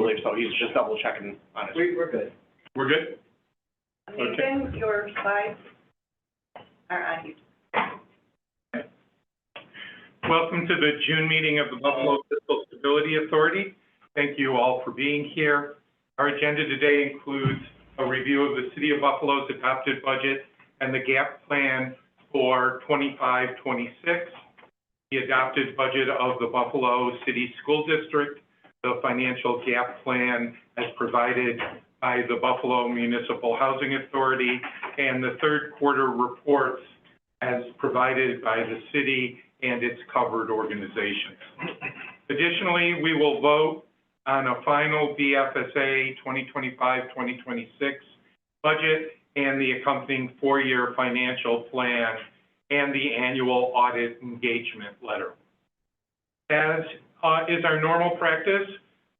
believes so. He's just double checking on it. We're good. We're good? Nathan, your slides are on you. Welcome to the June meeting of the Buffalo Fiscal Stability Authority. Thank you all for being here. Our agenda today includes a review of the City of Buffalo's adopted budget and the GAP plan for 25-26, the adopted budget of the Buffalo City School District, the financial GAP plan as provided by the Buffalo Municipal Housing Authority, and the third quarter reports as provided by the city and its covered organizations. Additionally, we will vote on a final BFSA 2025-2026 budget and the accompanying four-year financial plan and the annual audit engagement letter. As is our normal practice,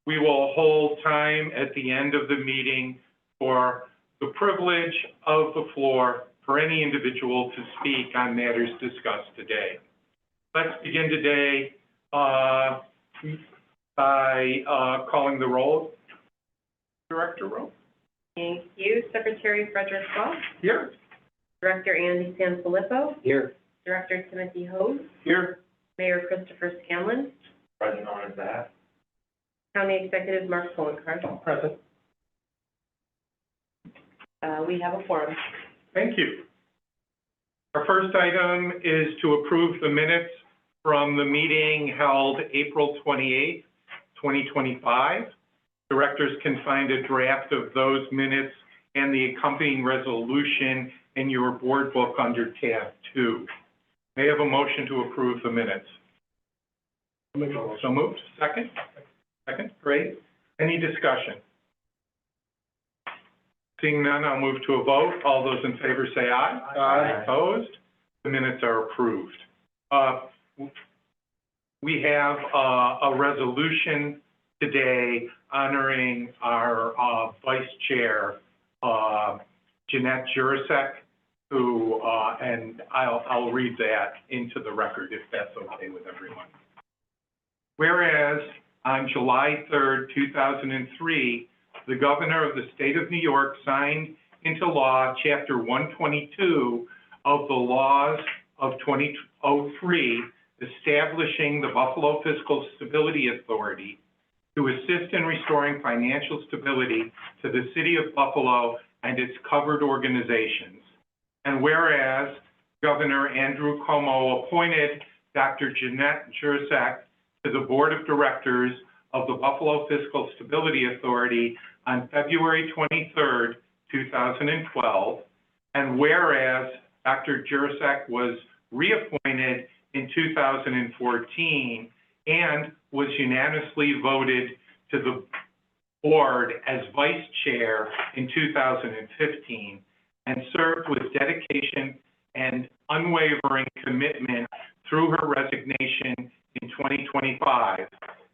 we will hold time at the end of the meeting for the privilege of the floor for any individual to speak on matters discussed today. Let's begin today by calling the roll. Director Rowe. Thank you. Secretary Frederick Wells. Here. Director Andy Sanfilippo. Here. Director Timothy Hose. Here. Mayor Christopher Scanlon. Present on his behalf. County Executive Mark Poloncarz. Present. We have a forum. Thank you. Our first item is to approve the minutes from the meeting held April 28th, 2025. Directors can find a draft of those minutes and the accompanying resolution in your board book under tab 2. May I have a motion to approve the minutes? So moved. Second? Second, great. Any discussion? Seeing none, I'll move to a vote. All those in favor say aye. Aye. Opposed? The minutes are approved. We have a resolution today honoring our Vice Chair, Jeanette Jurasek, who, and I'll read that into the record if that's okay with everyone. Whereas on July 3rd, 2003, the Governor of the State of New York signed into law Chapter 122 of the laws of 2003, establishing the Buffalo Fiscal Stability Authority to assist in restoring financial stability to the City of Buffalo and its covered organizations. And whereas Governor Andrew Cuomo appointed Dr. Jeanette Jurasek to the Board of Directors of the Buffalo Fiscal Stability Authority on February 23rd, 2012, and whereas Dr. Jurasek was reappointed in 2014 and was unanimously voted to the board as vice chair in 2015 and served with dedication and unwavering commitment through her resignation in 2025.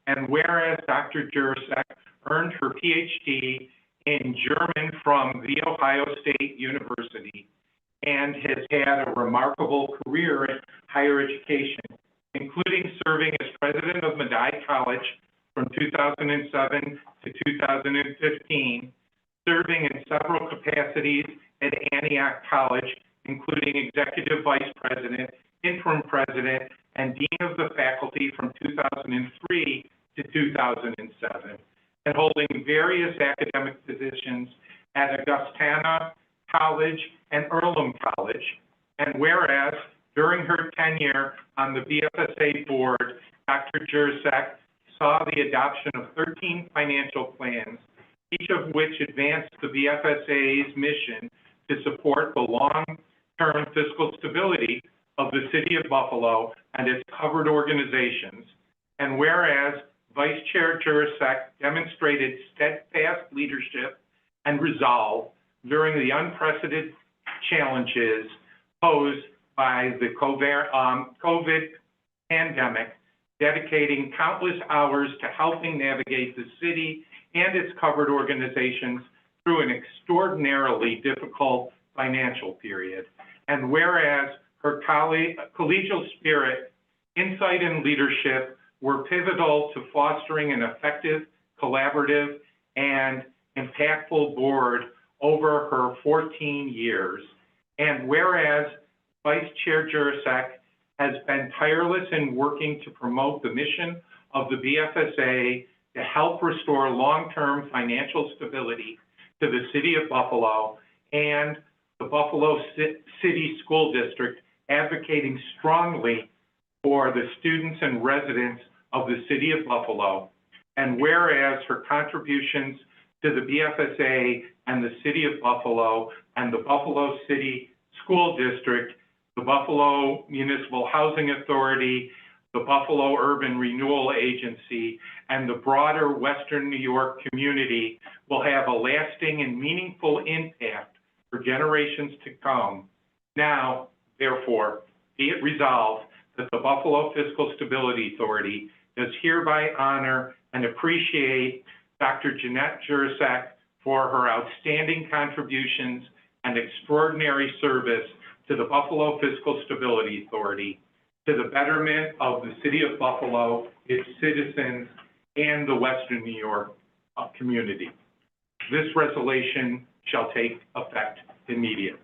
And whereas Dr. Jurasek earned her PhD in German from The Ohio State University and has had a remarkable career in higher education, including serving as president of Medaille College from 2007 to 2015, serving in several capacities at Antioch College, including executive vice president, interim president, and dean of the faculty from 2003 to 2007, and holding various academic positions at Augustana College and Earlham College. And whereas during her tenure on the BFSA board, Dr. Jurasek saw the adoption of 13 financial plans, each of which advanced the BFSA's mission to support the long-term fiscal stability of the City of Buffalo and its covered organizations. And whereas Vice Chair Jurasek demonstrated steadfast leadership and resolve during the unprecedented challenges posed by the COVID pandemic, dedicating countless hours to helping navigate the city and its covered organizations through an extraordinarily difficult financial period. And whereas her collegial spirit, insight, and leadership were pivotal to fostering an effective collaborative, and impactful board over her 14 years. And whereas Vice Chair Jurasek has been tireless in working to promote the mission of the BFSA to help restore long-term financial stability to the City of Buffalo and the Buffalo City School District, advocating strongly for the students and residents of the City of Buffalo. And whereas her contributions to the BFSA and the City of Buffalo and the Buffalo City School District, the Buffalo Municipal Housing Authority, the Buffalo Urban Renewal Agency, and the broader Western New York community will have a lasting and meaningful impact for generations to come. Now, therefore, be it resolved that the Buffalo Fiscal Stability Authority does hereby honor and appreciate Dr. Jeanette Jurasek for her outstanding contributions and extraordinary service to the Buffalo Fiscal Stability Authority, to the betterment of the City of Buffalo, its citizens, and the Western New York community. This resolution shall take effect immediately.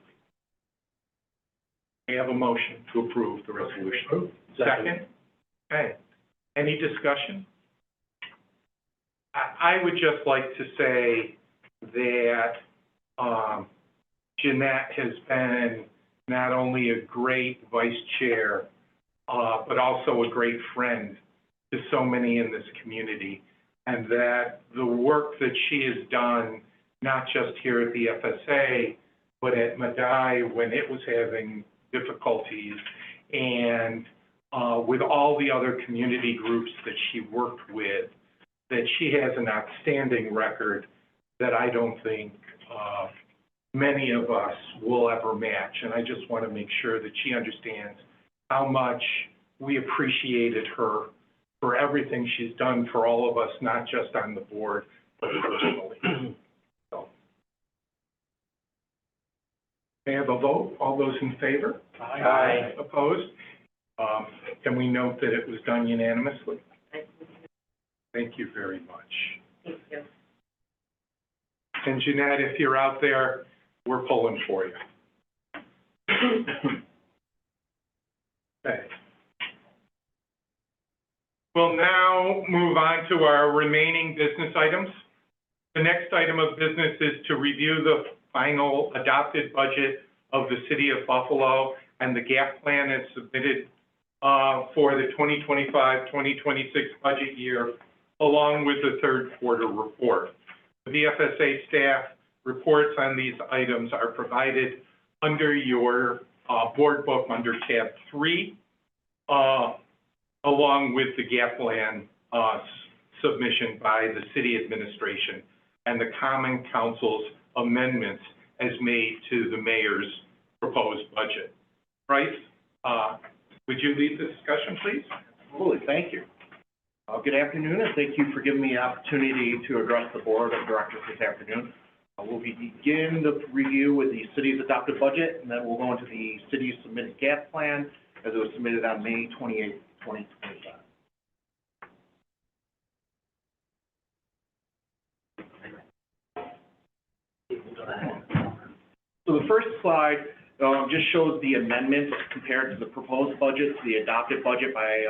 I have a motion to approve the resolution. Second? Okay. Any discussion? I would just like to say that Jeanette has been not only a great vice chair, but also a great friend to so many in this community, and that the work that she has done, not just here at the FSA, but at Madai when it was having difficulties, and with all the other community groups that she worked with, that she has an outstanding record that I don't think many of us will ever match. And I just want to make sure that she understands how much we appreciated her for everything she's done for all of us, not just on the board, but personally. So, may I have a vote? All those in favor? Aye. Opposed? Can we note that it was done unanimously? Thank you very much. Thank you. And Jeanette, if you're out there, we're pulling for you. Okay. We'll now move on to our remaining business items. The next item of business is to review the final adopted budget of the City of Buffalo and the gap plan as submitted for the 2025-2026 budget year, along with the third quarter report. The BFSA staff reports on these items are provided under your board book under tab 3, along with the gap plan submission by the city administration and the Common Council's amendments as made to the mayor's proposed budget. Bryce, would you lead the discussion, please? Absolutely, thank you. Good afternoon, and thank you for giving me the opportunity to address the board of directors this afternoon. We'll begin the review with the city's adopted budget, and then we'll go into the city's submitted gap plan as it was submitted on May 28, 2025. So the first slide just shows the amendments compared to the proposed budget to the adopted budget by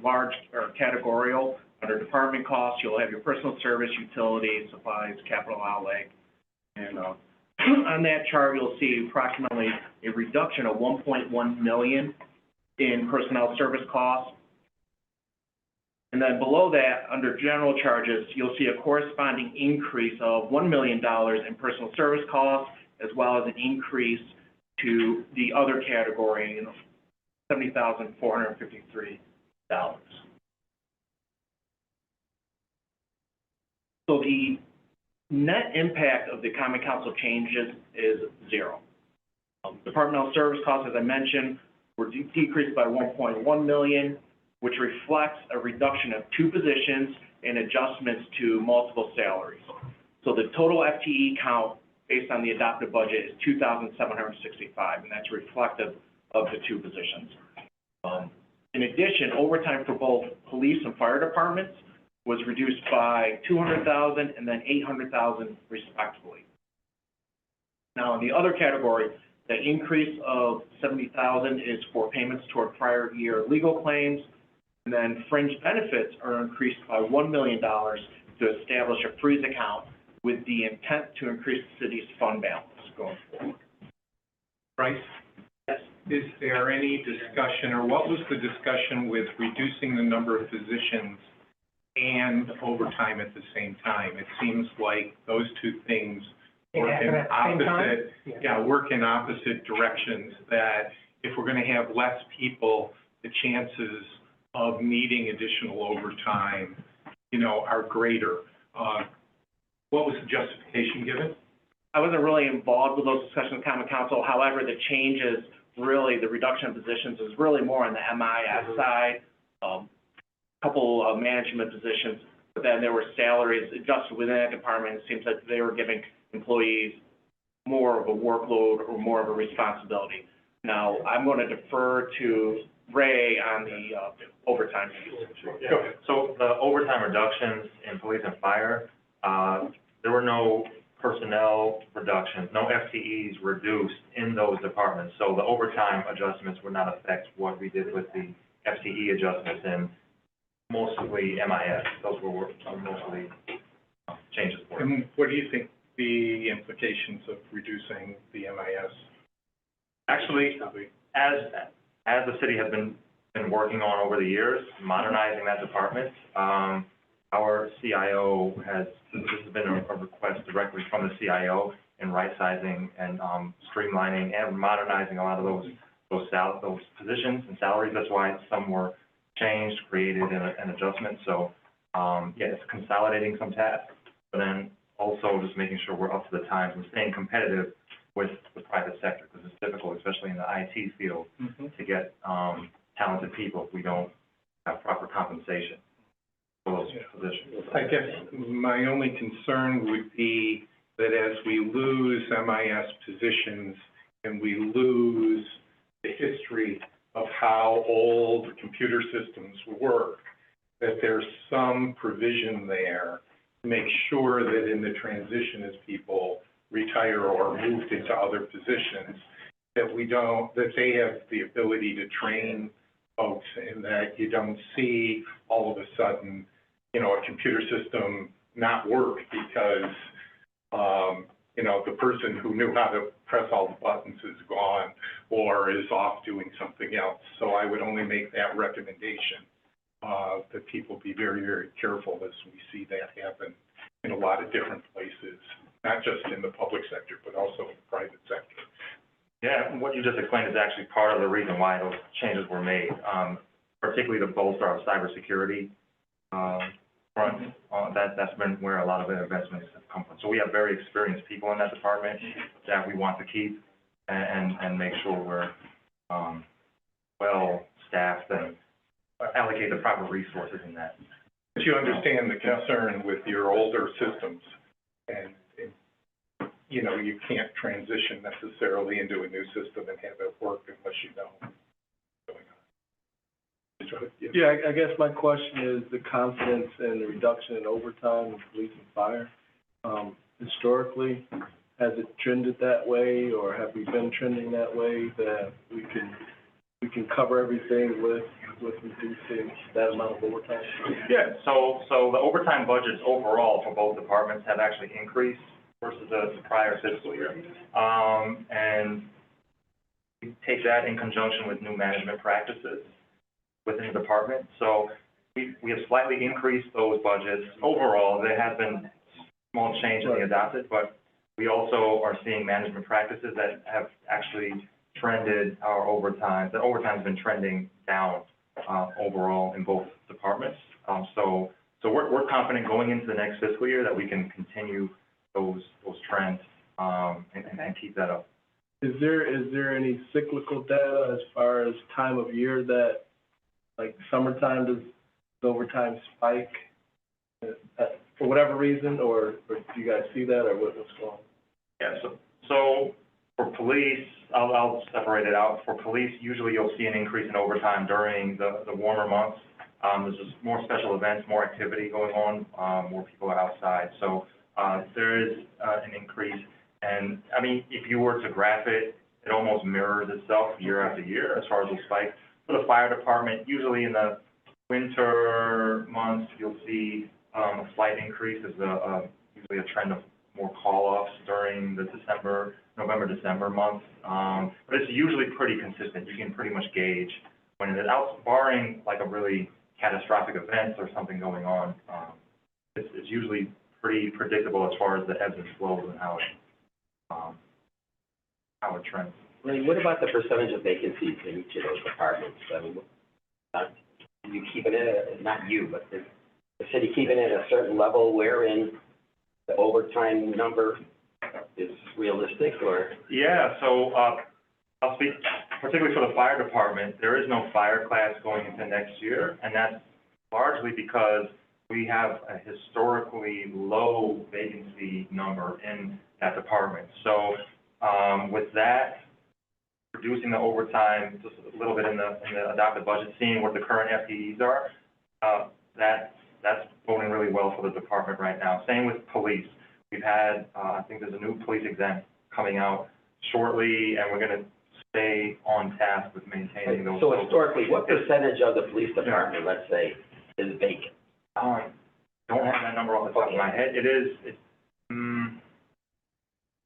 large or categorical. Under department costs, you'll have your personal service, utilities, supplies, capital outlay. And on that chart, you'll see approximately a reduction of $1.1 million in personnel service costs. And then below that, under general charges, you'll see a corresponding increase of $1 million in personal service costs, as well as an increase to the other category, $70,453. So the net impact of the Common Council changes is zero. Departmental service costs, as I mentioned, were decreased by $1.1 million, which reflects a reduction of 2 positions and adjustments to multiple salaries. So the total FTE count based on the adopted budget is 2,765, and that's reflective of the 2 positions. In addition, overtime for both police and fire departments was reduced by $200,000 and then $800,000 respectively. Now, in the other category, the increase of $70,000 is for payments toward prior year legal claims, and then fringe benefits are increased by $1 million to establish a freeze account with the intent to increase the city's fund balance going forward. Bryce? Yes. Is there any discussion, or what was the discussion with reducing the number of physicians and overtime at the same time? It seems like those two things work in work in opposite directions, that if we're going to have less people, the chances of needing additional overtime, are greater. What was the justification given? I wasn't really involved with those discussions with Common Council. However, the changes, really, the reduction of positions is really more on the MIS side, couple of management positions, but then there were salaries adjusted within that department. It seems like they were giving employees more of a workload or more of a responsibility. Now, I'm going to defer to Ray on the overtime piece. Yeah. So the overtime reductions in police and fire, there were no personnel reductions, no FTEs reduced in those departments. So the overtime adjustments would not affect what we did with the FTE adjustments in mostly MIS. Those were mostly changes for. And what do you think the implications of reducing the MIS? Actually, as the city has been working on over the years, modernizing that department, our CIO this has been a request directly from the CIO in right-sizing and streamlining and modernizing a lot of those positions and salaries. That's why some were changed, created, and adjustments. So, it's consolidating some tasks, but then also just making sure we're up to the times and staying competitive with the private sector, because it's difficult, especially in the IT field, to get talented people if we don't have proper compensation for those positions. I guess my only concern would be that as we lose MIS positions and we lose the history of how old computer systems work, that there's some provision there to make sure that in the transition as people retire or moved into other positions, that they have the ability to train folks, and that you don't see all of a sudden, a computer system not work because, the person who knew how to press all the buttons is gone or is off doing something else. So I would only make that recommendation, that people be very, very careful as we see that happen in a lot of different places, not just in the public sector, but also in the private sector. Yeah, and what you just explained is actually part of the reason why those changes were made, particularly to bolster our cybersecurity front. That's been where a lot of the investments have come from. So we have very experienced people in that department that we want to keep and make sure we're well staffed and allocate the proper resources in that. But you understand the concern with your older systems, and you can't transition necessarily into a new system and have it work unless you know what's going on. Yeah, I guess my question is the confidence in the reduction in overtime in police and fire. Historically, has it trended that way, or have we been trending that way that we can cover everything with reducing that amount of overtime? Yeah, so the overtime budgets overall for both departments have actually increased versus the prior fiscal year. And we take that in conjunction with new management practices within the department. So we have slightly increased those budgets. Overall, there has been small changes being adopted, but we also are seeing management practices that have actually trended our overtime. The overtime's been trending down overall in both departments. So we're confident going into the next fiscal year that we can continue those trends and keep that up. Is there any cyclical data as far as time of year that, like summertime, does overtime spike for whatever reason, or do you guys see that, or what's going on? Yeah, so for police, I'll separate it out. For police, usually you'll see an increase in overtime during the warmer months. There's just more special events, more activity going on, more people are outside. So there is an increase. And, I mean, if you were to graph it, it almost mirrors itself year after year as far as the spike. For the fire department, usually in the winter months, you'll see a slight increase. There's usually a trend of more call-offs during the November, December months. But it's usually pretty consistent. You can pretty much gauge when it's out, barring like a really catastrophic event or something going on. It's usually pretty predictable as far as the ebbs and flows and how it trends. Ray, what about the percentage of vacancies in each of those departments? I mean, you keeping it, not you, but the city keeping it at a certain level wherein the overtime number is realistic, or? Yeah, so I'll speak particularly for the fire department. There is no fire class going into next year, and that's largely because we have a historically low vacancy number in that department. So with that, reducing the overtime just a little bit in the adopted budget, seeing what the current FTEs are, that's going really well for the department right now. Same with police. We've had, I think there's a new police exam coming out shortly, and we're going to stay on task with maintaining those. So historically, what percentage of the police department, let's say, is vacant? Don't have that number off the top of my head.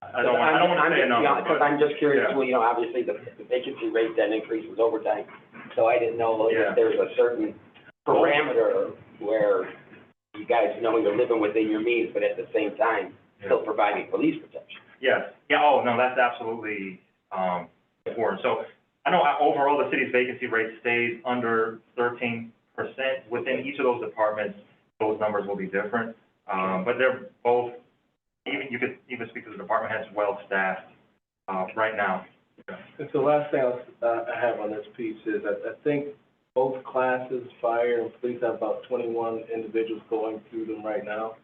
I don't want to say a number. Because I'm just curious, Yeah. well, you know, obviously the vacancy rate then increases overtime. So I didn't know Yeah. if there's a certain parameter where you guys know you're living within your means, but at the same time, still providing police protection. Yes. Yeah, oh, no, that's absolutely important. So I know overall the city's vacancy rate stays under 13%. Within each of those departments, those numbers will be different. But they're both, you could even speak to the department heads, well-staffed right now. And so the last thing I have on this piece is I think both classes, fire and police, have about 21 individuals going through them right now.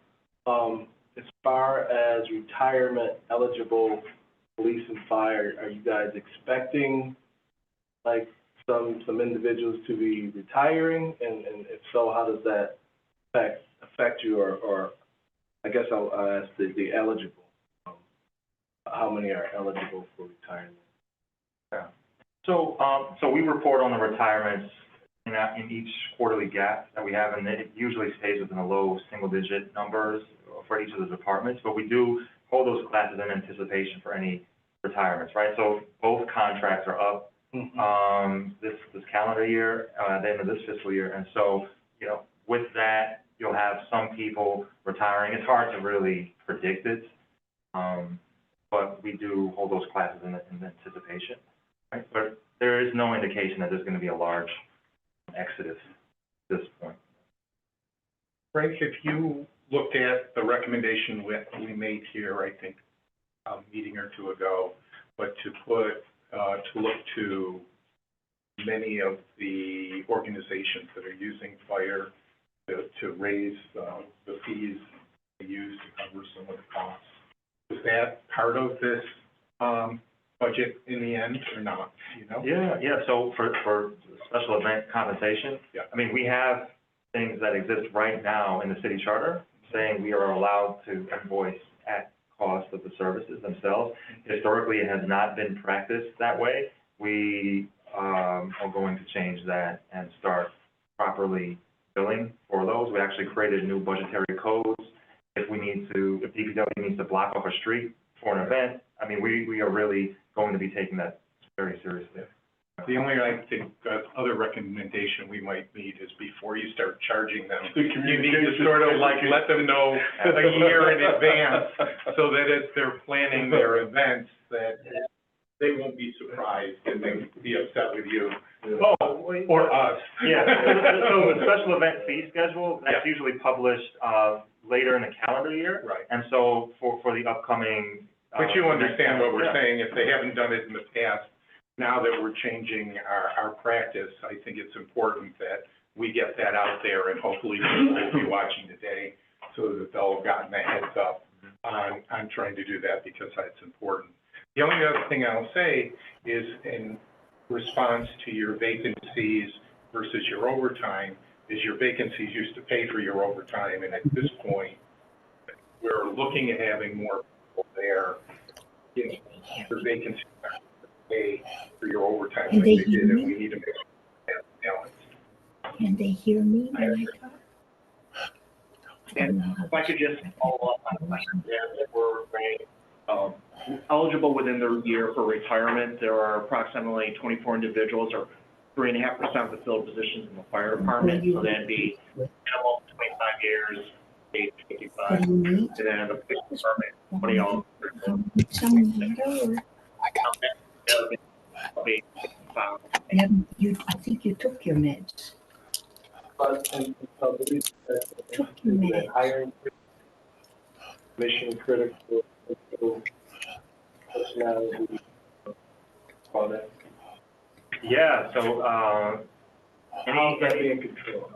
As far as retirement eligible police and fire, are you guys expecting like some individuals to be retiring? And if so, how does that affect you, or I guess I'll ask the eligible. How many are eligible for retirement? Yeah. So we report on the retirements in each quarterly gap that we have, and it usually stays within the low single-digit numbers for each of the departments. But we do hold those classes in anticipation for any retirements, right? So both contracts are up this calendar year, at the end of this fiscal year, and so with that, you'll have some people retiring. It's hard to really predict it, but we do hold those classes in anticipation, right? But there is no indication that there's going to be a large exodus at this point. Frank, if you looked at the recommendation we made here, I think, a meeting or two ago, but to look to many of the organizations that are using fire to raise the fees they use to cover some of the costs. Was that part of this budget in the end or not, Yeah, so for special event compensation, I mean, we have things that exist right now in the city charter saying we are allowed to invoice at cost of the services themselves. Historically, it has not been practiced that way. We are going to change that and start properly billing for those. We actually created new budgetary codes. If DPW needs to block off a street for an event, I mean, we are really going to be taking that very seriously. The only, I think, other recommendation we might need is before you start charging them, you need to sort of like let them know a year in advance so that as they're planning their events, that they won't be surprised and they can be upset with you. Oh, or us. Yeah, so the special event fee schedule, that's usually published later in the calendar year. Right. And so for the upcoming. But you understand what we're saying, if they haven't done it in the past, now that we're changing our practice, I think it's important that we get that out there, and hopefully people will be watching today so that they'll have gotten a heads up on trying to do that, because that's important. The only other thing I'll say is in response to your vacancies versus your overtime, is your vacancies used to pay for your overtime, and at this point, we're looking at having more people there. You know, the vacancies are pay for your overtime Can like they they hear did, and me? we need to make sure that's balanced. Can they hear me when I talk? I don't know how If I could just follow up on that, we're eligible within the year for retirement. There are approximately 24 individuals, or 3.5% of the filled positions in the fire department. So that'd be minimum 25 years, age 55, What do you need? and then the police department, 20 else. Some matter or I think you took your meds. But, and so the reason that Took your meds. hiring mission critical personality on that. Yeah, so, How's that being controlled?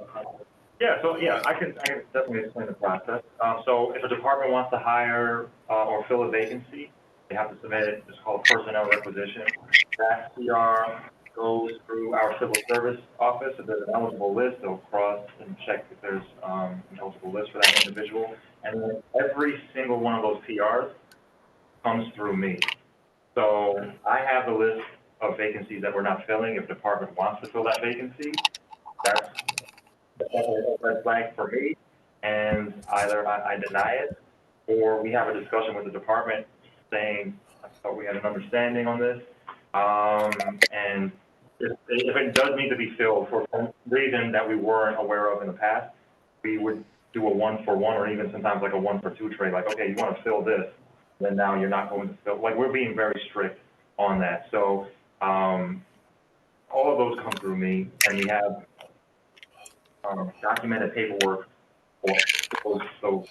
I can definitely explain the process. So if a department wants to hire, or fill a vacancy, they have to submit, it's called a personnel requisition. That CR goes through our civil service office. If there's an eligible list, they'll cross and check if there's, an eligible list for that individual. And then every single one of those PRs comes through me. So I have the list of vacancies that we're not filling. If the department wants to fill that vacancy, that's a red flag for me, and either I deny it, or we have a discussion with the department saying, I thought we had an understanding on this. And if it does need to be filled for some reason that we weren't aware of in the past, we would do a 1-for-1, or even sometimes like a 1-for-2 trade, like, okay, you want to fill this, then now you're not going to fill, like, we're being very strict on that. So, all of those come through me, and we have documented paperwork for those.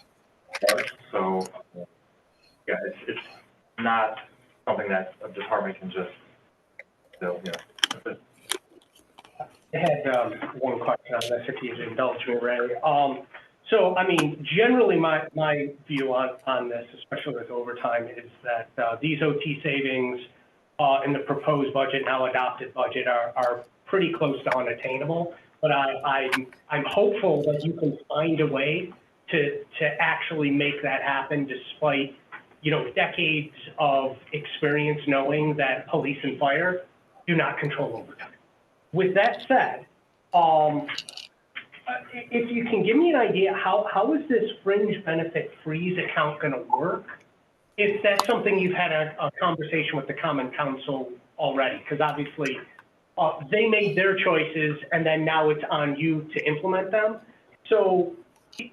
So, yeah, it's not something that a department can just fill, yeah. I had one question on this, if you'd indulge me, Ray. So, I mean, generally, my view on this, especially with overtime, is that these OT savings in the proposed budget, now adopted budget, are pretty close to unattainable. But I'm hopeful that you can find a way to actually make that happen, despite, you know, decades of experience knowing that police and fire do not control overtime. With that said, if you can give me an idea, how is this fringe benefit freeze account going to work? If that's something you've had a conversation with the Common Council already, because obviously they made their choices and then now it's on you to implement them. So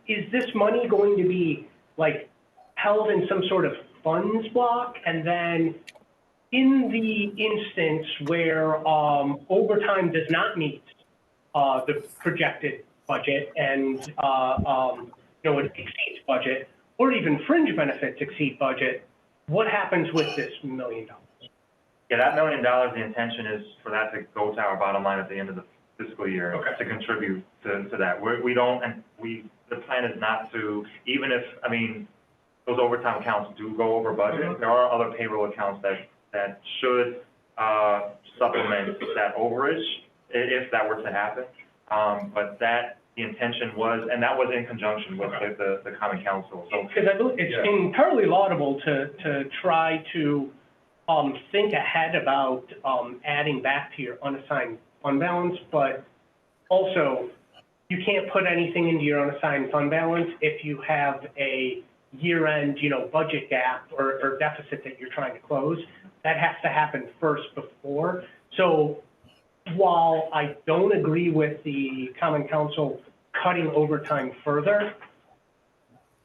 is this money going to be like held in some sort of funds block, and then in the instance where overtime does not meet the projected budget and it exceeds budget, or even fringe benefits exceed budget, what happens with this $1 million? Yeah, that $1 million, the intention is for that to go to our bottom line at the end of the fiscal year, Okay. to contribute to that. The plan is not to, even if, I mean, those overtime accounts do go over budget, Mm-hmm. there are other payroll accounts that should supplement that overage if that were to happen. But the intention was, and that was in conjunction with the Common Council. So, Because I believe it's entirely laudable to try to think ahead about adding back to your unassigned fund balance, but also you can't put anything into your unassigned fund balance if you have a year-end, budget gap or deficit that you're trying to close. That has to happen first before. So while I don't agree with the Common Council cutting overtime further,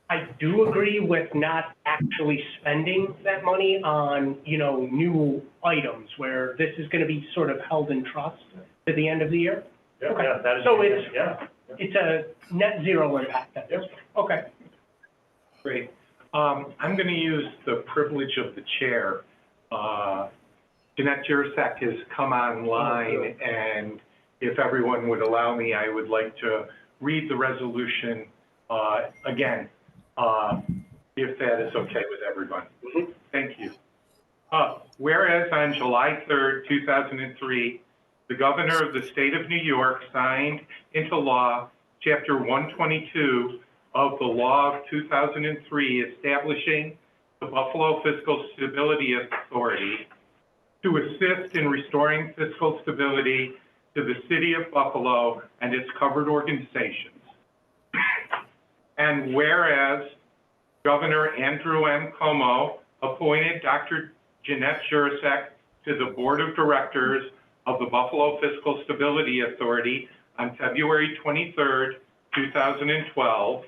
I do agree with not actually spending that money on, new items where this is going to be sort of held in trust to the end of the year. yeah, Okay. that is. So it's it's a net zero impact at this point. Okay. Great. I'm going to use the privilege of the chair. Jeanette Jurasek has come online, and if everyone would allow me, I would like to read the resolution again, if that is okay with everyone. Thank you. Whereas on July 3rd, 2003, the governor of the state of New York signed into law Chapter 122 of the Law of 2003 establishing the Buffalo Fiscal Stability Authority to assist in restoring fiscal stability to the city of Buffalo and its covered organizations. And whereas Governor Andrew M. Cuomo appointed Dr. Jeanette Jurasek to the Board of Directors of the Buffalo Fiscal Stability Authority on February 23rd, 2012,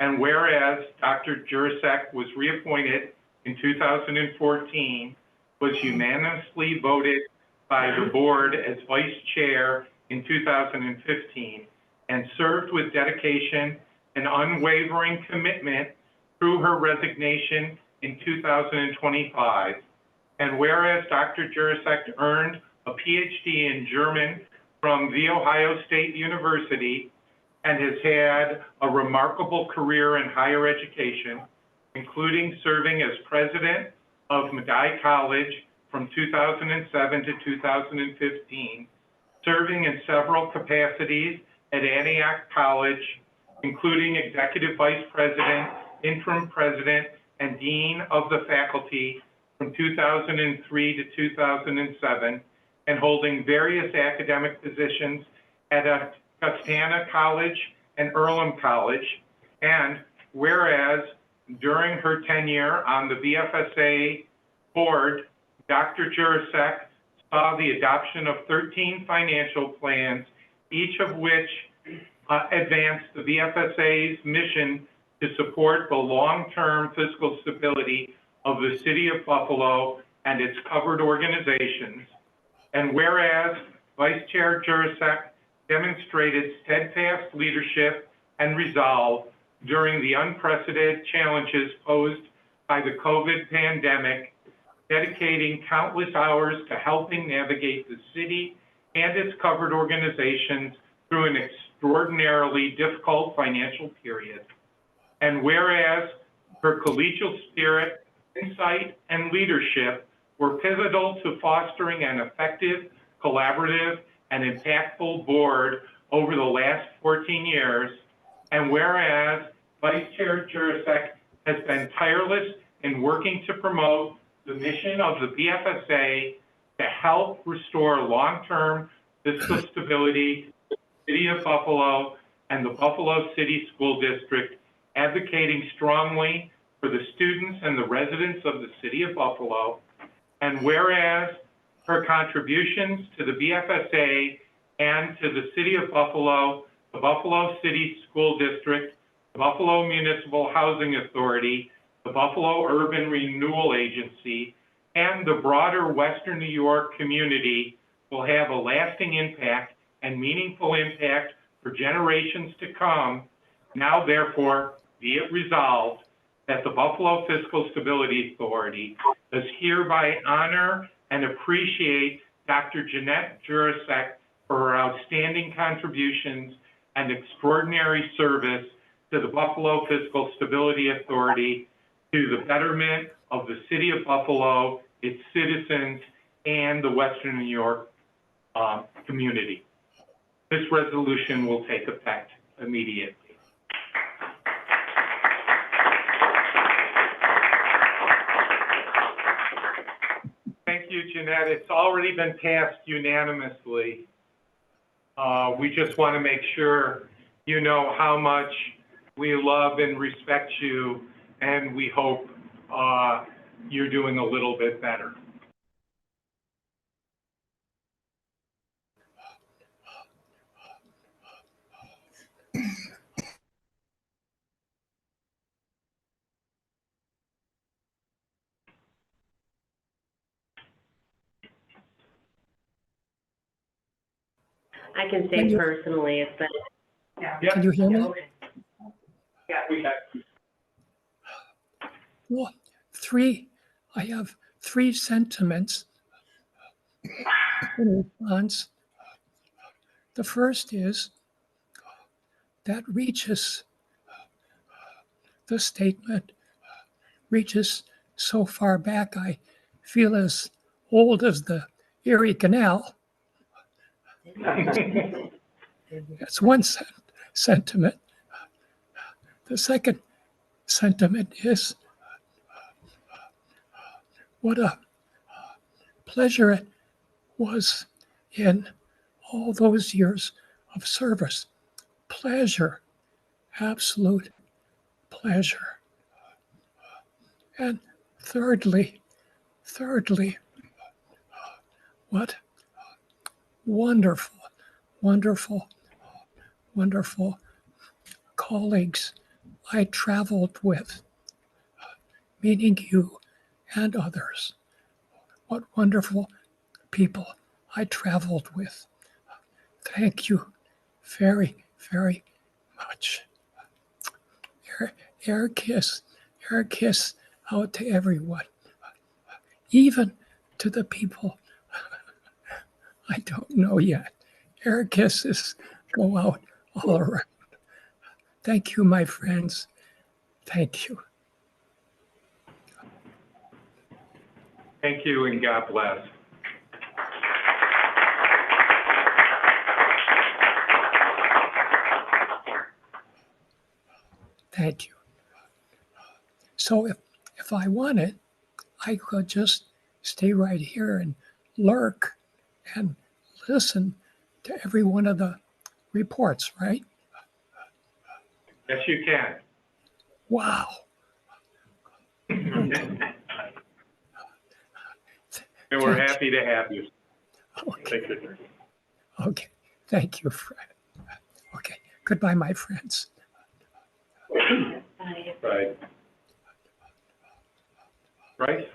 and whereas Dr. Jurasek was reappointed in 2014, was unanimously voted by the board as vice chair in 2015, and served with dedication and unwavering commitment through her resignation in 2025. And whereas Dr. Jurasek earned a PhD in German from The Ohio State University and has had a remarkable career in higher education, including serving as president of Medaille College from 2007 to 2015, serving in several capacities at Antioch College, including executive vice president, interim president, and dean of the faculty from 2003 to 2007, and holding various academic positions at Augustana College and Earlham College. And whereas during her tenure on the BFSA board, Dr. Jurasek saw the adoption of 13 financial plans, each of which advanced the BFSA's mission to support the long-term fiscal stability of the city of Buffalo and its covered organizations. And whereas Vice Chair Jurasek demonstrated steadfast leadership and resolve during the unprecedented challenges posed by the COVID pandemic, dedicating countless hours to helping navigate the city and its covered organizations through an extraordinarily difficult financial period. And whereas her collegial spirit, insight, and leadership were pivotal to fostering an effective, collaborative, and impactful board over the last 14 years, and whereas Vice Chair Jurasek has been tireless in working to promote the mission of the BFSA to help restore long-term fiscal stability to the city of Buffalo and the Buffalo City School District, advocating strongly for the students and the residents of the city of Buffalo, and whereas her contributions to the BFSA and to the city of Buffalo, the Buffalo City School District, the Buffalo Municipal Housing Authority, the Buffalo Urban Renewal Agency, and the broader Western New York community will have a lasting impact and meaningful impact for generations to come. Now, therefore, be it resolved that the Buffalo Fiscal Stability Authority does hereby honor and appreciate Dr. Jeanette Jurasek for her outstanding contributions and extraordinary service to the Buffalo Fiscal Stability Authority, to the betterment of the city of Buffalo, its citizens, and the Western New York community. This resolution will take effect immediately. Thank you, Jeanette. It's already been passed unanimously. We just want to make sure you know how much we love and respect you, and we hope you're doing a little bit better. I can say personally, it's been. Yeah. Can you hear me? Okay. We have Well, I have three sentiments in response. The first is that the statement reaches so far back, I feel as old as the Erie Canal. That's one sentiment. The second sentiment is what a pleasure it was in all those years of service. Pleasure, absolute pleasure. And thirdly, what wonderful, wonderful, wonderful colleagues I traveled with, meeting you and others. What wonderful people I traveled with. Thank you very, very much. Air kiss out to everyone, even to the people I don't know yet. Air kisses go out all around. Thank you, my friends. Thank you. Thank you and God bless. Thank you. So if I wanted, I could just stay right here and lurk and listen to every one of the reports, right? Yes, you can. Wow. And we're happy to have you. Okay. Thank you. Okay. Thank you, Fred. Okay. Goodbye, my friends. Right. Right?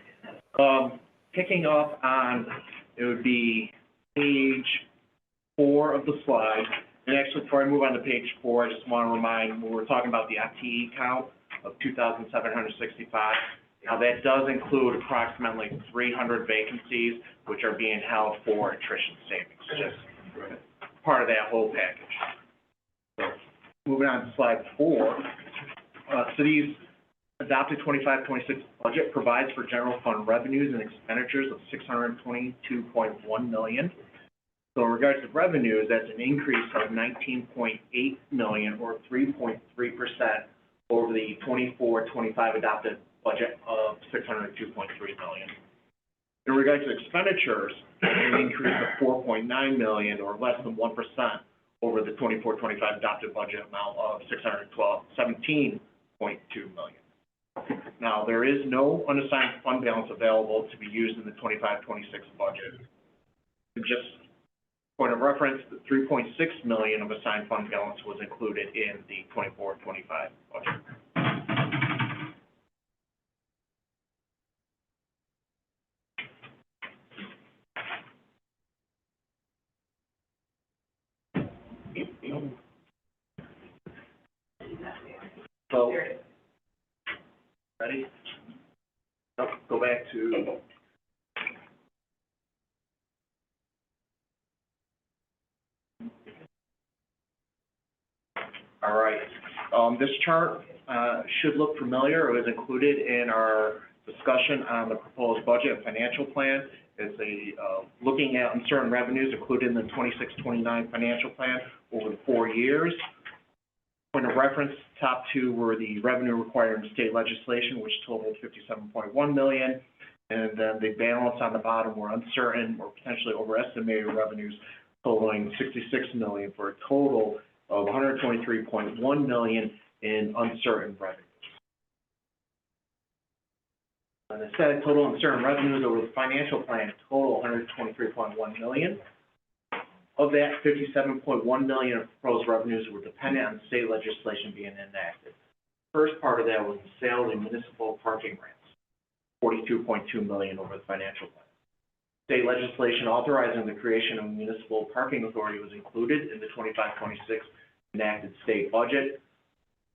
Picking up on, it would be page 4 of the slide. And actually, before I move on to page 4, I just want to remind, when we're talking about the FTE count of 2,765, now that does include approximately 300 vacancies, which are being held for attrition savings, just part of that whole package. So, moving on to slide 4, cities adopted 25-26 budget provides for general fund revenues and expenditures of $622.1 million. So in regards to revenues, that's an increase of $19.8 million or 3.3% over the 24-25 adopted budget of $602.3 million. In regards to expenditures, an increase of $4.9 million or less than 1% over the 24-25 adopted budget amount of $17.2 million. Now, there is no unassigned fund balance available to be used in the 25-26 budget. Just point of reference, the $3.6 million of assigned fund balance was included in the 24-25 budget. So, ready? Oh, go back to. All right. This chart should look familiar. It was included in our discussion on the proposed budget and financial plan. It's looking at uncertain revenues included in the 26-29 financial plan over the 4 years. Point of reference, top 2 were the revenue required in state legislation, which totaled $57.1 million. And then the balance on the bottom were uncertain or potentially overestimated revenues totaling $66 million for a total of $123.1 million in uncertain revenues. And instead, total uncertain revenues over the financial plan total $123.1 million. Of that, $57.1 million of proposed revenues were dependent on state legislation being enacted. First part of that was the sale of municipal parking grants, $42.2 million over the financial plan. State legislation authorizing the creation of a municipal parking authority was included in the 25-26 enacted state budget.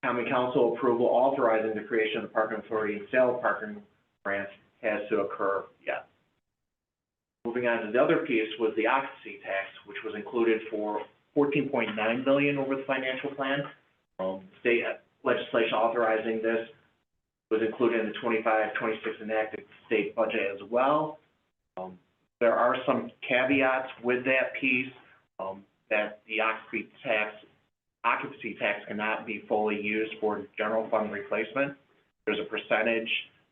Common Council approval authorizing the creation of the parking authority and sale of parking grants has to occur yet. Moving on to the other piece was the occupancy tax, which was included for $14.9 million over the financial plan. State legislation authorizing this was included in the 25-26 enacted state budget as well. There are some caveats with that piece. that the occupancy tax cannot be fully used for general fund replacement. There's a percentage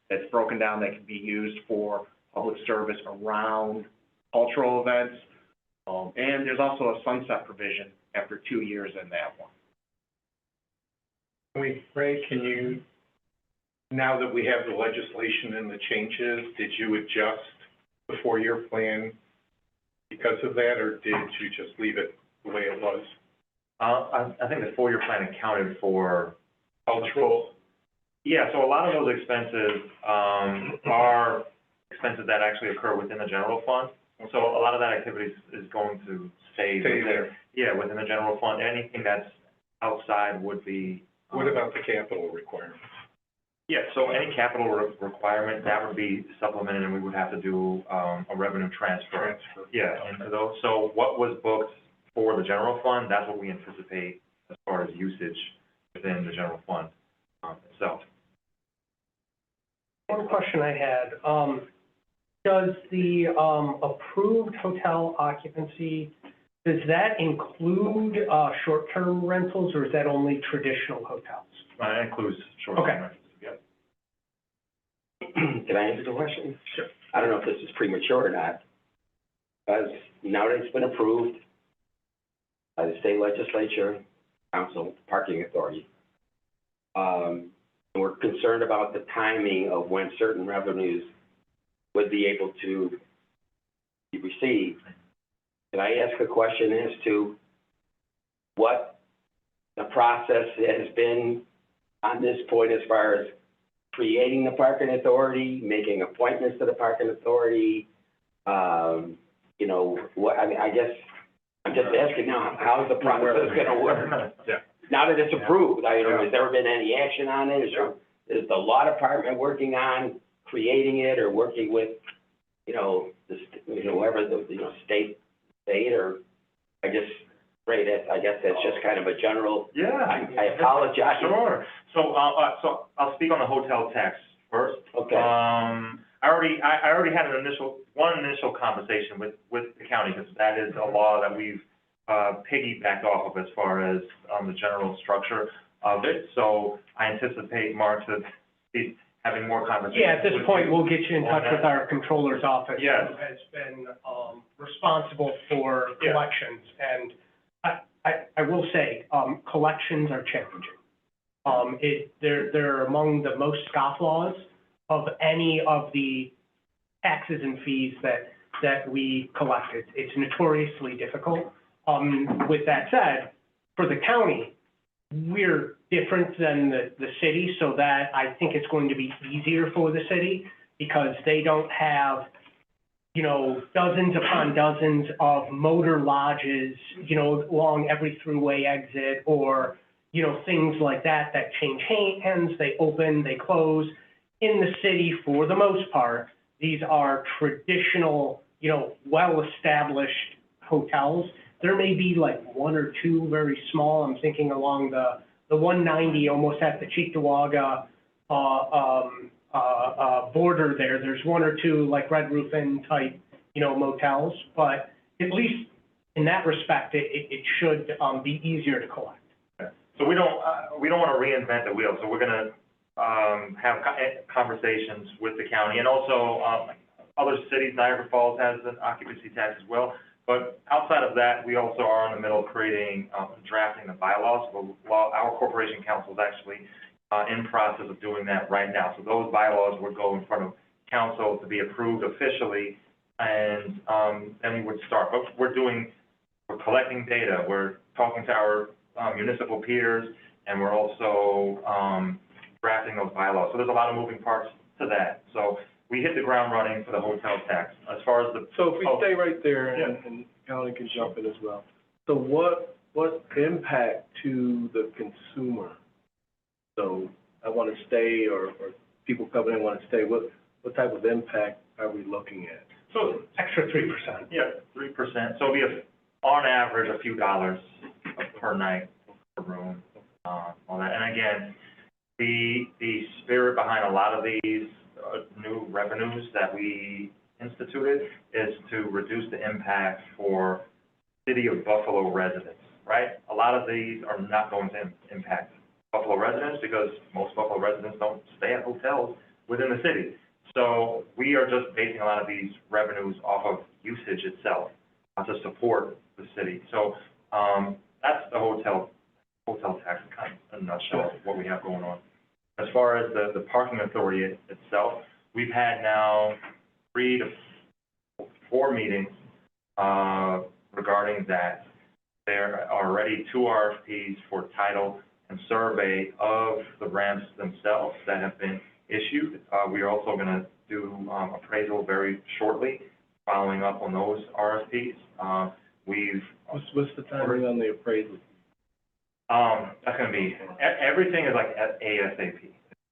that's broken down that can be used for public service around cultural events. And there's also a sunset provision after 2 years in that one. Ray, can you, now that we have the legislation and the changes, did you adjust the 4-year plan because of that, or did you just leave it the way it was? I think the 4-year plan accounted for Cultural? Yeah, so a lot of those expenses, are expenses that actually occur within the general fund. So a lot of that activity is going to stay within, there. yeah, within the general fund. Anything that's outside would be. What about the capital requirements? Yeah, so any capital requirement, that would be supplemented, and we would have to do, a revenue transfer. Yeah, into those. So what was booked for the general fund, that's what we anticipate as far as usage within the general fund, itself. One question I had, does the approved hotel occupancy, does that include short-term rentals, or is that only traditional hotels? It includes short-term Okay. rentals, yep. Can I answer the question? Sure. I don't know if this is premature or not. As now that it's been approved by the state legislature, council, parking authority, we're concerned about the timing of when certain revenues would be able to be received. Can I ask a question as to what the process has been on this point as far as creating the parking authority, making appointments to the parking authority? You know, what, I mean, I guess I'm just asking now, how's the process gonna work? Yeah. Now that it's approved, has there been any action on it? Is the law department working on creating it, or working with, whoever the, state, or, I guess that's just kind of a general. Yeah. I apologize. Sure. So I'll speak on the hotel tax first. Okay. I already had one initial conversation with the county, because that is a law that we've piggybacked off of as far as the general structure of it. So I anticipate Mark to be having more conversations. Yeah, at this point, we'll get you in touch with our controller's office. Yes. Who has been responsible for Yeah. collections. And I will say, collections are challenging. They're among the most scofflaws of any of the taxes and fees that we collect. It's notoriously difficult. With that said, for the county, we're different than the city, so that I think it's going to be easier for the city, because they don't have, dozens upon dozens of motor lodges, along every throughway exit, or, things like that change hands, they open, they close. In the city, for the most part, these are traditional, well-established hotels. There may be like one or two very small, I'm thinking along the 190, almost at the Cheektowaga border there. There's one or two like Red Roof Inn type, motels, but at least in that respect, it should be easier to collect. So we don't want to reinvent the wheel. So we're going to have conversations with the county, and also other cities. Niagara Falls has an occupancy tax as well. But outside of that, we also are in the middle of creating, drafting the bylaws. Our corporation council is actually in process of doing that right now. So those bylaws would go in front of council to be approved officially, and then we would start. But we're collecting data. We're talking to our municipal peers, and we're also drafting those bylaws. So there's a lot of moving parts to that. So we hit the ground running for the hotel tax. As far as So if we stay right there, and county can jump in as well. So what impact to the consumer? So I want to stay, or people coming in want to stay, what type of impact are we looking at? So Extra 3%. yeah, 3%. So it'll be on average a few dollars per night per room, all that. And again, the spirit behind a lot of these new revenues that we instituted is to reduce the impact for City of Buffalo residents, right? A lot of these are not going to impact Buffalo residents because most Buffalo residents don't stay at hotels within the city. So we are just basing a lot of these revenues off of usage itself to support the city. So that's the hotel tax kind of in a nutshell, what we have going on. As far as the parking authority itself, we've had now 3 to 4 meetings regarding that. There are already 2 RFPs for title and survey of the ramps themselves that have been issued. We are also going to do appraisal very shortly, following up on those RFPs. What's the timing on the appraisal? That's going to be, everything is like at ASAP,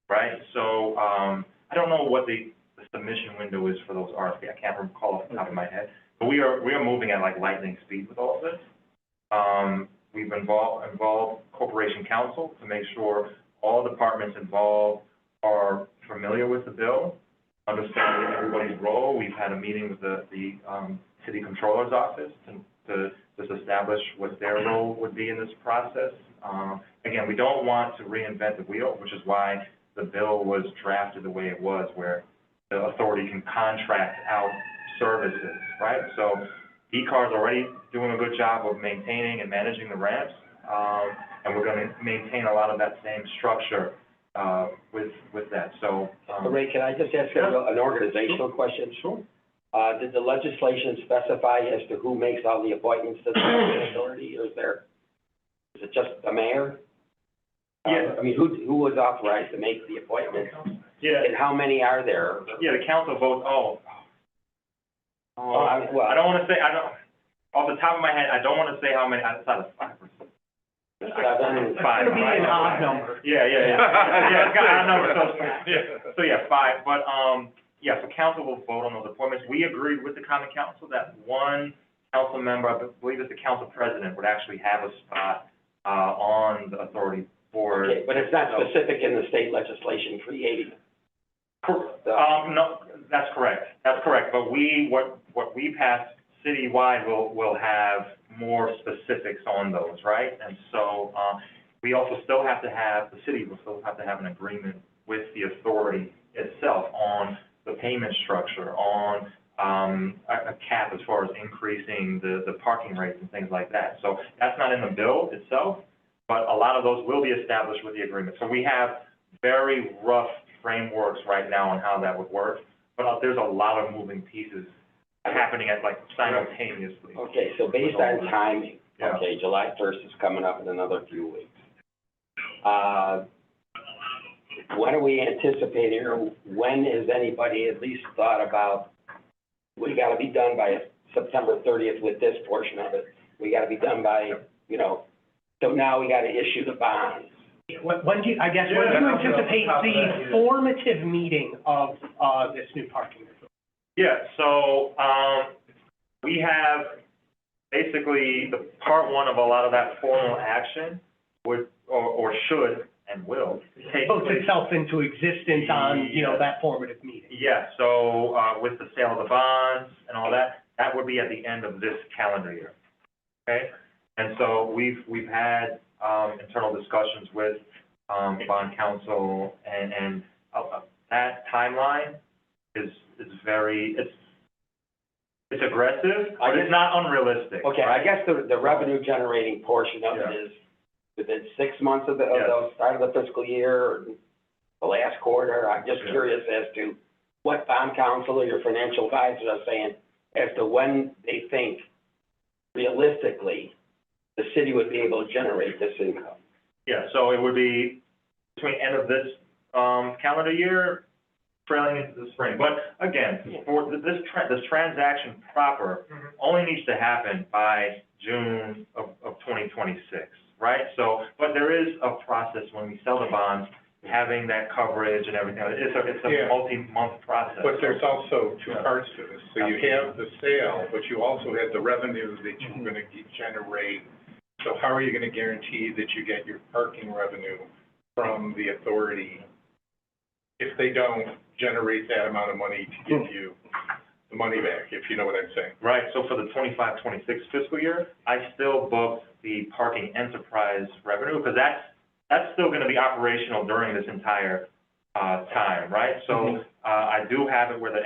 right? So I don't know what the submission window is for those RFP. I can't recall off the top of my head, but we are moving at like lightning speed with all of this. We've involved Corporation Counsel to make sure all departments involved are familiar with the bill, understanding everybody's role. We've had a meeting with the City Controller's Office to just establish what their role would be in this process. Again, we don't want to reinvent the wheel, which is why the bill was drafted the way it was, where the authority can contract out services, right? So DCAR is already doing a good job of maintaining and managing the ramps, and we're going to maintain a lot of that same structure with that. So, Ray, can I just ask an organizational question? Sure. Did the legislation specify as to who makes all the appointments to the parking authority, or is it just the mayor? Yeah. I mean, who was authorized to make the appointments? Yeah. And how many are there? Yeah, the council votes, Well, I don't want to say, off the top of my head, I don't want to say how many, outside of 5%. It's 5. gonna be an odd number. Yeah. Yeah, it's got an odd number, so yeah, 5, but, yeah, so council will vote on those appointments. We agreed with the common council that one council member, I believe it's the council president, would actually have a spot, on the authority board. Okay, but it's not specific in the state legislation creating it. No, that's correct, but what we passed citywide will have more specifics on those, right? And so, we also still have to have, the city will still have to have an agreement with the authority itself on the payment structure, on, a cap as far as increasing the parking rates and things like that. So that's not in the bill itself, but a lot of those will be established with the agreement. So we have very rough frameworks right now on how that would work, but there's a lot of moving pieces happening at like simultaneously. Okay, so based on timing, Yeah. okay, July 1st is coming up in another few weeks. When are we anticipating, or when has anybody at least thought about, we gotta be done by September 30th with this portion of it. We gotta be done by, so now we gotta issue the bonds. When do you anticipate the formative meeting of, this new parking? Yeah, so, we have basically the part 1 of a lot of that formal action would, or should and will take Votes place. itself into existence on, that formative meeting. Yeah, so, with the sale of the bonds and all that, that would be at the end of this calendar year, okay? And so we've had, internal discussions with, bond counsel, and that timeline is very, it's aggressive, but it's not unrealistic. Okay, right? I guess the revenue generating portion of it is within 6 months of the start of the fiscal year, or the last quarter. I'm just curious as to what bond counsel or your financial advisors are saying as to when they think realistically the city would be able to generate this income. Yeah, so it would be between end of this, calendar year, trailing into the spring. But again, for this transaction proper only needs to happen by June of 2026, right? So, but there is a process when we sell the bonds, having that coverage and everything. It's a multi-month process. But there's also 2 parts to this. So you have the sale, but you also have the revenue that you're gonna generate. So how are you gonna guarantee that you get your parking revenue from the authority if they don't generate that amount of money to give you? the money back, if you know what I'm saying. Right, so for the 25-26 fiscal year, I still booked the parking enterprise revenue, because that's still gonna be operational during this entire, time, right? So, I do have it where the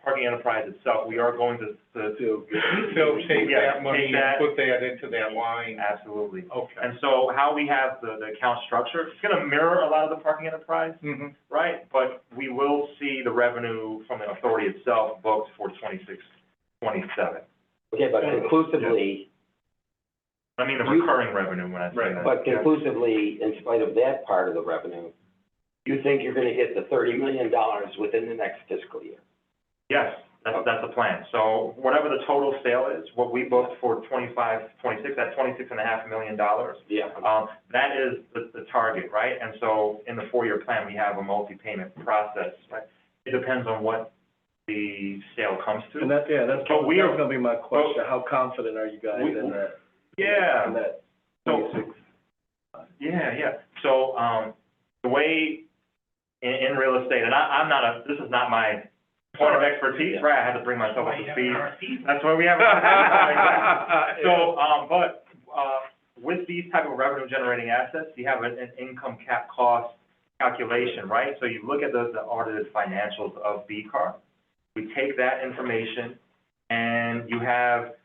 parking enterprise itself, we are going to Still take Yeah, that money take that. and put that into that line. absolutely. Okay. And so how we have the account structure, it's gonna mirror a lot of the parking enterprise, Mm-hmm. right? But we will see the revenue from the authority itself booked for 26, 27. Okay, but conclusively, I mean, the You- recurring revenue when I say Right. that. but conclusively, in spite of that part of the revenue, you think you're gonna hit the $30 million within the next fiscal year? Yes, that's the plan. So whatever the total sale is, what we booked for 25, 26, that $26.5 million, Yeah. that is the target, right? And so in the 4-year plan, we have a multi-payment process, right? It depends on what the sale comes to. And that's But we are- gonna be my question, how confident are you guys in that? Yeah. In that So- 26? Yeah. So, the way in real estate, and I'm not this is not my point of expertise, right? I had to bring myself up to speed. That's why we have. So, with these type of revenue generating assets, you have an income cap cost calculation, right? So you look at the audited financials of BCAR. We take that information and you have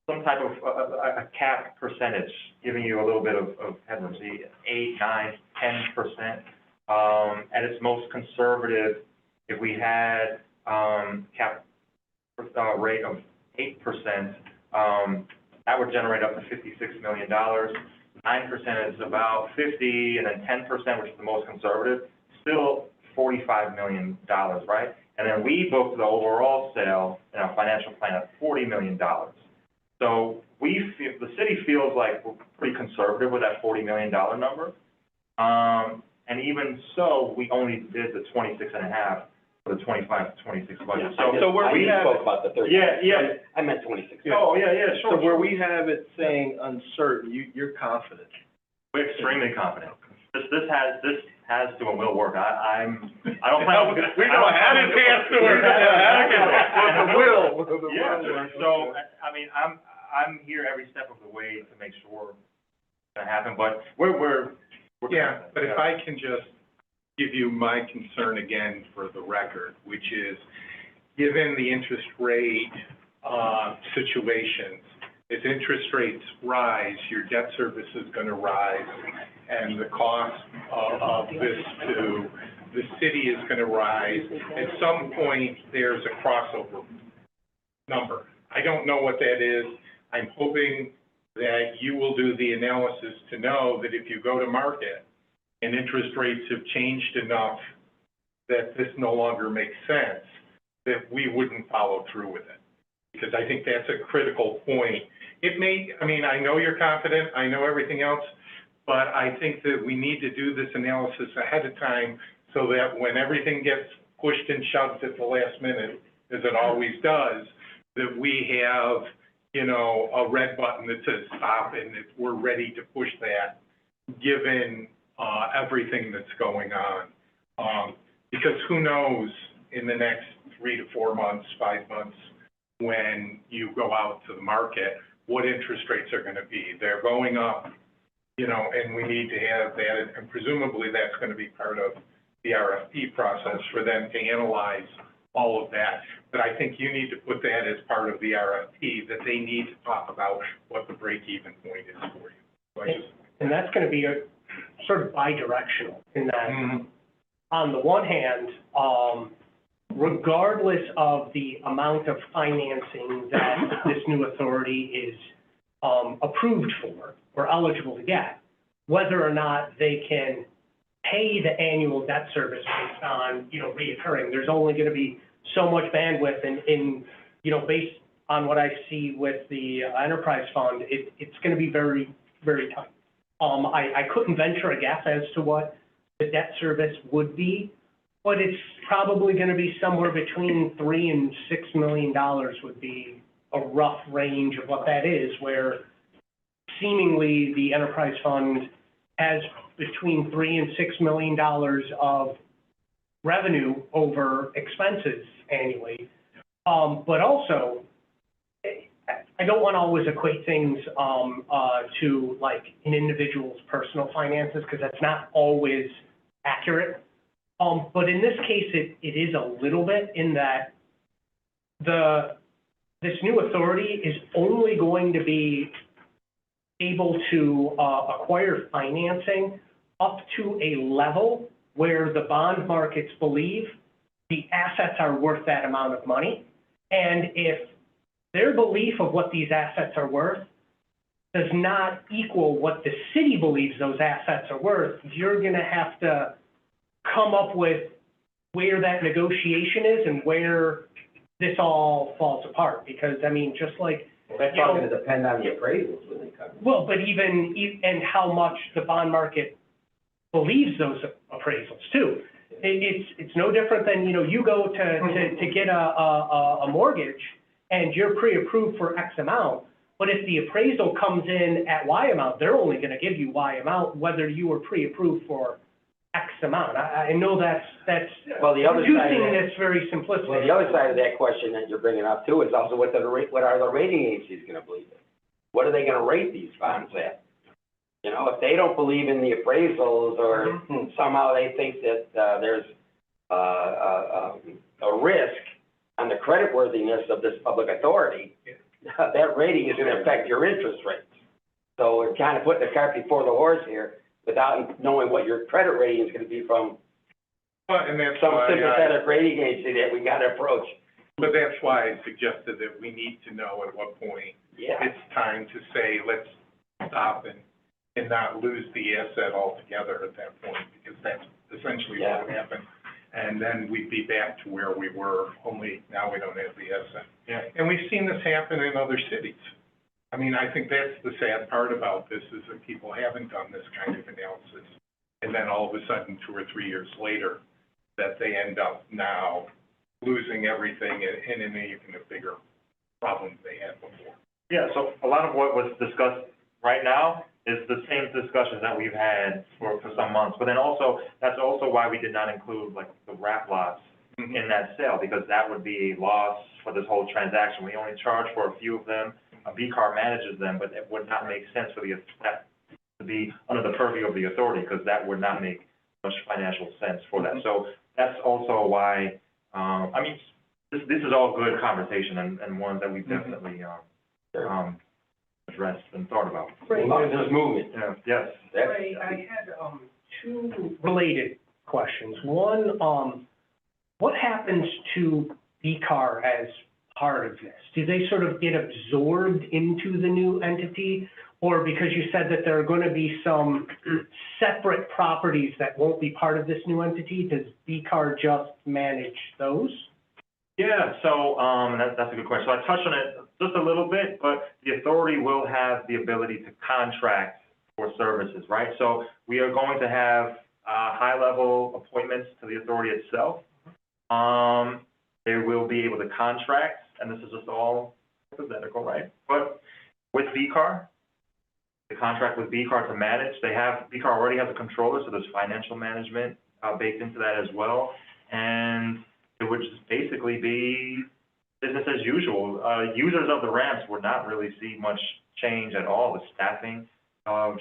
some type of a cap percentage, giving you a little bit of headroom, so 8, 9, 10%. At its most conservative, if we had cap rate of 8%, that would generate up to $56 million. 9% is about 50, and then 10%, which is the most conservative, still $45 million, right? And then we booked the overall sale in our financial plan at $40 million. So the city feels like we're pretty conservative with that $40 million number. And even so, we only did the 26.5 for the 25 to 26 budget. So where we spoke about the 30. Yeah. I meant 26. Oh, yeah, sure. So where we have it saying uncertain, you're confident? We're extremely confident. This has to and will work. I don't plan. We know how this has to work. With the will. Yeah, so, I mean, I'm here every step of the way to make sure it's gonna happen, but we're Yeah, confident. but if I can just give you my concern again for the record, which is, given the interest rate, situations, as interest rates rise, your debt service is gonna rise, and the cost of this to the city is gonna rise. At some point, there's a crossover number. I don't know what that is. I'm hoping that you will do the analysis to know that if you go to market and interest rates have changed enough that this no longer makes sense, that we wouldn't follow through with it. Because I think that's a critical point. I know you're confident, I know everything else, but I think that we need to do this analysis ahead of time so that when everything gets pushed and shoved at the last minute, as it always does, that we have, a red button that says stop, and that we're ready to push that, given everything that's going on. Because who knows in the next 3 to 4 months, 5 months, when you go out to the market, what interest rates are gonna be. They're going up, and we need to have that, and presumably that's gonna be part of the RFP process for them to analyze all of that. But I think you need to put that as part of the RFP, that they need to talk about what the break-even point is for you. So And that's gonna be a sort of bi-directional in that, on the one hand, regardless of the amount of financing that this new authority is approved for or eligible to get, whether or not they can pay the annual debt service based on, reoccurring, there's only gonna be so much bandwidth in based on what I see with the enterprise fund, it's gonna be very, very tight. I couldn't venture a guess as to what the debt service would be, but it's probably gonna be somewhere between $3 and $6 million would be a rough range of what that is, where seemingly the enterprise fund has between $3 and $6 million of revenue over expenses annually. But also, I don't want to always equate things, to like an individual's personal finances, because that's not always accurate. But in this case, it is a little bit, in that this new authority is only going to be able to acquire financing up to a level where the bond markets believe the assets are worth that amount of money. And if their belief of what these assets are worth does not equal what the city believes those assets are worth, you're going to have to come up with where that negotiation is and where this all falls apart. Because, I mean, just like, That's all gonna depend on the appraisals when they come. well, but and how much the bond market believes those appraisals too. It's no different than, you go to get a mortgage and you're pre-approved for X amount, but if the appraisal comes in at Y amount, they're only gonna give you Y amount, whether you were pre-approved for X amount. I know that's Well, the other side of reducing that, this very simplistic. well, the other side of that question that you're bringing up too is also what are the rating agencies gonna believe in? What are they gonna rate these bonds at? If they don't believe in the appraisals, or somehow they think that, there's, a risk on the creditworthiness of this public authority, that rating is gonna affect your interest rates. So we're kind of putting the cart before the horse here, without knowing what your credit rating is gonna be from And that's some why sympathetic rating agency that we gotta approach. but that's why I suggested that we need to know at what point Yeah. it's time to say, let's stop and not lose the asset altogether at that point, because that's essentially what happened. And then we'd be back to where we were, only now we don't have the asset. Yeah. And we've seen this happen in other cities. I mean, I think that's the sad part about this, is that people haven't done this kind of analysis. And then all of a sudden, 2 or 3 years later, that they end up now losing everything and in an even a bigger problem they had before. Yeah, so a lot of what was discussed right now is the same discussions that we've had for some months. But then also, that's also why we did not include like the wrap lots in that sale, because that would be a loss for this whole transaction. We only charge for a few of them. A BCAR manages them, but it would not make sense for that to be under the purview of the authority, because that would not make much financial sense for that. So that's also why, I mean, this is all good conversation and one that we've definitely, addressed and thought about. As long as there's movement. Yeah, yes. Ray, I had, two related questions. One, what happens to BCAR as part of this? Do they sort of get absorbed into the new entity? Or because you said that there are going to be some separate properties that won't be part of this new entity, does BCAR just manage those? Yeah, so, that's a good question. So I touched on it just a little bit, but the authority will have the ability to contract for services, right? So we are going to have, high-level appointments to the authority itself. They will be able to contract, and this is just all hypothetical, right? But with BCAR, the contract with BCAR to manage, BCAR already has a controller, so there's financial management, baked into that as well. And it would just basically be business as usual. Users of the ramps would not really see much change at all. The staffing,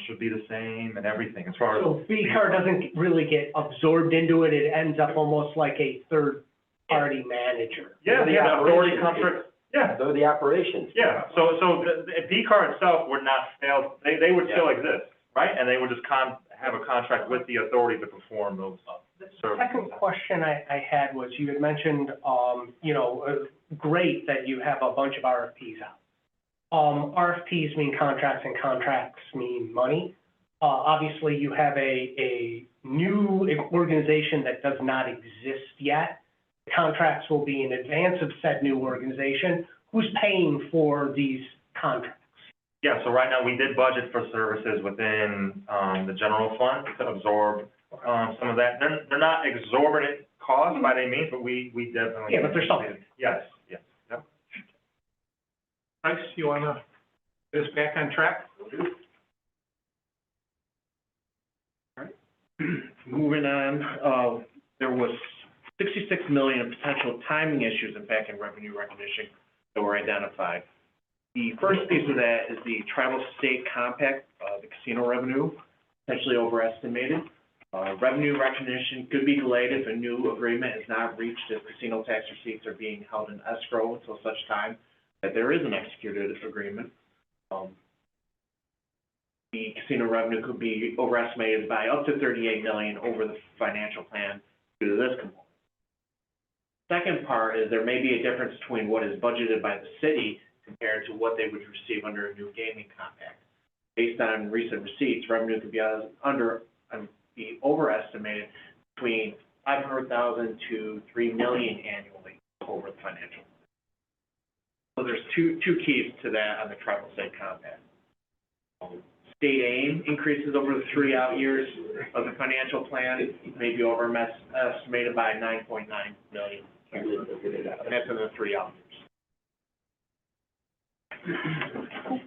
should be the same and everything as far as. So BCAR doesn't really get absorbed into it, it ends up almost like a third-party manager? Yeah, The the authority operations. contract, yeah. They're the operations. Yeah, so the BCAR itself would not fail, they would still exist, right? And they would just have a contract with the authority to perform those The services. second question I had was, you had mentioned, great that you have a bunch of RFPs out. RFPs mean contracts, and contracts mean money. Obviously, you have a new organization that does not exist yet. Contracts will be in advance of said new organization. Who's paying for these contracts? Yeah, so right now, we did budget for services within, the general fund to absorb, some of that. They're not exorbitant costs by any means, but we definitely. Yeah, but there's something. Yes, yes, yep. Bryce, you wanna get us back on track? Moving on, there was $66 million of potential timing issues, in fact, in revenue recognition that were identified. The first piece of that is the tribal state compact, the casino revenue, potentially overestimated. Revenue recognition could be delayed if a new agreement is not reached, if casino tax receipts are being held in escrow until such time that there is an executed agreement. The casino revenue could be overestimated by up to $38 million over the financial plan due to this component. Second part is there may be a difference between what is budgeted by the city compared to what they would receive under a new gaming compact. Based on recent receipts, revenue could be overestimated between $500,000 to $3 million annually over the financial. So there's two keys to that on the tribal state compact. State aim increases over the 3 out years of the financial plan, may be estimated by $9.9 million. And that's in the 3 out years.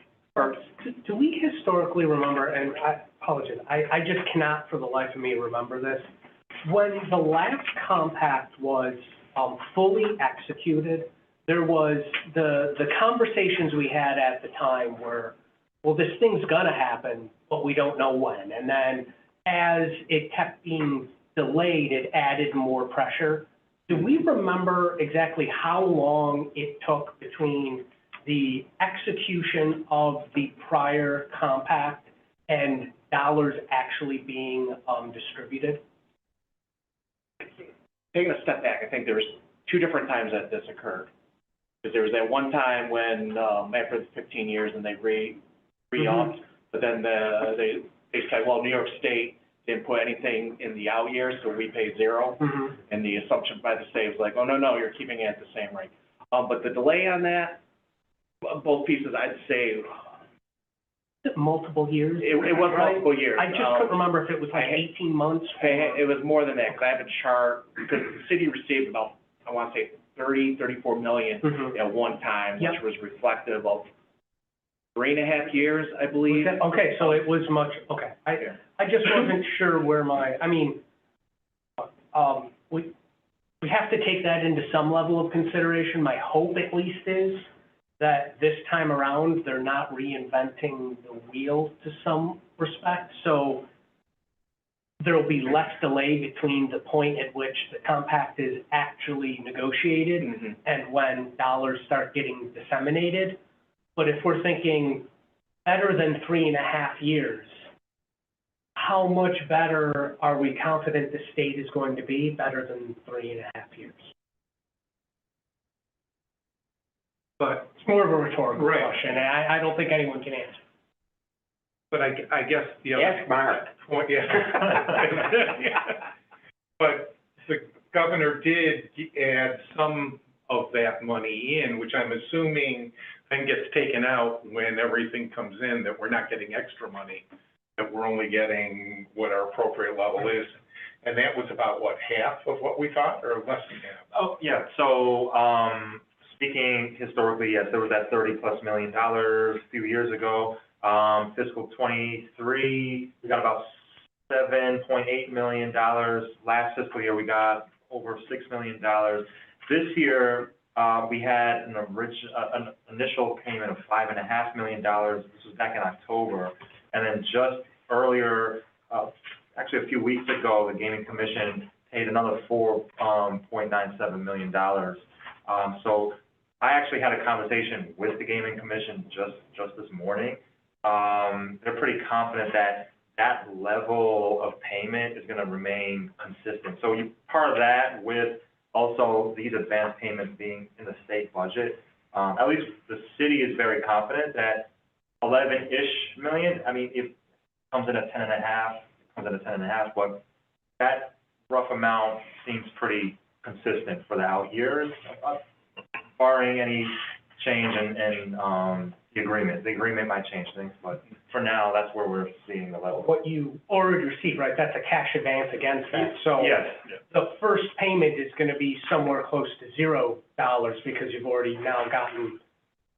Do we historically remember, and I apologize, I just cannot for the life of me remember this, when the last compact was fully executed, there was the conversations we had at the time were, well, this thing's gonna happen, but we don't know when. And then as it kept being delayed, it added more pressure. Do we remember exactly how long it took between the execution of the prior compact and dollars actually being distributed? Taking a step back, I think there was 2 different times that this occurred. Because there was that one time when after the 15 years and they re-upped, but then they said, well, New York State didn't put anything in the out years, so we pay 0. And the assumption by the state was like, oh, no, you're keeping it at the same rate. But the delay on that, both pieces, I'd say. Multiple years? It was multiple years. I just couldn't remember if it was like 18 months. It was more than that, because I have a chart, because the city received about, I want to say, 34 million at one time, which was reflective of 3.5 years, I believe. Okay, so it was much, okay. I just wasn't sure where we have to take that into some level of consideration. My hope at least is that this time around, they're not reinventing the wheel to some respect. So there'll be less delay between the point at which the compact is actually negotiated and when dollars start getting disseminated. But if we're thinking better than 3.5 years, how much better are we confident the state is going to be better than 3.5 years? But it's more of a rhetorical question, and I don't think anyone can answer. But I guess the other Yes, Mark. point, But the governor did add some of that money in, which I'm assuming then gets taken out when everything comes in, that we're not getting extra money, that we're only getting what our appropriate level is. And that was about, what, half of what we thought, or less than half? Oh, yeah, so, speaking historically, yes, there was that $30+ million a few years ago. Fiscal 23, we got about $7.8 million. Last fiscal year, we got over $6 million. This year, we had an initial payment of $5.5 million. This was back in October. And then just earlier, actually a few weeks ago, the Gaming Commission paid another $4.97 million. So I actually had a conversation with the Gaming Commission just this morning. They're pretty confident that that level of payment is going to remain consistent. So you part of that with also these advance payments being in the state budget. At least the city is very confident that 11-ish million, I mean, it comes in at 10.5, but that rough amount seems pretty consistent for the out years, barring any change in the agreement. The agreement might change things, but for now, that's where we're seeing the level. What you already received, right, that's a cash advance against that. So yes. The first payment is going to be somewhere close to $0 because you've already now gotten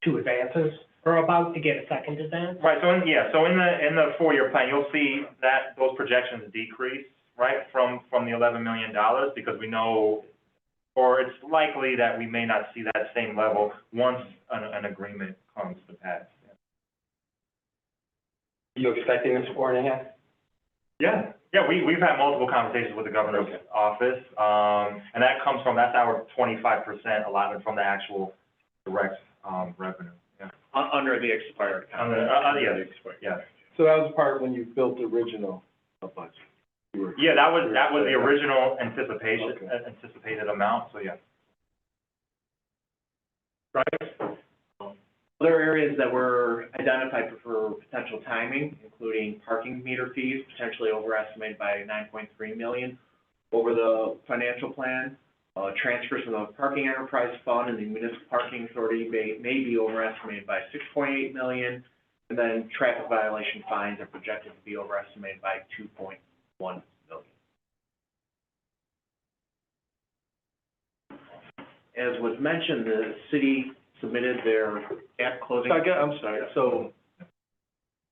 2 advances, or about to get a second advance. Right. So in the 4-year plan, you'll see that those projections decrease, right, from the $11 million, because we know or it's likely that we may not see that same level once an agreement comes to pass. You expecting this 4.5? Yeah, we've had multiple conversations with the governor's office, and that's our 25% allotment from the actual direct, revenue, yeah. Under the expired contract. Yeah. So that was part when you built the original budget? Yeah, that was the original anticipated amount, so yeah. Other areas that were identified for potential timing, including parking meter fees, potentially overestimated by 9.3 million over the financial plan. Transfers from the parking enterprise fund and the municipal parking authority may be overestimated by 6.8 million. And then traffic violation fines are projected to be overestimated by 2.1 million. As was mentioned, the city submitted their gap closing. I'm sorry, so.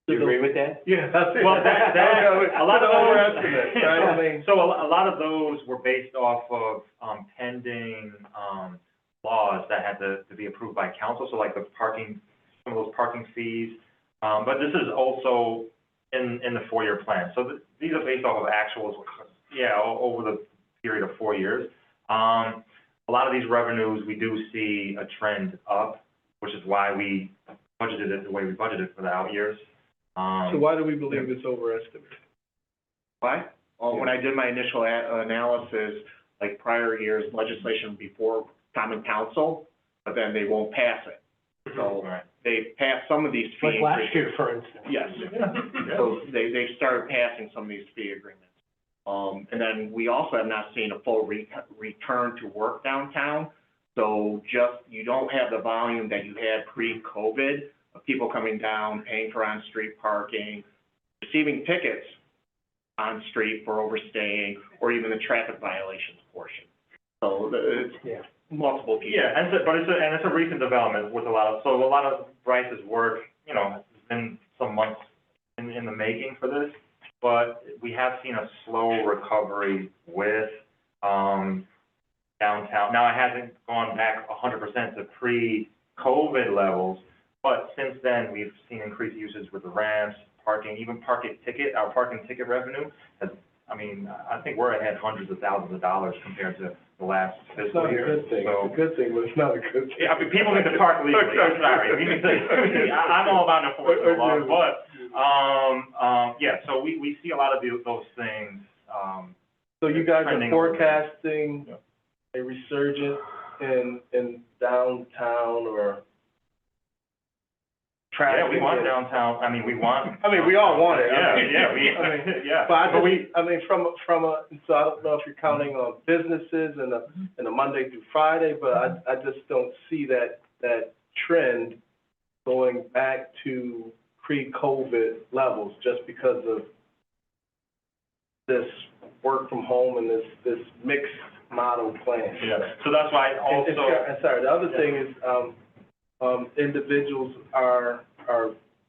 You agree with that? Yeah, that's it. Well, a lot of overestimate, right? I mean, So a lot of those were based off of, pending, laws that had to be approved by council, so like the parking, some of those parking fees. But this is also in the 4-year plan. So these are based off of actuals, over the period of 4 years. A lot of these revenues, we do see a trend up, which is why we budgeted it the way we budgeted for the out years. so why do we believe it's overestimated? Why? Well, when I did my initial analysis, like prior years, legislation before common council, but then they won't pass it. So they passed some of these fee Like last increases. year, for instance. Yes. So they started passing some of these fee agreements. And then we also have not seen a full return to work downtown. So you don't have the volume that you had pre-COVID of people coming down, paying for on-street parking, receiving tickets on street for overstaying, or even the traffic violations portion. So it's multiple pieces. Yeah, and it's a recent development with a lot of Bryce's work, has been some months in the making for this, but we have seen a slow recovery with, downtown. Now, it hasn't gone back 100% to pre-COVID levels, but since then, we've seen increased usage with the ramps, parking, even our parking ticket revenue has, I think we're ahead hundreds of thousands of dollars compared to the last It's fiscal not a year. good thing, So- it's a good thing, but it's not a good thing. Yeah, people need to park legally, I'm sorry. I'm all about enforcing the law, but, so we see a lot of those things, So you guys are trending forecasting a resurgence in downtown or traffic? Yeah, we want downtown, we all want it. From a, so I don't know if you're counting on businesses and a Monday through Friday, but I just don't see that trend going back to pre-COVID levels just because of this work from home and this mixed model plan. Yeah, so that's why also. Sorry, the other thing is, individuals are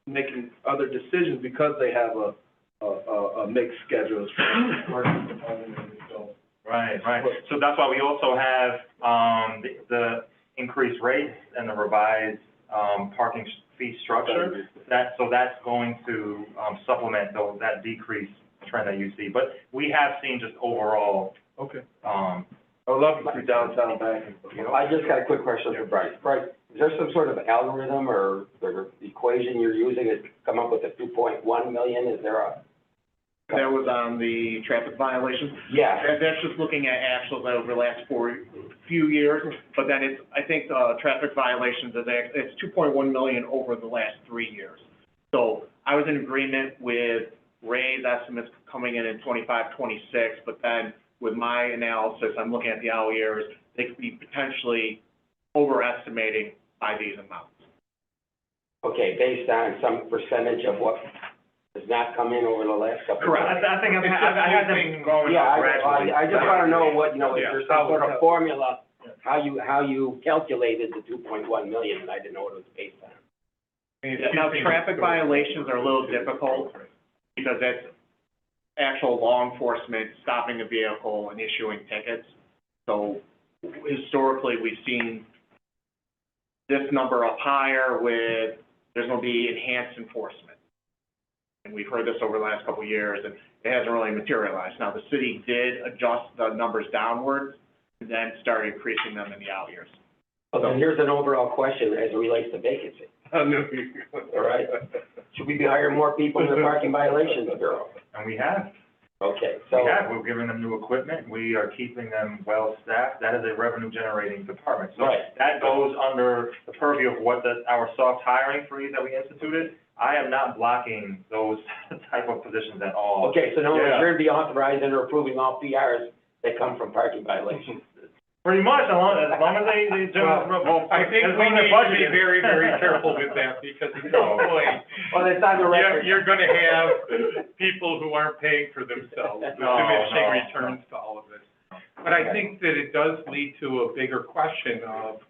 making other decisions because they have a mixed schedule. Right. So that's why we also have, the increased rates and the revised, parking fee structure. That's going to, supplement that decrease trend that you see. But we have seen just overall, Okay. I would love to see downtown back. I just got a quick question for Bryce. Bryce, is there some sort of algorithm or equation you're using to come up with the 2.1 million? Is there a? That was on the traffic violations. Yeah. That's just looking at actuals over the last few years, but then I think, traffic violations, it's 2.1 million over the last 3 years. So I was in agreement with Ray's estimates coming in 25, 26, but then with my analysis, I'm looking at the out years, they could be potentially overestimating by these amounts. Okay, based on some percentage of what has not come in over the last couple of Correct. years? I think I had them going up gradually. I just want to know what, if Yeah. there's some sort of formula, how you calculated the 2.1 million, and I didn't know what it was based on. Now, traffic violations are a little difficult because that's actual law enforcement stopping a vehicle and issuing tickets. So historically, we've seen this number up higher with, there's gonna be enhanced enforcement. And we've heard this over the last couple of years, and it hasn't really materialized. Now, the city did adjust the numbers downwards, and then started increasing them in the out years. Okay, here's an overall question as it relates to vacancy. I knew All right. Should we be hiring more people in the parking violations bureau? And we have. Okay, so. We're giving them new equipment, we are keeping them well-staffed, that is a revenue-generating department. So Right. that goes under the purview of what our soft hiring freeze that we instituted. I am not blocking those type of positions at all. Okay, so no, Yeah. you're to be authorizing or approving all PRs that come from parking violations. Pretty much, as long as they do, well, I think as we long as need they're to be budgeted. very, very careful with that, because at some point, Well, it's on the record. you're gonna have people who aren't paying for themselves, with diminishing No. returns to all of this. But I think that it does lead to a bigger question of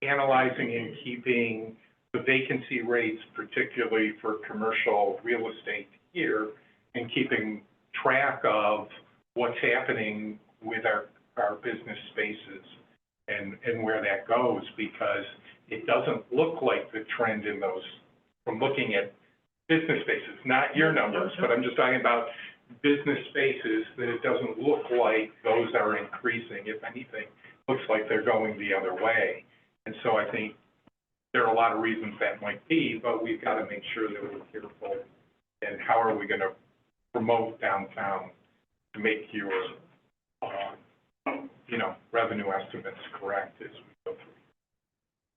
analyzing and keeping the vacancy rates, particularly for commercial real estate here, and keeping track of what's happening with our business spaces and where that goes, because it doesn't look like the trend in those, from looking at business spaces, not your numbers, but I'm just talking about business spaces, that it doesn't look like those are increasing. If anything, looks like they're going the other way. And so I think there are a lot of reasons that might be, but we've got to make sure that we're careful. And how are we going to promote downtown to make your, revenue estimates correct as we go through?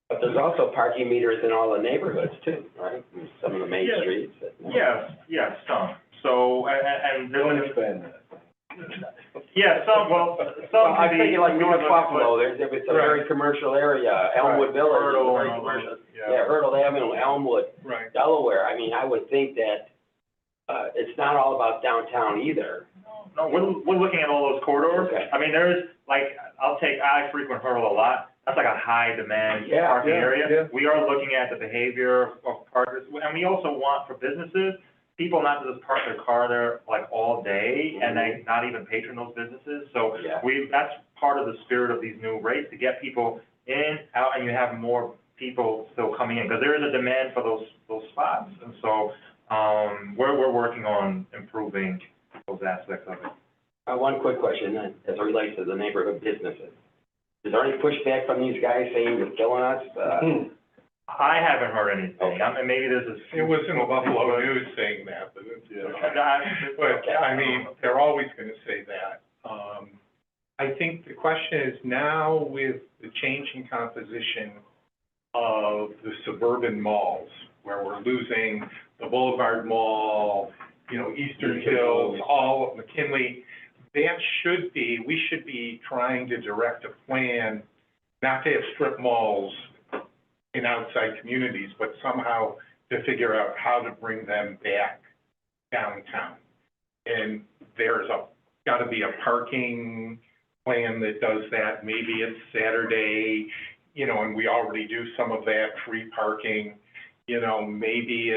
But there's also parking meters in all the neighborhoods too, right? Some of the main Yeah. streets. Yes, some. So, and Don't there's, expand that. some Well, can I be. think like North but- Buffalo, it's a very commercial area, Elmwood Village, is Hurdle, very commercial. Yeah, Hurdle Avenue, Elmwood, Right. Delaware. I mean, I would think that, it's not all about downtown either. No, we're looking at all those corridors. Okay. I mean, there's, like, I frequent Hurdle a lot. That's like a high-demand Yeah, parking yeah, area. yeah. We are looking at the behavior of parkers, and we also want, for businesses, people not to just park their car there, like, all day, and they not even patron those businesses. So Yeah. that's part of the spirit of these new rates, to get people in, out, and you have more people still coming in, because there is a demand for those spots. And so, we're working on improving those aspects of it. One quick question then, as it relates to the neighborhood businesses. Is there any pushback from these guys saying you're killing us? I haven't heard anything. Okay. I mean, maybe there's a. It was in the Buffalo News saying that, but it's, Yeah. but, I mean, they're always gonna say that. I think the question is now, with the changing composition of the suburban malls, where we're losing the Boulevard Mall, Eastern Hills, all of McKinley, we should be trying to direct a plan, not to have strip malls in outside communities, but somehow to figure out how to bring them back downtown. And there's got to be a parking plan that does that. Maybe it's Saturday, and we already do some of that, free parking. Maybe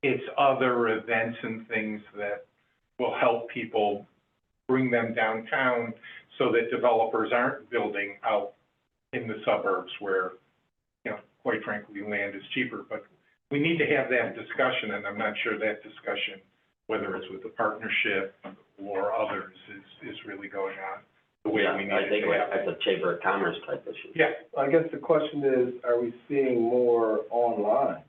it's other events and things that will help people bring them downtown, so that developers aren't building out in the suburbs where, quite frankly, land is cheaper. But we need to have that discussion, and I'm not sure that discussion, whether it's with the partnership or others, is really going on the way we need I it think to happen. that's a Chamber of Commerce type issue. Yeah, I guess the question is, are we seeing more online?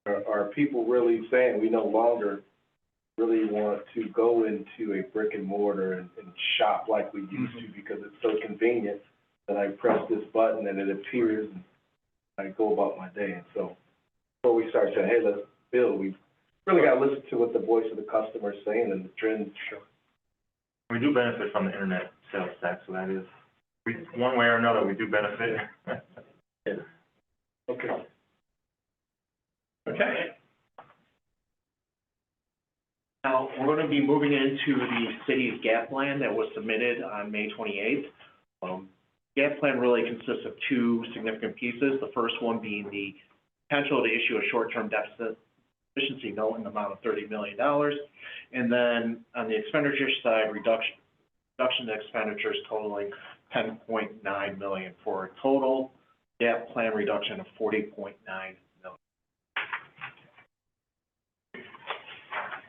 Are people really saying we no longer really want to go into a brick and mortar and shop like we used to, because it's so convenient that I press this button and it appears and I go about my day? And so before we start saying, hey, let's build, we've really got to listen to what the voice of the customer is saying and the trends. We do benefit from the internet sales tax, so that is, one way or another, we do benefit. Okay. okay. Now, we're going to be moving into the city's gap plan that was submitted on May 28th. Gap plan really consists of two significant pieces. The first one being the potential to issue a short-term deficit efficiency note in the amount of $30 million. And then on the expenditure side, reduction to expenditures totaling 10.9 million for a total gap plan reduction of 40.9 million.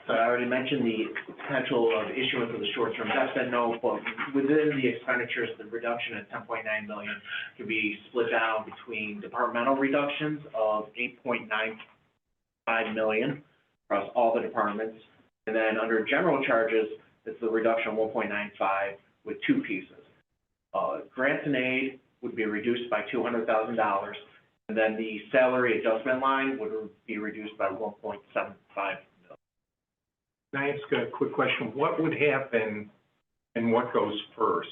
So I already mentioned the potential of issuance of the short-term investment note, but within the expenditures, the reduction of 10.9 million can be split down between departmental reductions of 8.95 million across all the departments. And then under general charges, it's the reduction of 1.95 with two pieces. Grants and aid would be reduced by $200,000, and then the salary adjustment line would be reduced by 1.75 million. Can I ask a quick question? What would happen and what goes first?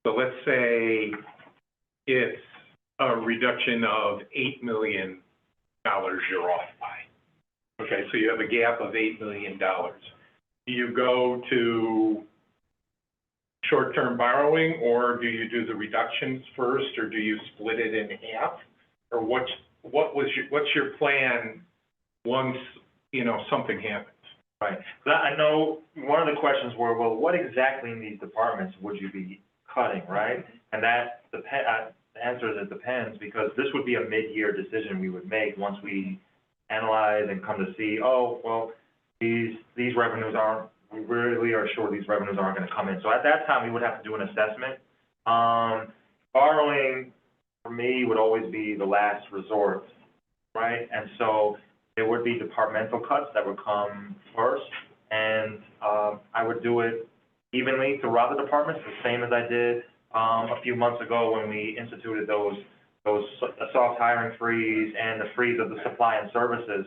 So let's say it's a reduction of $8 million you're off by. Okay, so you have a gap of $8 million. Do you go to short-term borrowing, or do you do the reductions first, or do you split it in half? Or what's your plan once, something happens? Right. So I know one of the questions were, well, what exactly in these departments would you be cutting, right? And that the answer is it depends, because this would be a mid-year decision we would make once we analyze and come to see, oh, well, these revenues aren't, we really are sure these revenues aren't going to come in. So at that time, we would have to do an assessment. Borrowing, for me, would always be the last resort, right? And so there would be departmental cuts that would come first, and I would do it evenly throughout the departments, the same as I did a few months ago when we instituted those soft hiring freeze and the freeze of the supply and services.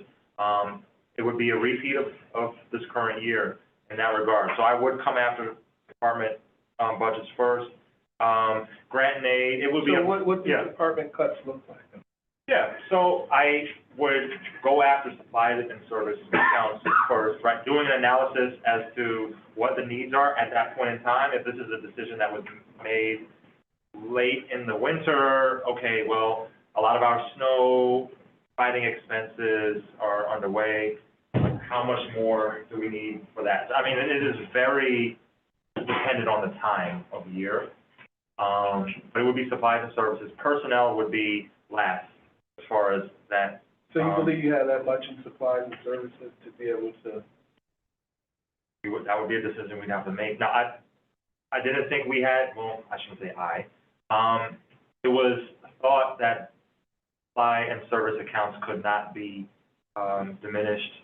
It would be a repeat of this current year in that regard. So I would come after department budgets first. Grant and aid, it would be. So what do department cuts look like? Yeah, so I would go after supply and service accounts first, right? Doing an analysis as to what the needs are at that point in time. If this is a decision that was made late in the winter, okay, well, a lot of our snow fighting expenses are underway. How much more do we need for that? I mean, it is very dependent on the time of year. But it would be supplies and services. Personnel would be last as far as that. So you believe you have that much in supplies and services to be able to? That would be a decision we'd have to make. Now, I didn't think we had, well, I shouldn't say I. It was thought that supply and service accounts could not be diminished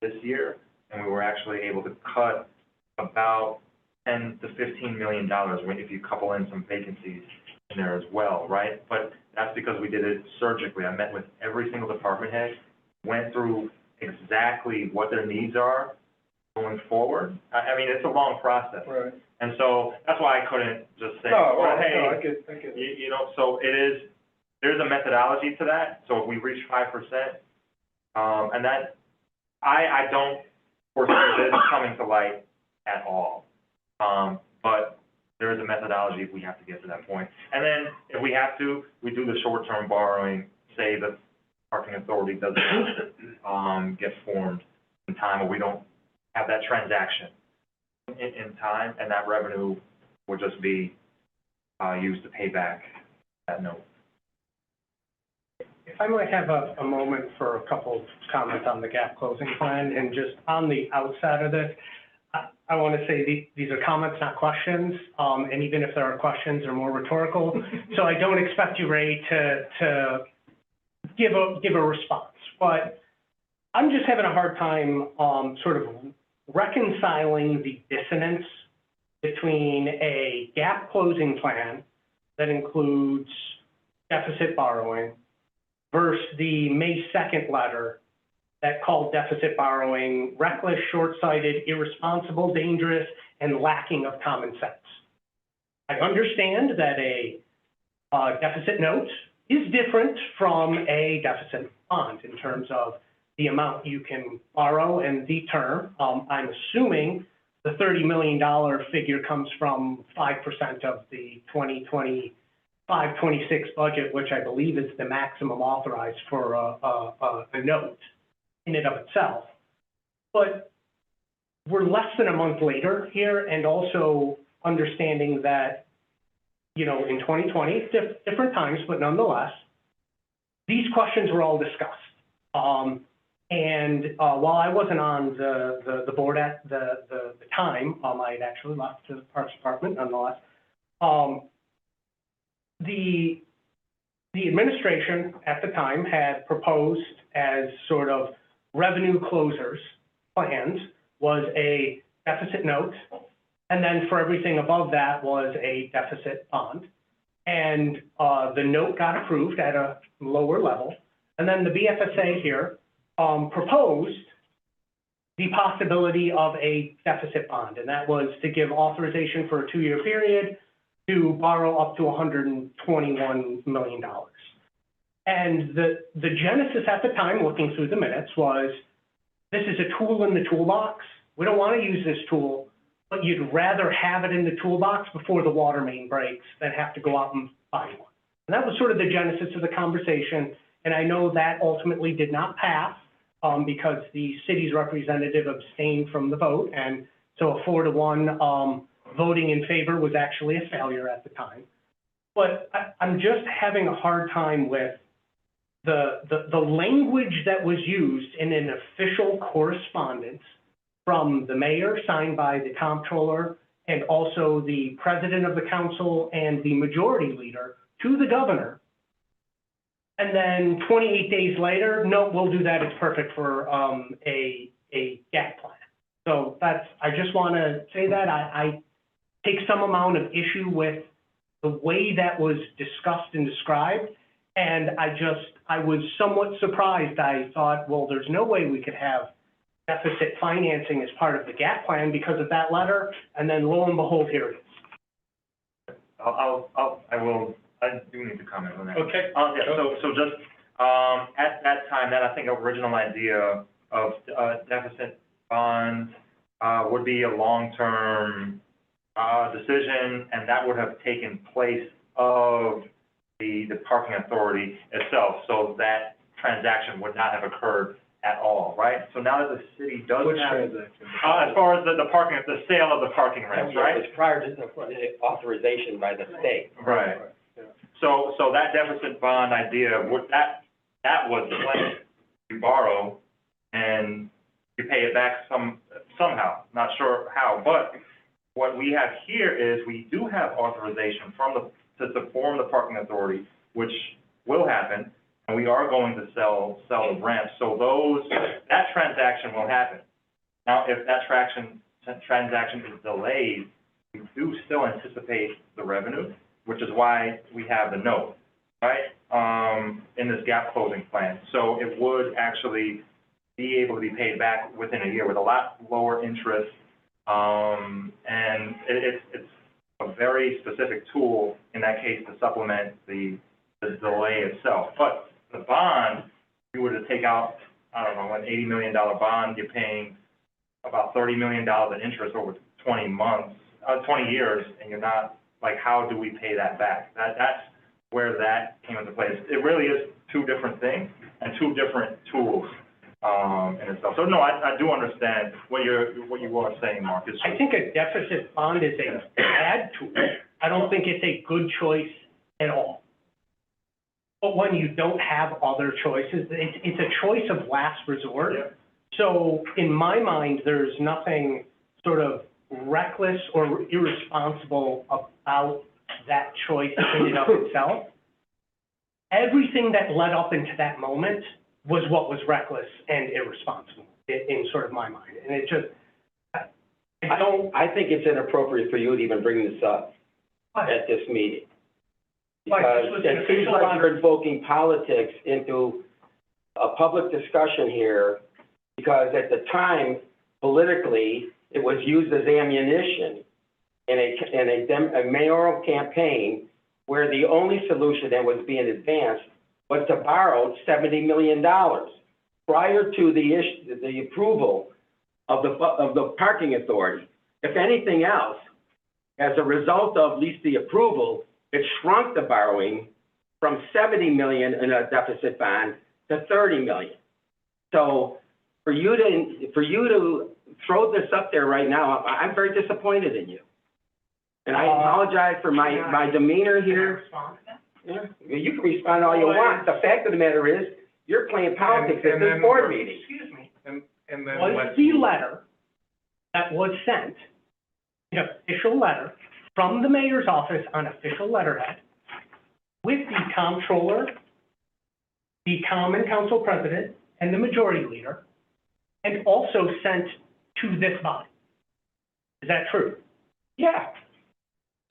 this year, and we were actually able to cut about $10 to $15 million if you couple in some vacancies in there as well, right? But that's because we did it surgically. I met with every single department head, went through exactly what their needs are going forward. I mean, it's a long process. Right. And so that's why I couldn't just say, hey, I get it. you know, so there's a methodology to that. So if we reach 5%, and that, I don't foresee this coming to light at all. But there is a methodology if we have to get to that point. And then if we have to, we do the short-term borrowing, say the parking authority doesn't get formed in time, or we don't have that transaction in time, and that revenue will just be used to pay back that note. If I might have a moment for a couple of comments on the gap closing plan, and just on the outside of this, I want to say these are comments, not questions, and even if there are questions, they're more rhetorical. So I don't expect you, Ray, to give a response. But I'm just having a hard time sort of reconciling the dissonance between a gap closing plan that includes deficit borrowing versus the May 2nd letter that called deficit borrowing reckless, short-sighted, irresponsible, dangerous, and lacking of common sense. I understand that a deficit note is different from a deficit bond in terms of the amount you can borrow and the term. I'm assuming the $30 million figure comes from 5% of the 2025-26 budget, which I believe is the maximum authorized for a note in and of itself. But we're less than a month later here, and also understanding that you know, in 2020, different times, but nonetheless, these questions were all discussed. While I wasn't on the board at the time, I had actually left the Parks Department nonetheless. The administration at the time had proposed as sort of revenue closers plans was a deficit note, and then for everything above that was a deficit bond. And the note got approved at a lower level, and then the BFSA here proposed the possibility of a deficit bond, and that was to give authorization for a 2-year period to borrow up to $121 million. And the genesis at the time, looking through the minutes, was this is a tool in the toolbox. We don't want to use this tool, but you'd rather have it in the toolbox before the water main breaks than have to go out and buy one. And that was sort of the genesis of the conversation. And I know that ultimately did not pass because the city's representative abstained from the vote. And so a 4-to-1 voting in favor was actually a failure at the time. But I'm just having a hard time with the language that was used in an official correspondence from the mayor, signed by the comptroller, and also the president of the council and the majority leader to the governor. And then 28 days later, no, we'll do that. It's perfect for a gap plan. So that's, I just want to say that I take some amount of issue with the way that was discussed and described. And I was somewhat surprised. I thought, well, there's no way we could have deficit financing as part of the gap plan because of that letter. And then lo and behold, here it is. I do need to comment on that. Okay. Yeah, so just, at that time, that I think original idea of deficit bonds would be a long-term decision, and that would have taken place of the parking authority itself, so that transaction would not have occurred at all, right? So now that the city does Which have, transaction? as far as the parking, the sale of the parking ramps, right? It was prior to the authorization by the state. Right. Yeah. So that deficit bond idea, that was the plan. You borrow and you pay it back somehow, not sure how. But what we have here is we do have authorization to form the parking authority, which will happen, and we are going to sell the ramps. So that transaction will happen. Now, if that transaction is delayed, we do still anticipate the revenue, which is why we have the note, right, in this gap closing plan. So it would actually be able to be paid back within a year with a lot lower interest, and it's a very specific tool in that case to supplement the delay itself. But the bond, you were to take out, I don't know, an $80 million bond, you're paying about $30 million in interest over 20 years, and you're not, like, how do we pay that back? That's where that came into place. It really is two different things and two different tools in itself. So no, I do understand what you are saying, Marcus. I think a deficit bond is a bad tool. I don't think it's a good choice at all. But when you don't have other choices, it's a choice of last resort. Yeah. So in my mind, there's nothing sort of reckless or irresponsible about that choice in and of itself. Everything that led up into that moment was what was reckless and irresponsible in sort of my mind. And it just, I think it's inappropriate for you to even bring this up at this meeting. Because it seems like you're invoking politics into a public discussion here, because at the time, politically, it was used as ammunition in a mayoral campaign where the only solution that was being advanced was to borrow $70 million. Prior to the approval of the parking authority. If anything else, as a result of at least the approval, it shrunk the borrowing from $70 million in a deficit bond to $30 million. So for you to throw this up there right now, I'm very disappointed in you. And I apologize for my demeanor here. Yeah, you can respond all you want. The fact of the matter is, you're playing politics at And this then board we're- meeting. Excuse me, And then was let's. the letter that was sent, an official letter from the mayor's office on official letterhead with the comptroller, the common council president, and the majority leader, and also sent to this body. Is that true? Yeah,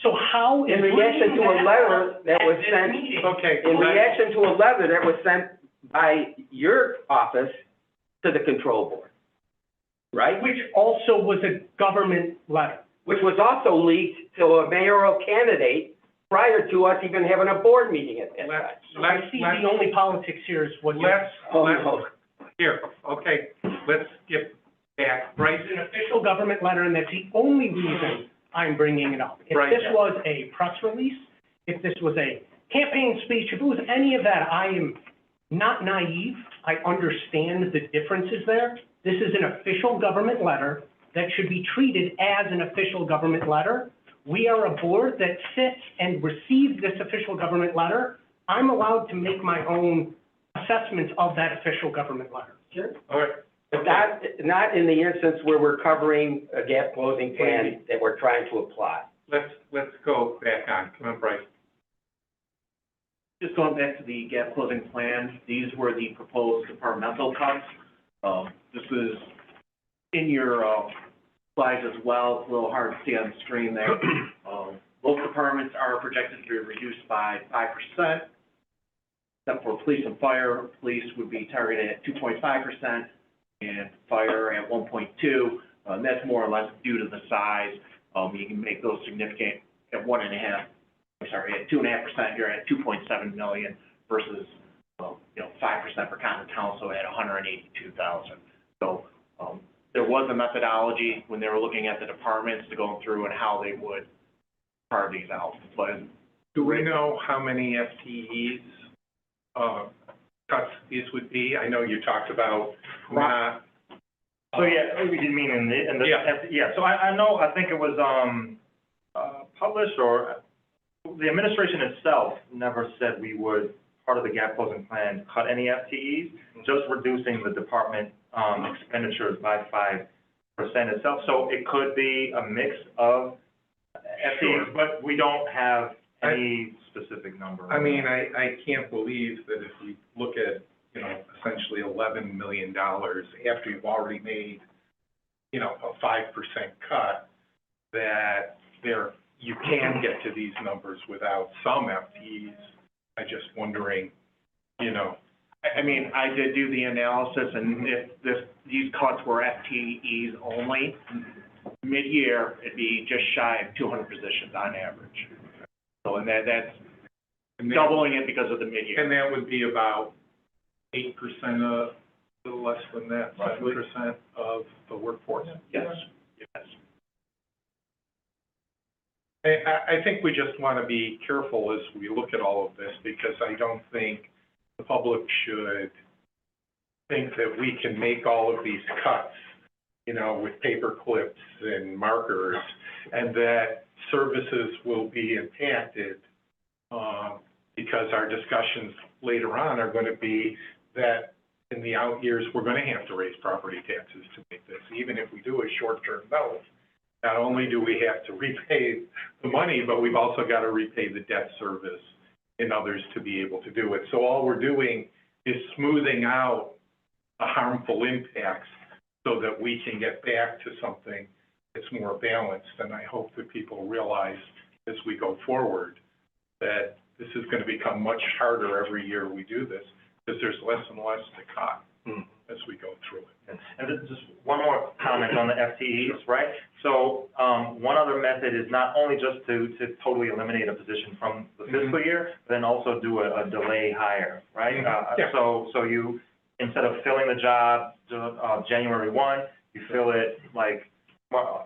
So how is in reaction to a letter that was at this sent, meeting? Okay. in reaction to a letter that was sent by your office to the control board, right? Which also was a government letter. Which was also leaked to a mayoral candidate prior to us even having a board meeting at that time. I see the only politics here is what you. Oh, no. Here, okay, let's get back, right? It's an official government letter, and that's the only reason I'm bringing it up. If Right. this was a press release, if this was a campaign speech, if it was any of that, I am not naive. I understand the differences there. This is an official government letter that should be treated as an official government letter. We are a board that sits and receives this official government letter. I'm allowed to make my own assessments of that official government letter. Sure. All right. But not in the instance where we're covering a gap closing plan that we're trying to apply. Let's go back on, come on, Bryce. Just going back to the gap closing plan, these were the proposed departmental cuts. This is in your, slides as well. It's a little hard to see on the screen there. Both departments are projected to be reduced by 5%, except for police and fire. Police would be targeted at 2.5%, and fire at 1.2. And that's more or less due to the size. You can make those significant at 2.5%, you're at 2.7 million versus, 5% for common council at 182,000. So, there was a methodology when they were looking at the departments to go through and how they would carve these out. But Do we know how many FTEs, cuts these would be? I know you talked about not. So, yeah, you mean in the, Yeah. so I know, I think it was, published, or the administration itself never said we would, part of the gap closing plan, cut any FTEs, just reducing the department, expenditures by 5% itself. So it could be a mix of FTEs, Sure. but we don't have any specific number. I mean, I can't believe that if we look at, essentially $11 million after you've already made, a 5% cut, that you can get to these numbers without some FTEs. I'm just wondering, I mean, I did do the analysis, and if these cuts were FTEs only, mid-year, it'd be just shy of 200 positions on average. So, and that's doubling it because of the mid-year. And that would be about 8% of, a little less than that, 7% of the workforce? Yes, yes. I think we just want to be careful as we look at all of this, because I don't think the public should think that we can make all of these cuts, with paper clips and markers, and that services will be impacted, because our discussions later on are going to be that in the out years, we're going to have to raise property taxes to make this. Even if we do a short-term note, not only do we have to repay the money, but we've also got to repay the debt service and others to be able to do it. So all we're doing is smoothing out the harmful impacts so that we can get back to something that's more balanced. And I hope that people realize as we go forward that this is going to become much harder every year we do this, because there's less and less to cut as we go through it. And just one more comment on the FTEs, right? So, one other method is not only just to totally eliminate a position from the fiscal year, but then also do a delay hire, right? Yeah. So you, instead of filling the job, January 1, you fill it like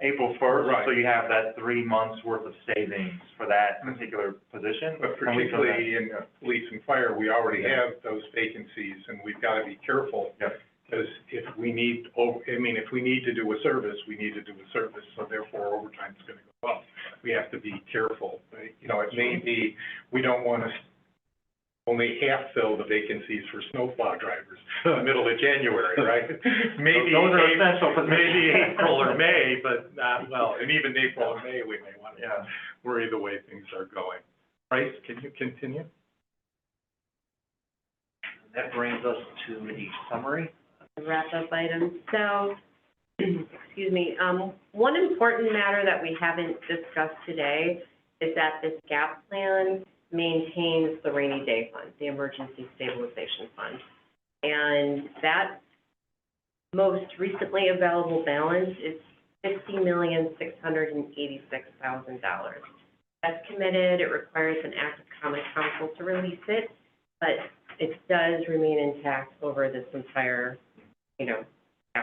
April 1st. Right. So you have that 3 months worth of savings for that particular position. But particularly in police and fire, we already have those vacancies, and we've got to be careful. Yep. Because if we need to do a service, we need to do a service, so therefore overtime's gonna go up. We have to be careful, right? You know, it may be, we don't wanna only half fill the vacancies for snowplow drivers in the middle of January, right? Maybe Those are April- essential positions. Maybe April or May, but not, well, and even April or May, we may wanna Yeah. worry the way things are going. Bryce, can you continue? That brings us to the summary. Wrap-up items. So, excuse me, one important matter that we haven't discussed today is that this GAP plan maintains the rainy day fund, the emergency stabilization fund. And that most recently available balance is $50,686,000. That's committed. It requires an act of common council to release it, but it does remain intact over this entire, GAP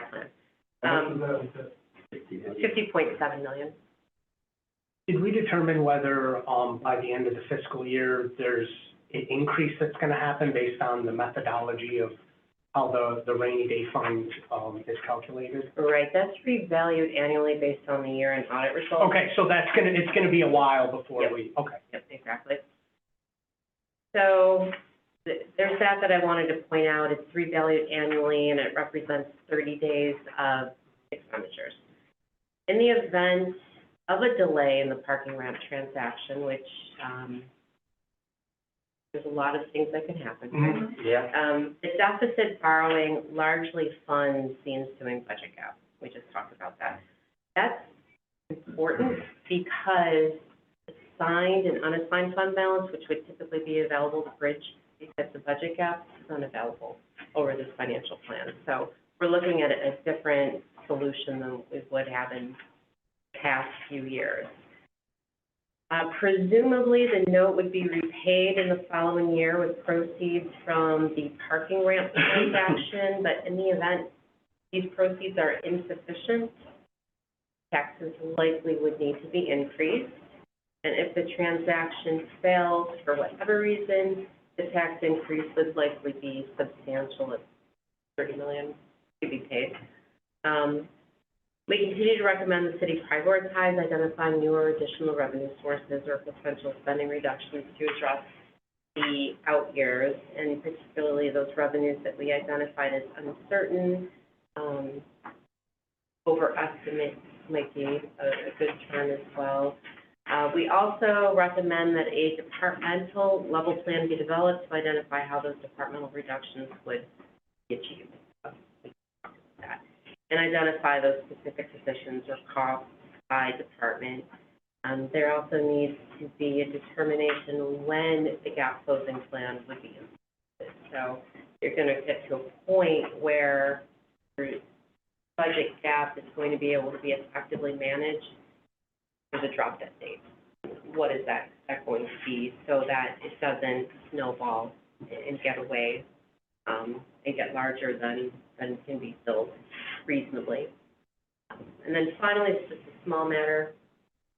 plan. 50.7 million. Did we determine whether, by the end of the fiscal year, there's an increase that's gonna happen based on the methodology of how the rainy day fund, is calculated? Right, that's revalued annually based on the year-end audit results. Okay, so it's gonna be a while before Yep. okay. Yep, exactly. So there's that I wanted to point out. It's revalued annually, and it represents 30 days of expenditures. In the event of a delay in the parking ramp transaction, which, there's a lot of things that can happen. Mhm. Yeah. The deficit borrowing largely funds the ensuing budget gap. We just talked about that. That's important because assigned and unassigned fund balance, which would typically be available to bridge these types of budget gaps, is unavailable over this financial plan. So we're looking at a different solution than we would have in the past few years. Presumably, the note would be repaid in the following year with proceeds from the parking ramp transaction, but in the event these proceeds are insufficient, taxes likely would need to be increased. And if the transaction fails for whatever reason, the tax increase would likely be substantial at $30 million to be paid. We continue to recommend the city prioritize identifying new or additional revenue sources or potential spending reductions to address the out years, and particularly those revenues that we identified as uncertain. Overestimate might be a good term as well. We also recommend that a departmental level plan be developed to identify how those departmental reductions would be achieved. And identify those specific positions or costs by department. There also needs to be a determination when the gap closing plan would be implemented. So you're going to get to a point where your budget gap is going to be able to be effectively managed. There's a drop dead date. What is that going to be so that it doesn't snowball and get away and get larger than can be filled reasonably. And then finally, it's just a small matter,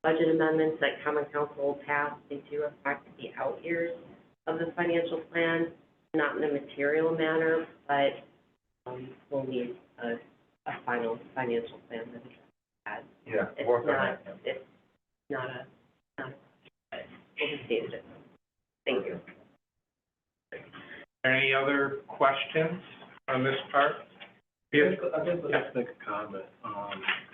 budget amendments that Common Council will pass, they do affect the out years of the financial plan, not in a material manner, but we'll need a final financial plan that addresses that. Yeah, It's work on not, that. it's not overstated it. Thank you. Any other questions on this part? Yes. I think let's make a comment.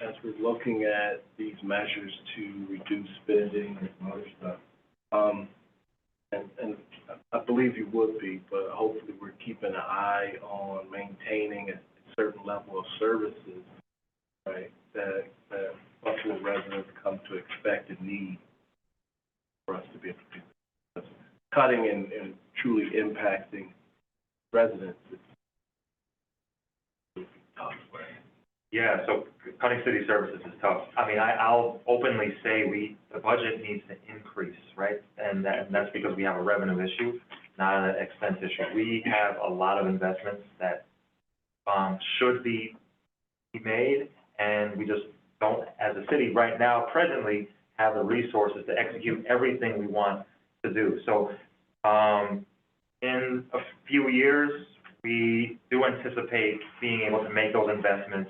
As we're looking at these measures to reduce spending and some other stuff, and I believe you would be, but hopefully we're keeping an eye on maintaining a certain level of services, right, that Buffalo residents come to expect and need for us to be able to do this. Cutting and truly impacting residents is tough, right? Yeah, so cutting city services is tough. I mean, I'll openly say the budget needs to increase, right? And that's because we have a revenue issue, not an expense issue. We have a lot of investments that should be made, and we just don't, as a city right now, presently, have the resources to execute everything we want to do. So in a few years, we do anticipate being able to make those investments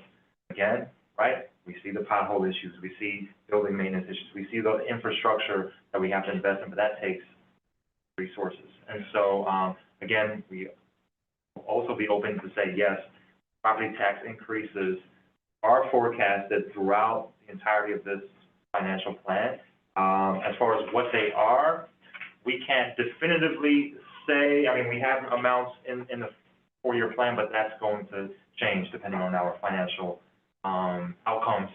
again, right? We see the pothole issues, we see building maintenance issues, we see the infrastructure that we have to invest in, but that takes resources. And so, again, we will also be open to say, yes, property tax increases are forecasted throughout the entirety of this financial plan. As far as what they are, we can't definitively say, I mean, we have amounts in the four-year plan, but that's going to change depending on our financial outcomes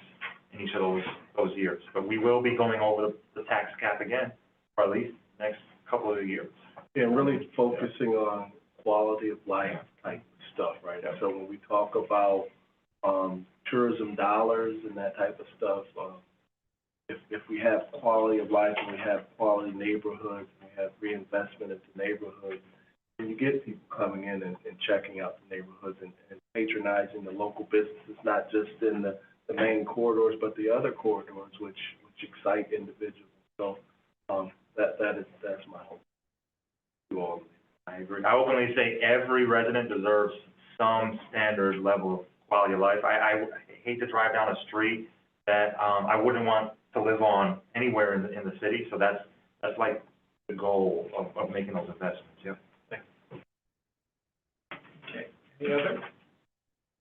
in each of those years. But we will be going over the tax cap again for at least the next couple of years. Yeah, really focusing on quality of life type stuff, right? So when we talk about tourism dollars and that type of stuff, if we have quality of life and we have quality neighborhoods, and we have reinvestment into neighborhoods, and you get people coming in and checking out the neighborhoods and patronizing the local businesses, not just in the main corridors, but the other corridors, which excite individuals. So that's my hope. You all, I agree. I openly say every resident deserves some standard level of quality of life. I hate to drive down a street that I wouldn't want to live on anywhere in the city. So that's like the goal of making those investments. Yep. Okay, any other?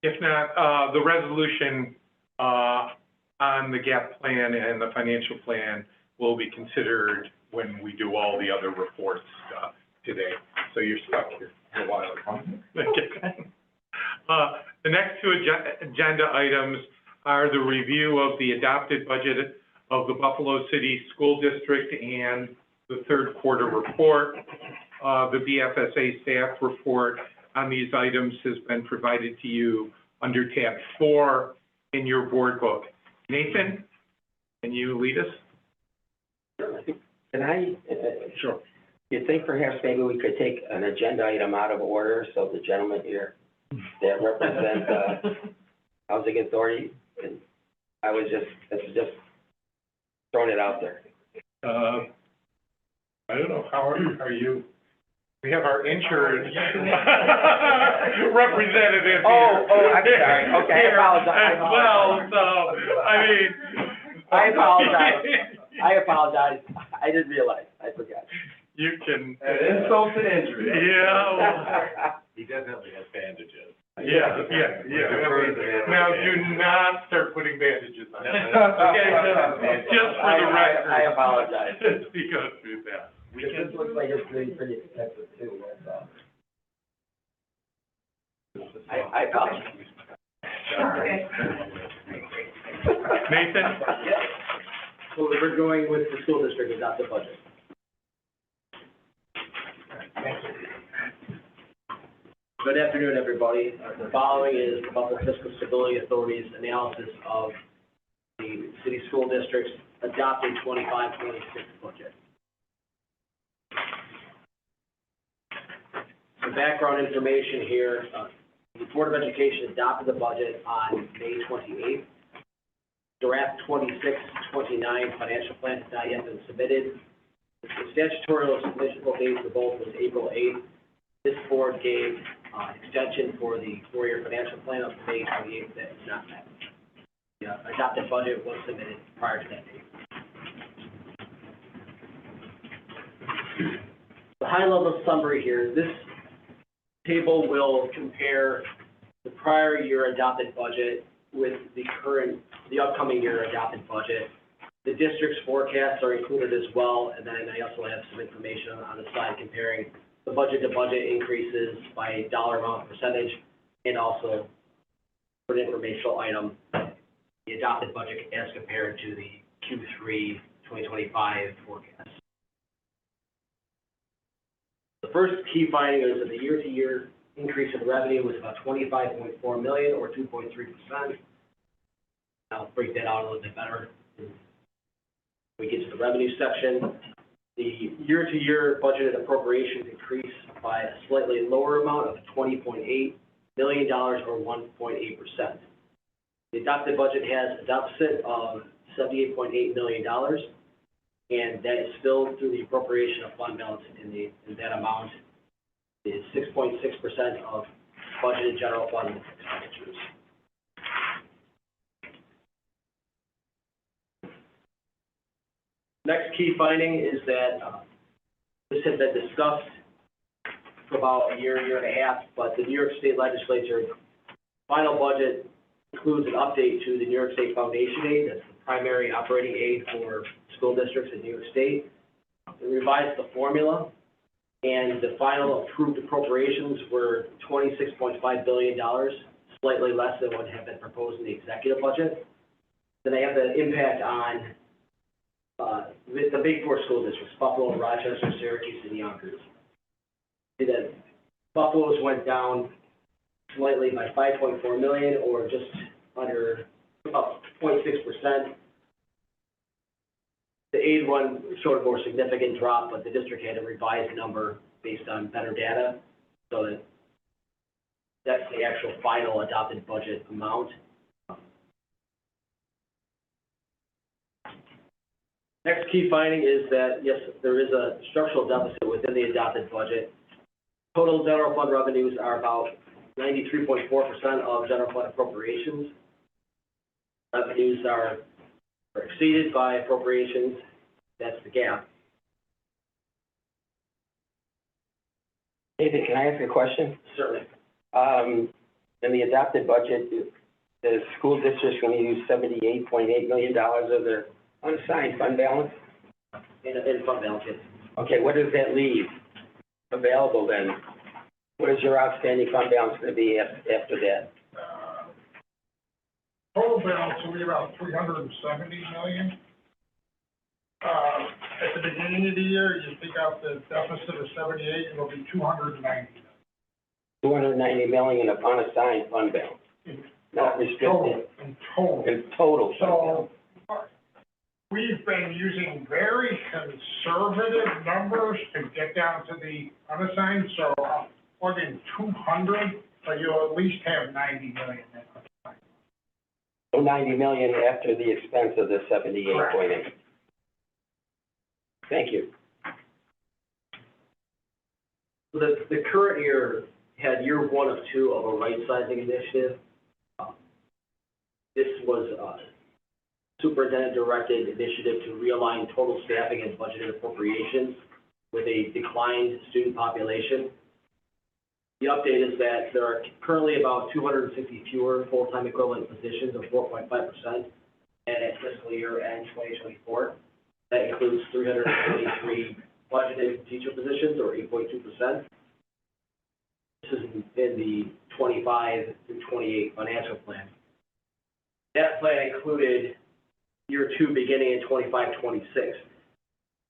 If not, the resolution on the GAP plan and the financial plan will be considered when we do all the other reports today. So you're stuck here for a while. The next two agenda items are the review of the adopted budget of the Buffalo City School District and the third quarter report. The BFSA staff report on these items has been provided to you under tab 4 in your board book. Nathan, can you lead us? Can I? Sure. You think perhaps maybe we could take an agenda item out of order, so the gentleman here that represents Housing Authority, and this is just throwing it out there. I don't know, how are you? We have our insurance representative here. Oh, I'm sorry. Okay, I apologize. As well, so, I mean. I apologize. I didn't realize. I forgot. You can. Insult to injury. Yeah. Well, He definitely has bandages. yeah. Now, do not start putting bandages on. Okay, just for the record. I apologize. Just to go through that. This looks like it's pretty expensive too, that's all. I apologize. Nathan? Well, we're going with the school district adopted budget. Good afternoon, everybody. The following is the Buffalo Fiscal Stability Authority's analysis of the city school district's adopted 25-26 budget. Some background information here. The Board of Education adopted the budget on May 28th. Draft 26-29 financial plan has not yet been submitted. The statutory submission date for both was April 8th. This board gave extension for the four-year financial plan up to May 28th. That is not met. The adopted budget was submitted prior to that date. The high-level summary here, this table will compare the prior year adopted budget with the upcoming year adopted budget. The district's forecasts are included as well, and then I also have some information on the side comparing the budget-to-budget increases by dollar amount percentage, and also for an informational item, the adopted budget as compared to the Q3 2025 forecast. The first key finding is that the year-to-year increase in revenue was about $25.4 million, or 2.3%. I'll break that out a little bit better when we get to the revenue section. The year-to-year budgeted appropriations increased by a slightly lower amount of $20.8 million, or 1.8%. The adopted budget has a deficit of $78.8 million, and that is filled through the appropriation of fund balance in that amount is 6.6% of budgeted general fund expenditures. Next key finding is that, this had been discussed for about a year and a half, but the New York State Legislature final budget includes an update to the New York State Foundation Aid, that's the primary operating aid for school districts in New York State. It revised the formula, and the final approved appropriations were $26.5 billion, slightly less than what had been proposed in the executive budget. Then they have the impact on the big four school districts, Buffalo, Rochester, Syracuse, and Yonkers. See that Buffalo's went down slightly by 5.4 million, or just under about 0.6%. The aid one showed a more significant drop, but the district had a revised number based on better data, so that's the actual final adopted budget amount. Next key finding is that, yes, there is a structural deficit within the adopted budget. Total general fund revenues are about 93.4% of general fund appropriations. Revenues are exceeded by appropriations. That's the gap. David, can I ask a question? Certainly. In the adopted budget, the school district's going to use $78.8 million of their unassigned fund balance? In fund balance, yes. Okay, what does that leave available then? What is your outstanding fund balance going to be after that? Total balance will be about $370 million. At the beginning of the year, you take out the deficit of 78, it'll be 290 million. 290 million of unassigned fund balance, not restricted. In total. In total. So, we've been using very conservative numbers to get down to the unassigned, so I'll plug in 200, but you'll at least have 90 million in unassigned. So 90 million after the expense of the 78.8. Thank you. So the current year had year one of two of a right-sizing initiative. This was a superintendent-directed initiative to realign total staffing and budgeted appropriations with a declined student population. The update is that there are currently about 260 fewer full-time equivalent positions, of 4.5%, at fiscal year end 2024. That includes 323 budgeted teacher positions, or 8.2%. This is in the 25 through 28 financial plan. That plan included year two beginning in 25-26.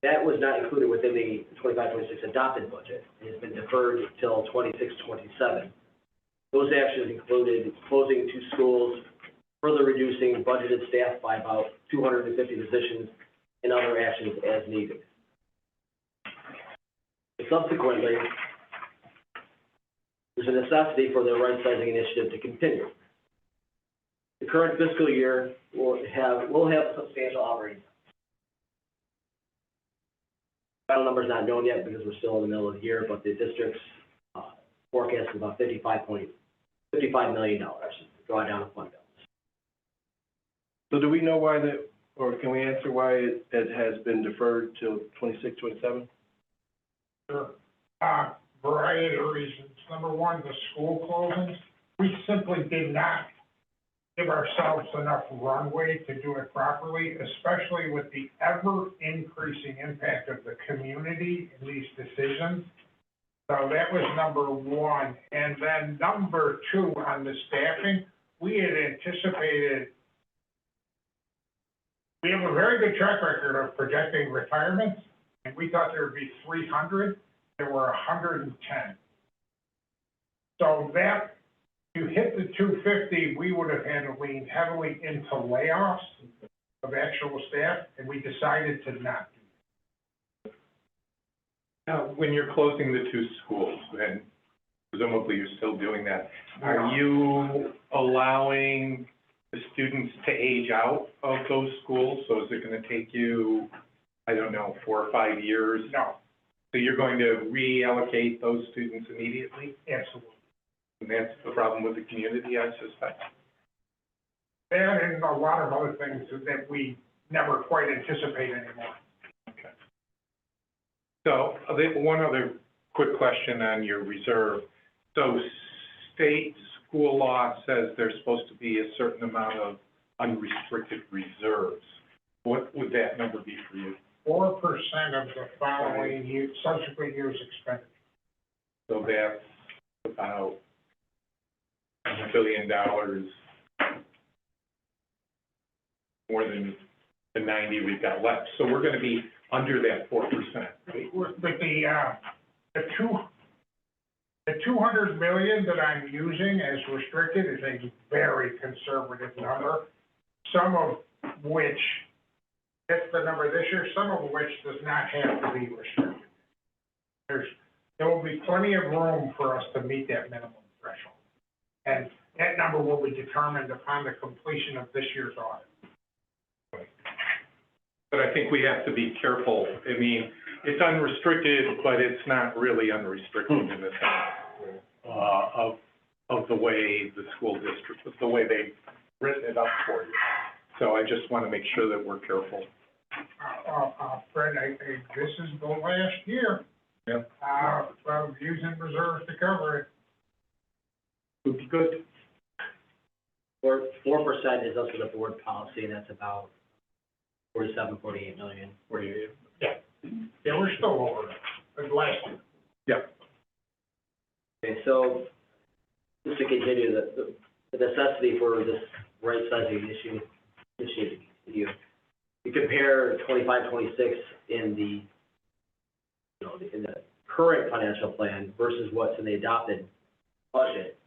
That was not included within the 25-26 adopted budget. It has been deferred till 26-27. Those actions included closing two schools, further reducing budgeted staff by about 250 positions, and other actions as needed. Subsequently, there's a necessity for the right-sizing initiative to continue. The current fiscal year will have substantial operating. Final number is not known yet because we're still in the middle of the year, but the district's forecast is about $55 million to draw down the fund balance. So do we know why or can we answer why it has been deferred till 26, 27? Sure. Variety of reasons. Number one, the school closings. We simply did not give ourselves enough runway to do it properly, especially with the ever-increasing impact of the community in these decisions. So that was number one. And then number two, on the staffing, we had anticipated, we have a very good track record of projecting retirements, and we thought there would be 300. There were 110. So that, to hit the 250, we would have had to lean heavily into layoffs of actual staff, and we decided to not do that. Now, when you're closing the two schools, and presumably you're still doing that, are you allowing the students to age out of those schools? So is it going to take you, I don't know, 4 or 5 years? No, So you're going to reallocate those students immediately? absolutely. And that's the problem with the community, I suspect. And a lot of other things that we never quite anticipate anymore. Okay. So, one other quick question on your reserve. So, state school law says there's supposed to be a certain amount of unrestricted reserves. What would that number be for you? 4% of the following year, subsequent year's expenditure. So that's about $1 billion, more than the 90 we've got left. So we're gonna be under that 4%, right? But the 200 million that I'm using as restricted is a very conservative number, some of which, that's the number this year, some of which does not have to be restricted. There will be plenty of room for us to meet that minimum threshold. And that number will be determined upon the completion of this year's audit. But I think we have to be careful. I mean, it's unrestricted, but it's not really unrestricted in the sense of the way the school district, the way they've written it up for you. So I just want to make sure that we're careful. Fred, I think this is the last year. Yep. Of using reserves to cover it. Would be good. 4% is also the board policy, and that's about 48 million. Yeah, we're still over it, last year. Yep. Okay, so just to continue, the necessity for this right-sizing issue, you compare 25-26 in the, in the current financial plan versus what's in the adopted budget.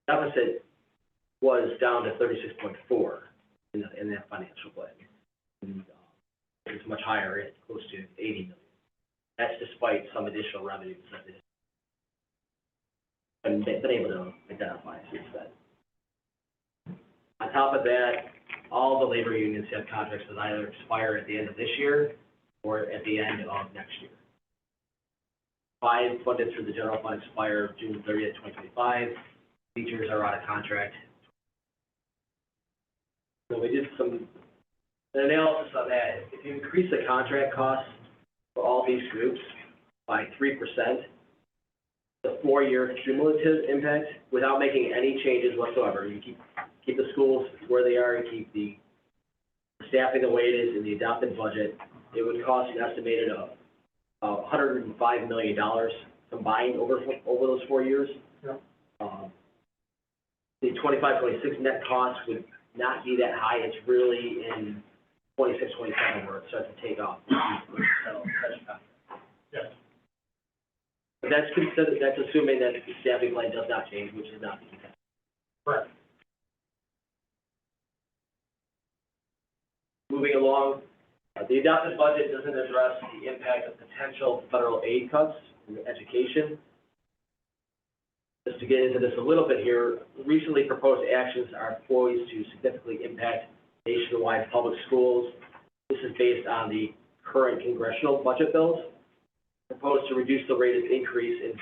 Deficit was down to 36.4 in that financial plan. And, it's much higher, it's close to 80 million. That's despite some additional revenues that they've been able to identify since then. On top of that, all the labor unions have contracts that either expire at the end of this year or at the end of next year. 5 funded through the general fund expire June 30th, 2025. Teachers are out of contract. So we did an analysis on that. If you increase the contract costs for all these groups by 3%, the 4-year cumulative impact, without making any changes whatsoever, you keep the schools where they are, you keep the staffing the way it is in the adopted budget, it would cost an estimated $105 million combined over those 4 years. Yeah. The 25-26 net cost would not be that high. It's really in 26-27 where it starts to take off. Yeah. But that's assuming that the staffing plan does not change, which is not the case. Correct. Moving along, the adopted budget doesn't address the impact of potential federal aid cuts in education. Just to get into this a little bit here, recently proposed actions are poised to significantly impact nationwide public schools. This is based on the current congressional budget bills, proposed to reduce the rate of increase in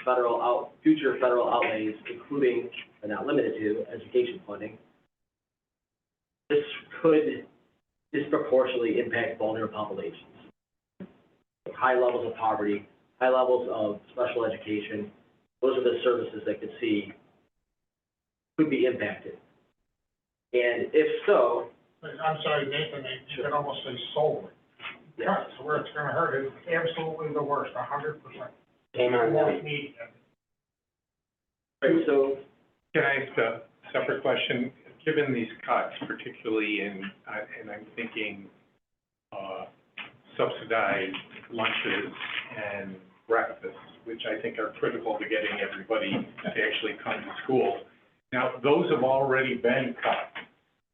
future federal outlays, including, but not limited to, education funding. This could disproportionately impact vulnerable populations. High levels of poverty, high levels of special education, those are the services that could be impacted. And if so, I'm sorry, Nathan, you could almost say solely. Cuts, where it's gonna hurt is absolutely the worst, 100%. Amen. Most needed. right, so Can I ask a separate question? Given these cuts, particularly and I'm thinking subsidized lunches and breakfasts, which I think are critical to getting everybody to actually come to school. Now, those have already been cut.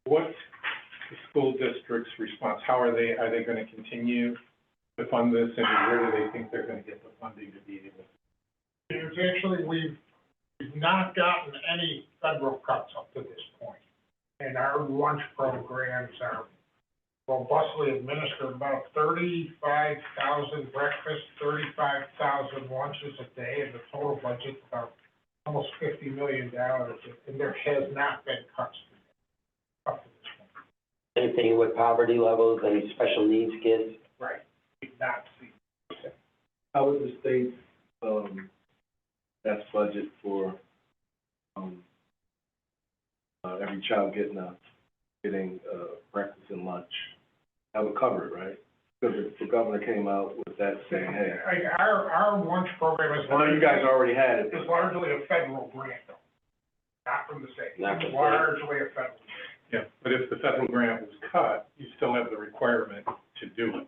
What's the school district's response? How are they going to continue to fund this, and where do they think they're going to get the funding to be able to? It's actually, we've not gotten any federal cuts up to this point. And our lunch programs are robustly administered, about 35,000 breakfasts, 35,000 lunches a day, and the total budget's about almost $50 million, and there has not been cuts up to this point. Anything with poverty levels, any special needs kids? Right. Did not see. How was the state's, best budget for, every child getting breakfast and lunch? That would cover it, right? Because the governor came out with that saying, hey, Our lunch program is. I know you guys already had it, It's largely a federal grant, though, not from the state. Not from the state. Largely a federal grant. Yeah, but if the federal grant was cut, you still have the requirement to do it.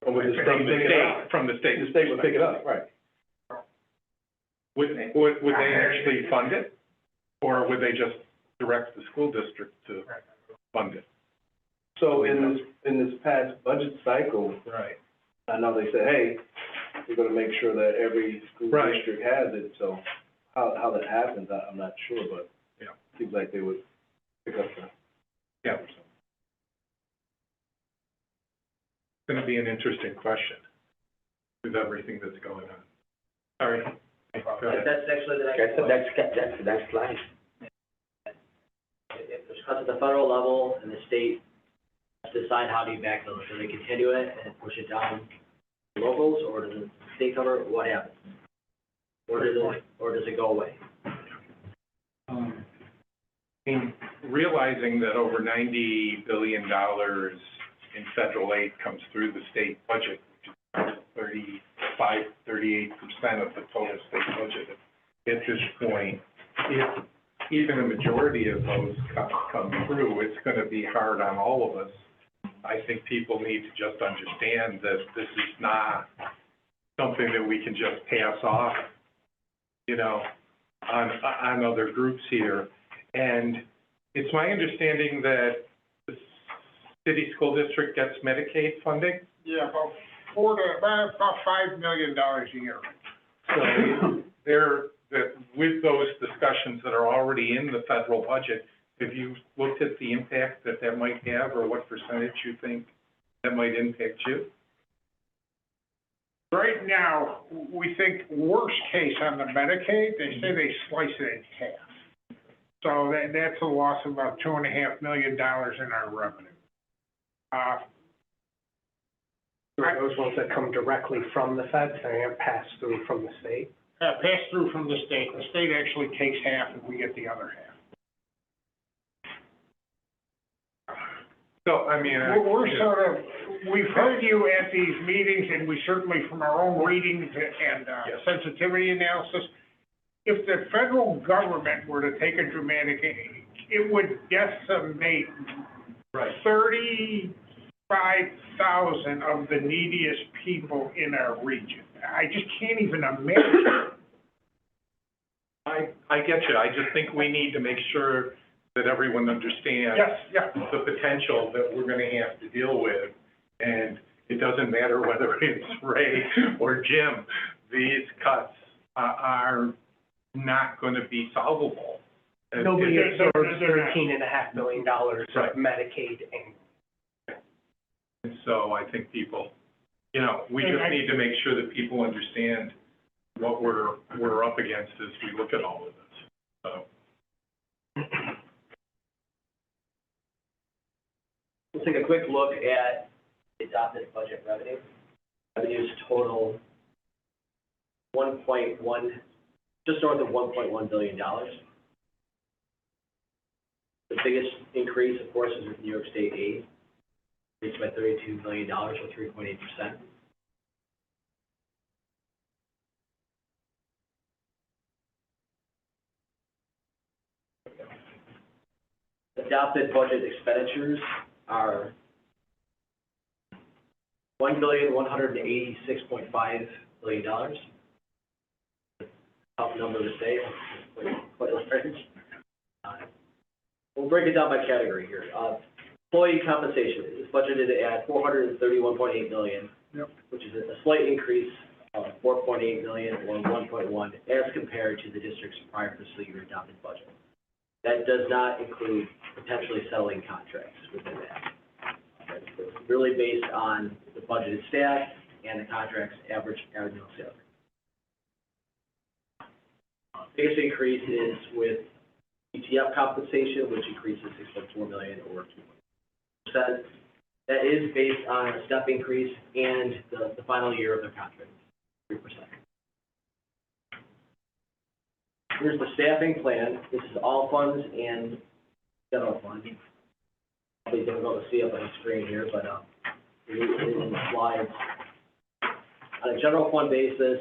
but would the state From the pick it state, up? from the state. The state would pick it up, right? Would they actually fund it? Or would they just direct the school district to fund it? So in this past budget cycle, Right. I know they said, hey, we're gonna make sure that every school Right. district has it, so how that happens, I'm not sure, but Yeah. it seems like they would pick up the. Yeah. It's gonna be an interesting question with everything that's going on. Sorry. Go ahead. That's actually the next point. That's the next line. If there's cuts at the federal level and the state has to decide how do you backfill it, do they continue it and push it down to locals, or does the state cover it, what happens? Or does it go away? I mean, realizing that over $90 billion in federal aid comes through the state budget, which is 38% of the total state budget at this point, if even a majority of those cuts come through, it's going to be hard on all of us. I think people need to just understand that this is not something that we can just pass off, you know, on other groups here. And it's my understanding that the city school district gets Medicaid funding. Yeah, about $5 million a year. So that with those discussions that are already in the federal budget, have you looked at the impact that might have, or what percentage you think that might impact you? Right now, we think worst case on the Medicaid, they say they slice it in half. So that's a loss of about $2.5 million in our revenue. Those ones that come directly from the feds, they have passed through from the state. Pass through from the state. The state actually takes half and we get the other half. So, I mean. We're sort of, we've heard you at these meetings, and we certainly, from our own readings and sensitivity analysis, if the federal government were to take a dramatic, it would decimate 35,000 of the neediest people in our region. I just can't even imagine. I get you. I just think we need to make sure that everyone understands the potential that we're gonna have to deal with. And it doesn't matter whether it's Ray or Jim, these cuts are not gonna be solvable. Nobody It- absorbs $13.5 billion Right. of Medicaid and And so I think people, you know, we just need to make sure that people understand what we're up against as we look at all of this, so. Let's take a quick look at the adopted budget revenue. Revenues total just north of $1.1 billion. The biggest increase, of course, is with New York State aid, increased by $32 million, or 3.8%. Adopted budget expenditures are $1,186.5 billion. Tough number to say, quite large. We'll break it down by category here. Employee compensation is budgeted at $431.8 million, which is a slight increase of $4.8 million or 1.1 as compared to the district's prior fiscal year adopted budget. That does not include potentially settling contracts within that. That's really based on the budgeted staff and the contract's average annual salary. Biggest increase is with ETF compensation, which increases $6.4 million or 2%. That is based on a step increase and the final year of their contract, 3%. Here's the staffing plan. This is all funds and general fund. Probably difficult to see up on the screen here, but it is in the slides. On a general fund basis,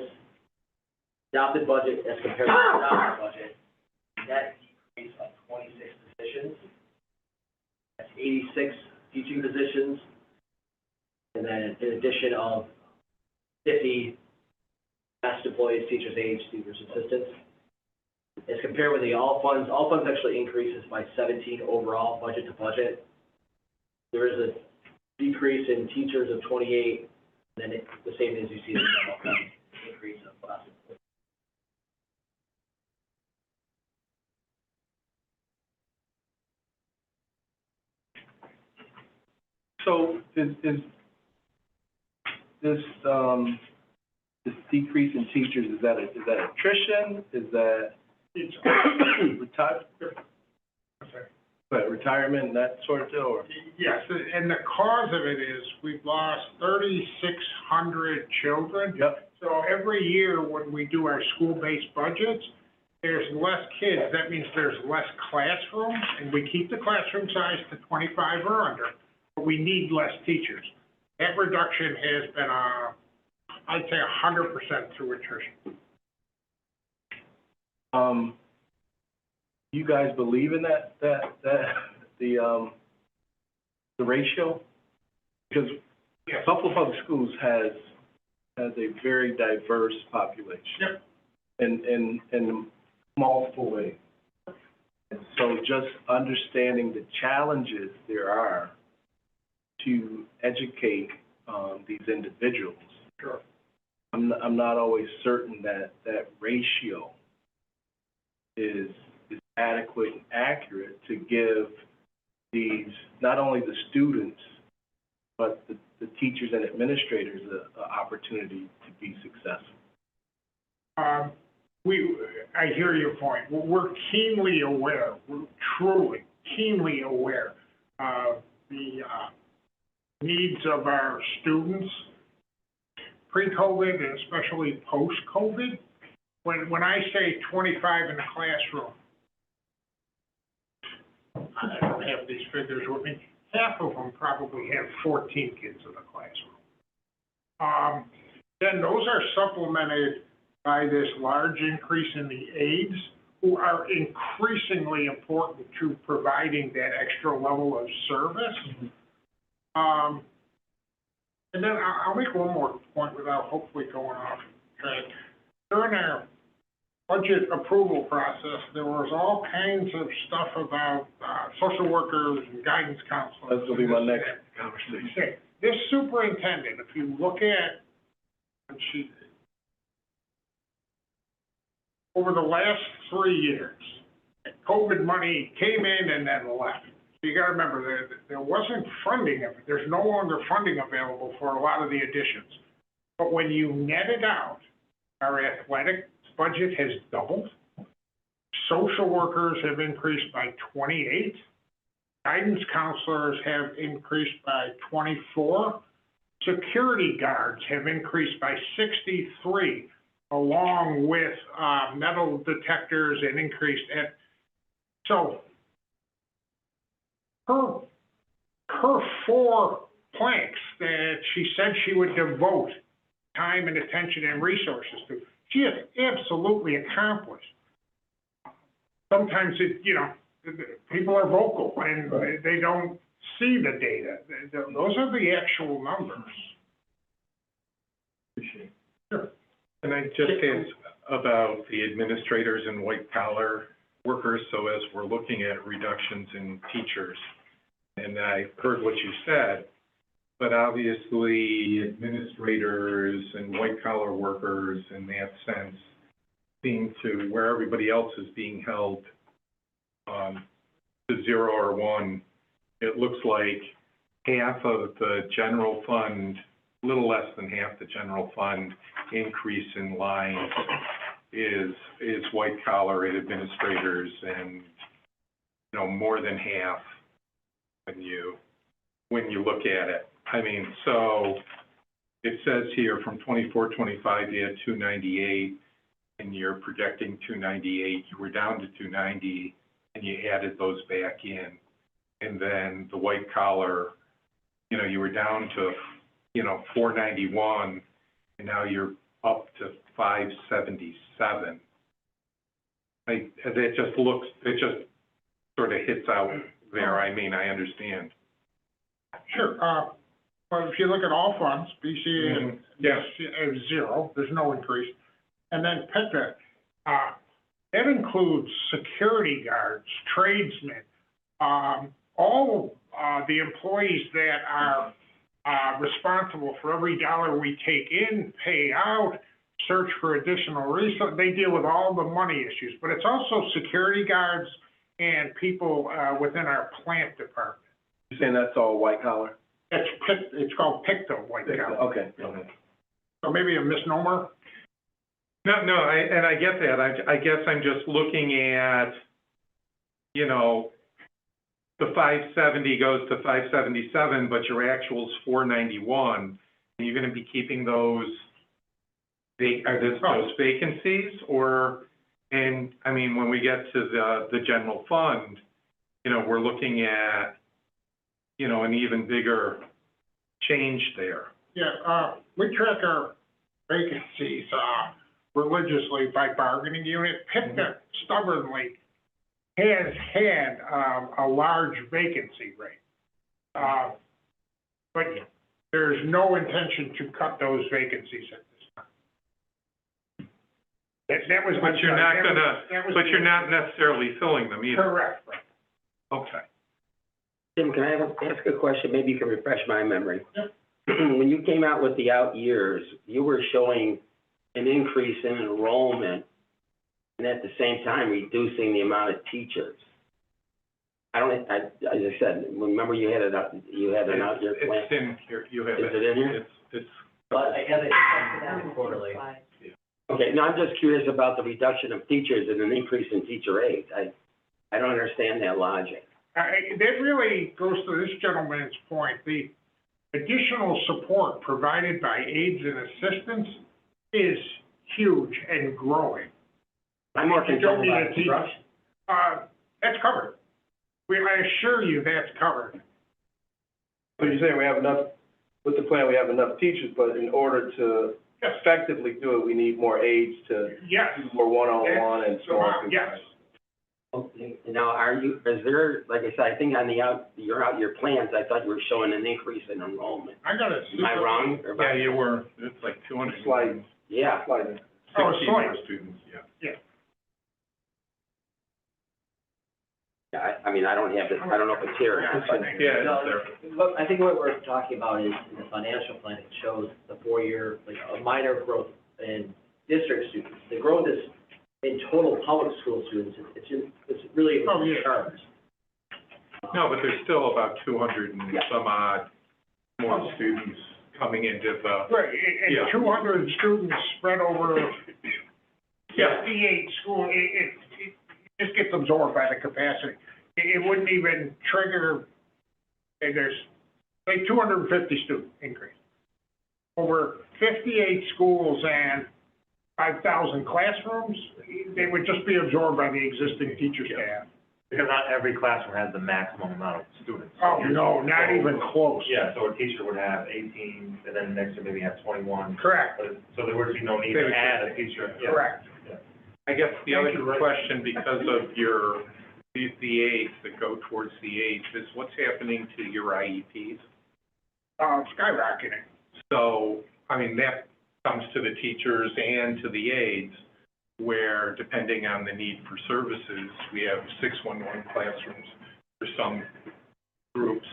adopted budget as compared to the adopted budget, net decrease of 26 positions. That's 86 teaching positions, and then an addition of 50 best employees, teachers, aides, tutors, assistants. As compared with the all funds actually increases by 17 overall, budget to budget. There is a decrease in teachers of 28, and then the same as you see in the general fund, increase of class. So is this decrease in teachers, is that attrition? Is that retirement, that sort of deal, or? Yes, and the cause of it is we've lost 3,600 children. Yep. So every year when we do our school-based budgets, there's less kids. That means there's less classrooms, and we keep the classroom size to 25 or under, but we need less teachers. That reduction has been, I'd say 100% through attrition. You guys believe in the ratio? Because Buffalo Public Schools has a very diverse population. Yep. In multiple ways. And so just understanding the challenges there are to educate these individuals. Sure. I'm not always certain that ratio is adequate and accurate to give these, not only the students, but the teachers and administrators an opportunity to be successful. I hear your point. We're keenly aware, we're truly keenly aware of the needs of our students pre-COVID and especially post-COVID. When I say 25 in the classroom, I don't have these figures with me, half of them probably have 14 kids in the classroom. Then those are supplemented by this large increase in the aides, who are increasingly important to providing that extra level of service. And then I'll make one more point without hopefully going off track. During our budget approval process, there was all kinds of stuff about social workers and guidance counselors. That's going to be my next conversation. This superintendent, if you look at, over the last 3 years, COVID money came in and then left. So you got to remember, there wasn't funding of it. There's no longer funding available for a lot of the additions. But when you net it out, our athletics budget has doubled. Social workers have increased by 28. Guidance counselors have increased by 24. Security guards have increased by 63, along with metal detectors and increased. So her 4 planks that she said she would devote time and attention and resources to, she has absolutely accomplished. Sometimes people are vocal and they don't see the data. Those are the actual numbers. Appreciate it. Sure. And I just ask about the administrators and white collar workers. So as we're looking at reductions in teachers, and I heard what you said, but obviously administrators and white collar workers in that sense seem to, where everybody else is being held to 0 or 1, it looks like half of the general fund, a little less than half the general fund increase in lines is white collar administrators, and, more than half when you look at it. I mean, so it says here from 24-25 you had 298, and you're projecting 298. You were down to 290, and you added those back in. And then the white collar, you were down to, 491, and now you're up to 577. It just sort of hits out there. I mean, I understand. Sure, but if you look at all funds, BCA is zero, there's no increase. And then PICA, that includes security guards, tradesmen, all the employees that are responsible for every dollar we take in, pay out, search for additional resources. They deal with all the money issues, but it's also security guards and people within our plant department. You're saying that's all white collar? It's called PICA white collar. Okay. So maybe a misnomer? No, and I get that. I guess I'm just looking at, the 570 goes to 577, but your actual's 491, and you're gonna be keeping those vacancies, or, and, I mean, when we get to the general fund, we're looking at, an even bigger change there. Yeah, we track our vacancies, religiously by bargaining unit. PICA stubbornly has had, a large vacancy rate. But there's no intention to cut those vacancies at this time. That was. But you're not necessarily filling them either. Correct. Okay. Tim, can I ask a question? Maybe you can refresh my memory. Yep. When you came out with the out years, you were showing an increase in enrollment and at the same time reducing the amount of teachers. As I said, remember you had an out year plan? It's in here, you have it. Is it in here? It's. But I guess quarterly. Okay, now I'm just curious about the reduction of teachers and an increase in teacher aides. I don't understand that logic. That really goes to this gentleman's point. The additional support provided by aides and assistants is huge and growing. I'm more concerned about instruction. That's covered. I assure you that's covered. So you're saying we have enough, with the plan, we have enough teachers, but in order to effectively do it, we need more aides to Yes. do more one-on-one and so on. Yes. Okay. Now, is there, like I said, I think on your out year plans, I thought you were showing an increase in enrollment. I got it. Am I wrong? Yeah, you were. It's like 200. Slight. Yeah. Slightly. Oh, 16 slight. more students, yeah. Yeah, I mean, I don't know if it's here or not. but- Yeah, No, it's there. Look, I think what we're talking about is in the financial plan, it shows the 4-year, like a minor growth in district students. The growth is in total public school students. It's really charts. No, but there's still about 200 and some odd more students coming into the. Right, and Yeah. 200 students spread over 58 schools, it just gets absorbed by the capacity. It wouldn't even trigger, there's, say, 250 student increase. Over 58 schools and 5,000 classrooms, they would just be absorbed by the existing teacher staff. Because not every classroom has the maximum amount of students. Oh, no, not even close. Yeah, so a teacher would have 18, and then next year maybe have 21. Correct, So there would be no need to add a teacher. Yeah. correct. I guess the other question, because of the aides that go towards the aides, is what's happening to your IEPs? Skyrocketing. So, I mean, that comes to the teachers and to the aides, where depending on the need for services, we have 611 classrooms for some groups.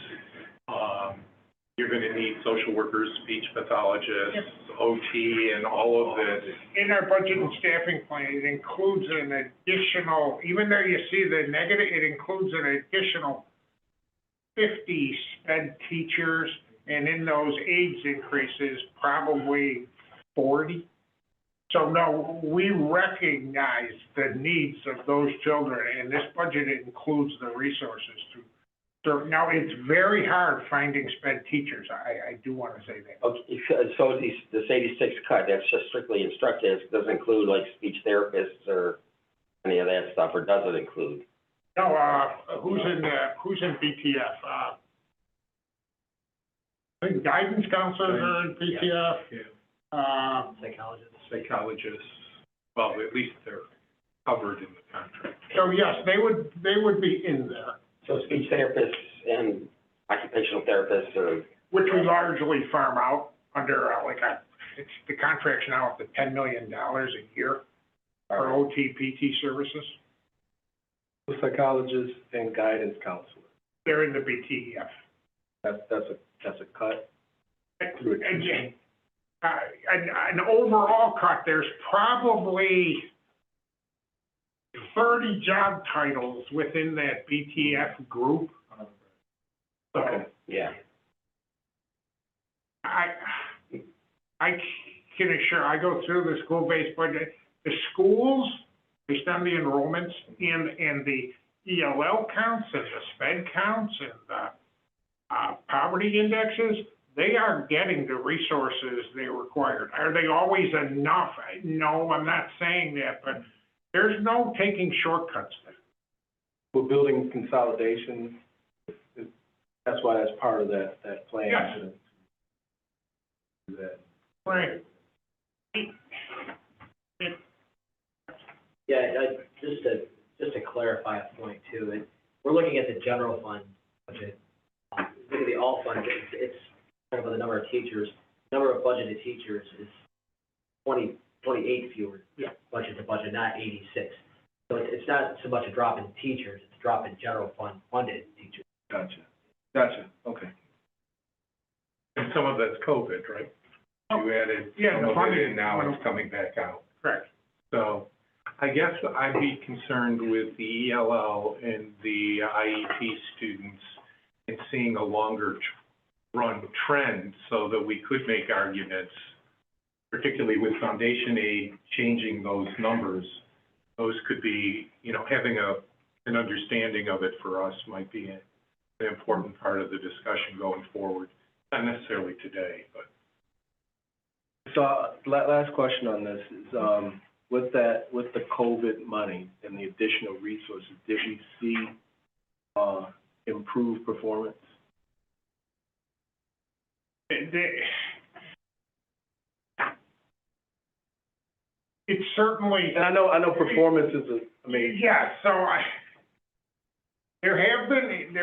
You're gonna need social workers, speech pathologists, OT, and all of this. In our budget and staffing plan, it includes an additional, even though you see the negative, it includes an additional 50 sped teachers, and in those aides increases, probably 40. So no, we recognize the needs of those children, and this budget includes the resources to serve. Now, it's very hard finding sped teachers, I do want to say that. Okay, so this 86 cut, that's just strictly instructive, it doesn't include like speech therapists or any of that stuff, or does it include? No, who's in BTF? I think guidance counselors are in BTF. Yeah. Psychologists. Well, at least they're covered in the contract. So yes, they would be in there, So speech therapists and occupational therapists or, which we largely farm out under it's the contract's now up to $10 million a year for OT, PT services. The psychologist and guidance counselor, They're in the BTF. that's a cut. Again, an overall cut, there's probably 30 job titles within that BTF group. So yeah. I can assure, I go through the school-based budget, the schools, based on the enrollments and the ELL counts and the SPED counts and the poverty indexes, they are getting the resources they required. Are they always enough? No, I'm not saying that, but there's no taking shortcuts there. We're building consolidation. That's why that's part of that plan. Yes. To do that. Right. Yeah, just to clarify a point too, we're looking at the general fund budget. Look at the all fund, it's kind of the number of teachers, number of budgeted teachers is 28 fewer. Yeah. Budget to budget, not 86. So it's not so much a drop in teachers, it's a drop in general fund funded teachers. Gotcha, okay. And some of that's COVID, right? You added Yeah, some the of it funding. in, now it's coming back out. Correct. So I guess I'd be concerned with the ELL and the IEP students and seeing a longer run trend so that we could make arguments, particularly with foundation aid changing those numbers. Those could be, having an understanding of it for us might be an important part of the discussion going forward. Not necessarily today, but. So, last question on this is, with the COVID money and the additional resources, did we see, improved performance? It's certainly. And I know performance is Yeah, so there have been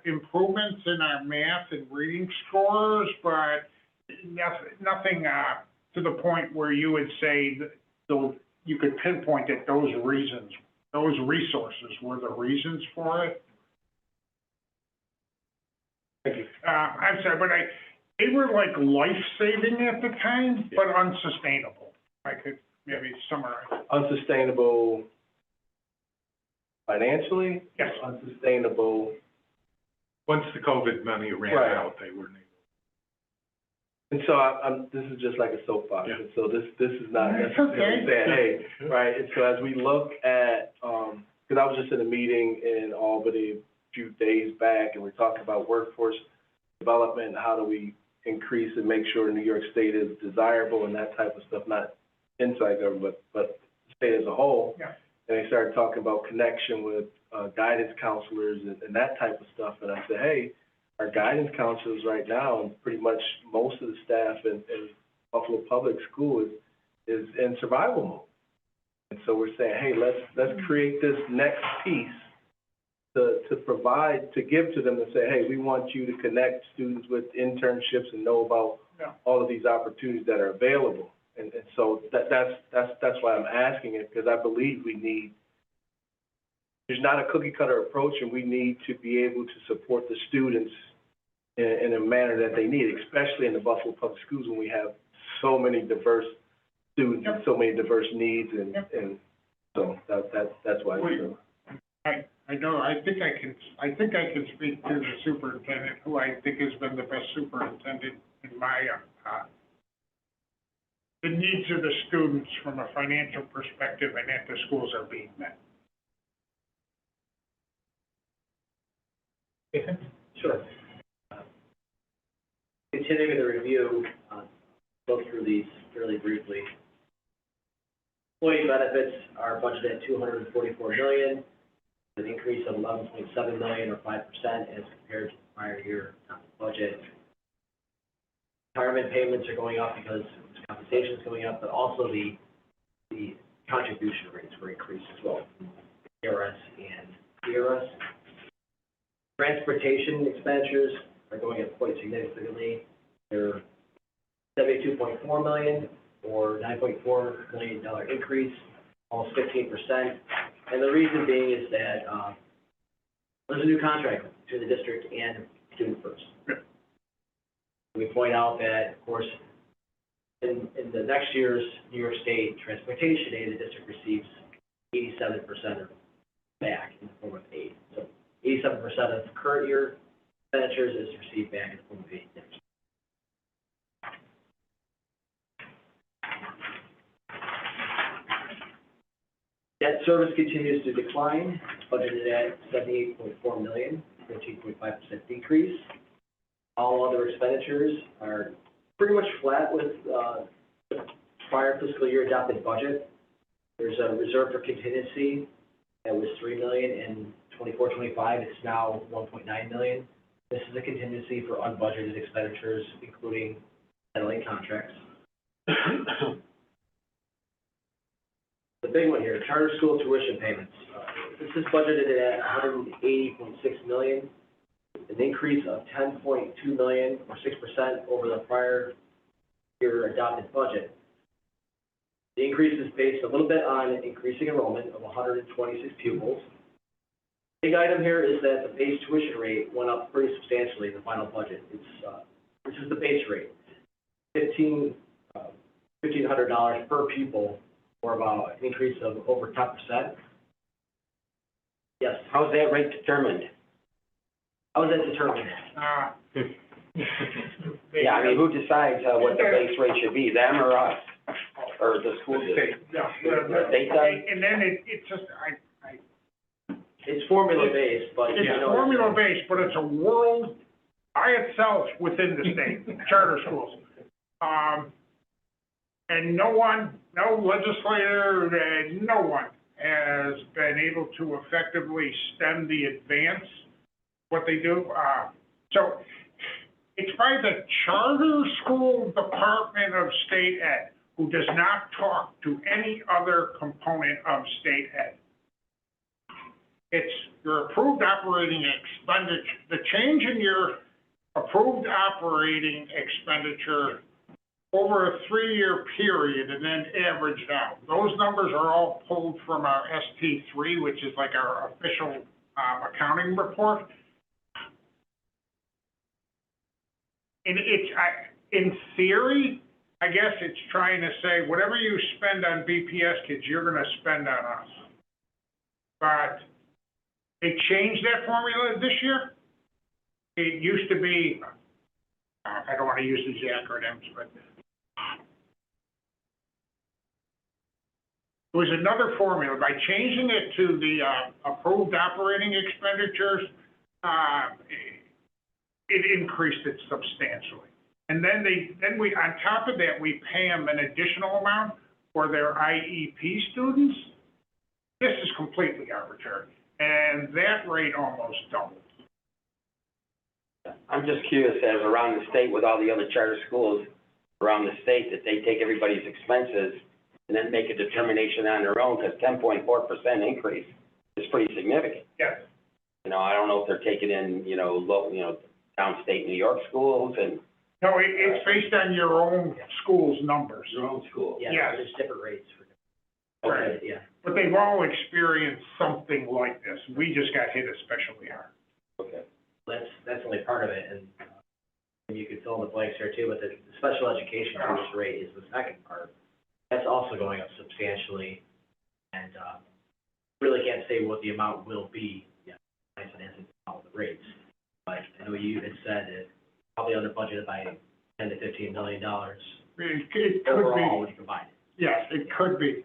improvements in our math and reading scores, but nothing to the point where you would say that you could pinpoint that those resources were the reasons for it. Thank you. I'm sorry, but they were like life-saving at the time, but unsustainable. I could maybe summarize. Unsustainable financially? Yes. Unsustainable. Once the COVID money ran Right. out, they weren't able. And so this is just like a soapbox, Yeah. and so this is not It's necessarily okay. saying, hey, right, and so as we look at, because I was just in a meeting in Albany a few days back, and we're talking about workforce development, and how do we increase and make sure New York State is desirable and that type of stuff, not inside government, but the state as a whole. Yeah. And they started talking about connection with guidance counselors and that type of stuff, and I said, hey, our guidance counselors right now, and pretty much most of the staff in Buffalo Public School is in survival mode. And so we're saying, hey, let's create this next piece to provide, to give to them and say, hey, we want you to connect students with internships and know about all of these opportunities that are available. And so that's why I'm asking it, because I believe there's not a cookie cutter approach, and we need to be able to support the students in a manner that they need, especially in the Buffalo Public Schools when we have so many diverse students and so many diverse needs, and so that's why. I know, I think I can speak to the superintendent, who I think has been the best superintendent in my, the needs of the students from a financial perspective and at the schools are being met. Sure. Continuing the review, go through these fairly briefly. Employee benefits are budgeted at $244 million, an increase of $11.7 million or 5% as compared to the prior year budget. Retirement payments are going up because compensation is going up, but also the contribution rates were increased as well, ARS and PRS. Transportation expenditures are going up quite significantly. They're $72.4 million or $9.4 million increase, almost 15%. And the reason being is that there's a new contract between the district and Student First. We point out that, of course, in the next year's New York State Transportation Aid, the district receives 87% of back in the form of aid. So 87% of current year expenditures is received back in the form of aid next year. Debt service continues to decline, budgeted at $78.4 million, 14.5% decrease. All other expenditures are pretty much flat with the prior fiscal year adopted budget. There's a reserve for contingency that was $3 million in 24-25. It's now $1.9 million. This is a contingency for unbudgeted expenditures, including settling contracts. The big one here, charter school tuition payments. This is budgeted at $180.6 million, an increase of $10.2 million or 6% over the prior year adopted budget. The increase is based a little bit on increasing enrollment of 126 pupils. Big item here is that the base tuition rate went up pretty substantially in the final budget. This is the base rate, $1,500 per pupil, or about an increase of over 10%. Yes. How's that rate determined? How is that determined? Yeah, I mean, who decides what the base rate should be, them or us? Or the school district? The state does? And then it's just, It's formula-based, but. it's formula-based, but it's a world by itself within the state, charter schools. And no legislator, no one has been able to effectively stem the advance, what they do. So it's by the Charter School Department of State Ed, who does not talk to any other component of state ed. It's your approved operating expenditure, the change in your approved operating expenditure over a 3-year period and then averaged out. Those numbers are all pulled from our ST3, which is like our official accounting report. And in theory, I guess it's trying to say, whatever you spend on BPS kids, you're gonna spend on us. But they changed that formula this year. It used to be, I don't wanna use these acronyms, but there was another formula. By changing it to the approved operating expenditures, it increased it substantially. And then we, on top of that, we pay them an additional amount for their IEP students. This is completely arbitrary, and that rate almost doubled. I'm just curious, as around the state with all the other charter schools around the state, that they take everybody's expenses and then make a determination on their own, because 10.4% increase is pretty significant. Yes. You know, I don't know if they're taking in, downstate New York schools and. No, it's based on your own school's numbers. Your own school. Yeah, Yes. there's different rates for. Right. Yeah. But they've all experienced something like this. We just got hit especially hard. Okay. That's only part of it, and you could fill in the blanks here too, but the special education tuition rate is the second part. That's also going up substantially, and really can't say what the amount will be. Yeah, nice and answer all the rates, but I know you had said that probably under budgeted by $10 to $15 million It could be. overall when combined. Yes, it could be.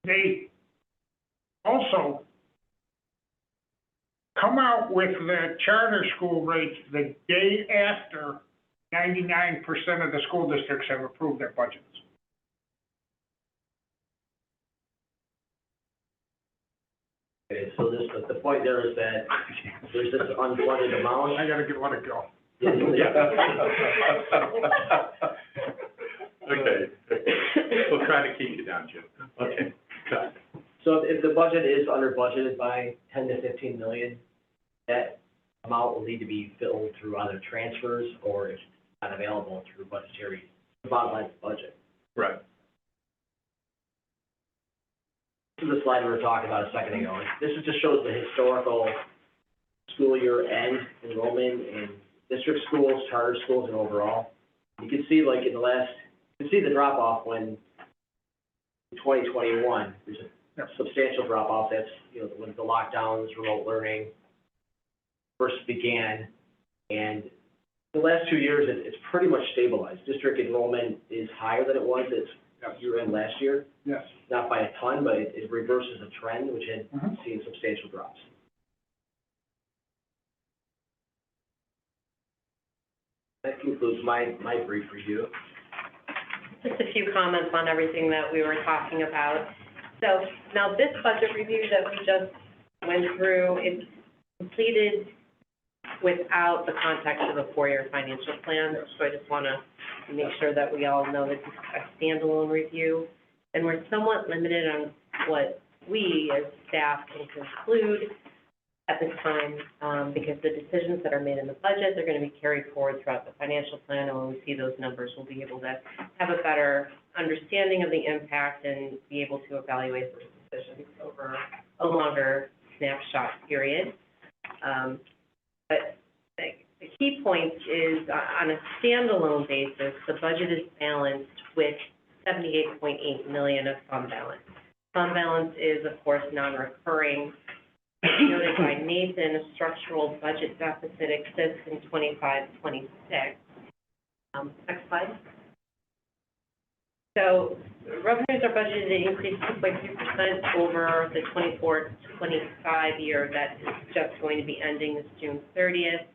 They also come out with the charter school rates the day after 99% of the school districts have approved their budgets. Okay, so this, the point there is that there's this unfunded amount. I gotta let it go. Okay, we'll try to keep you down, Jim. Okay, got it. So if the budget is under budgeted by 10 to 15 million, that amount will need to be filled through either transfers or if not available through budgetary, bottom line budget. Right. This is the slide we were talking about a second ago. This is just shows the historical school year end enrollment in district schools, charter schools, and overall. You can see like in the last, you can see the drop off when in 2021, there's a substantial drop off. That's, you know, when the lockdowns, remote learning first began. And the last 2 years, it's pretty much stabilized. District enrollment is higher than it was at year end last year. Yes. Not by a ton, but it reverses a trend which had Mhm. seen substantial drops. That concludes my brief review. Just a few comments on everything that we were talking about. So now this budget review that we just went through, it's completed without the context of a four-year financial plan. So I just want to make sure that we all know that this is a standalone review. And we're somewhat limited on what we as staff can conclude at this time, because the decisions that are made in the budget, they're going to be carried forward throughout the financial plan. And when we see those numbers, we'll be able to have a better understanding of the impact and be able to evaluate those decisions over a longer snapshot period. But the key point is on a standalone basis, the budget is balanced with 78.8 million of fund balance. Fund balance is, of course, non-recurring. As noted by Nathan, a structural budget deficit exists in 25-26. Next slide. So revenues are budgeted to increase 2.2% over the 24-25 year that is just going to be ending this June 30th.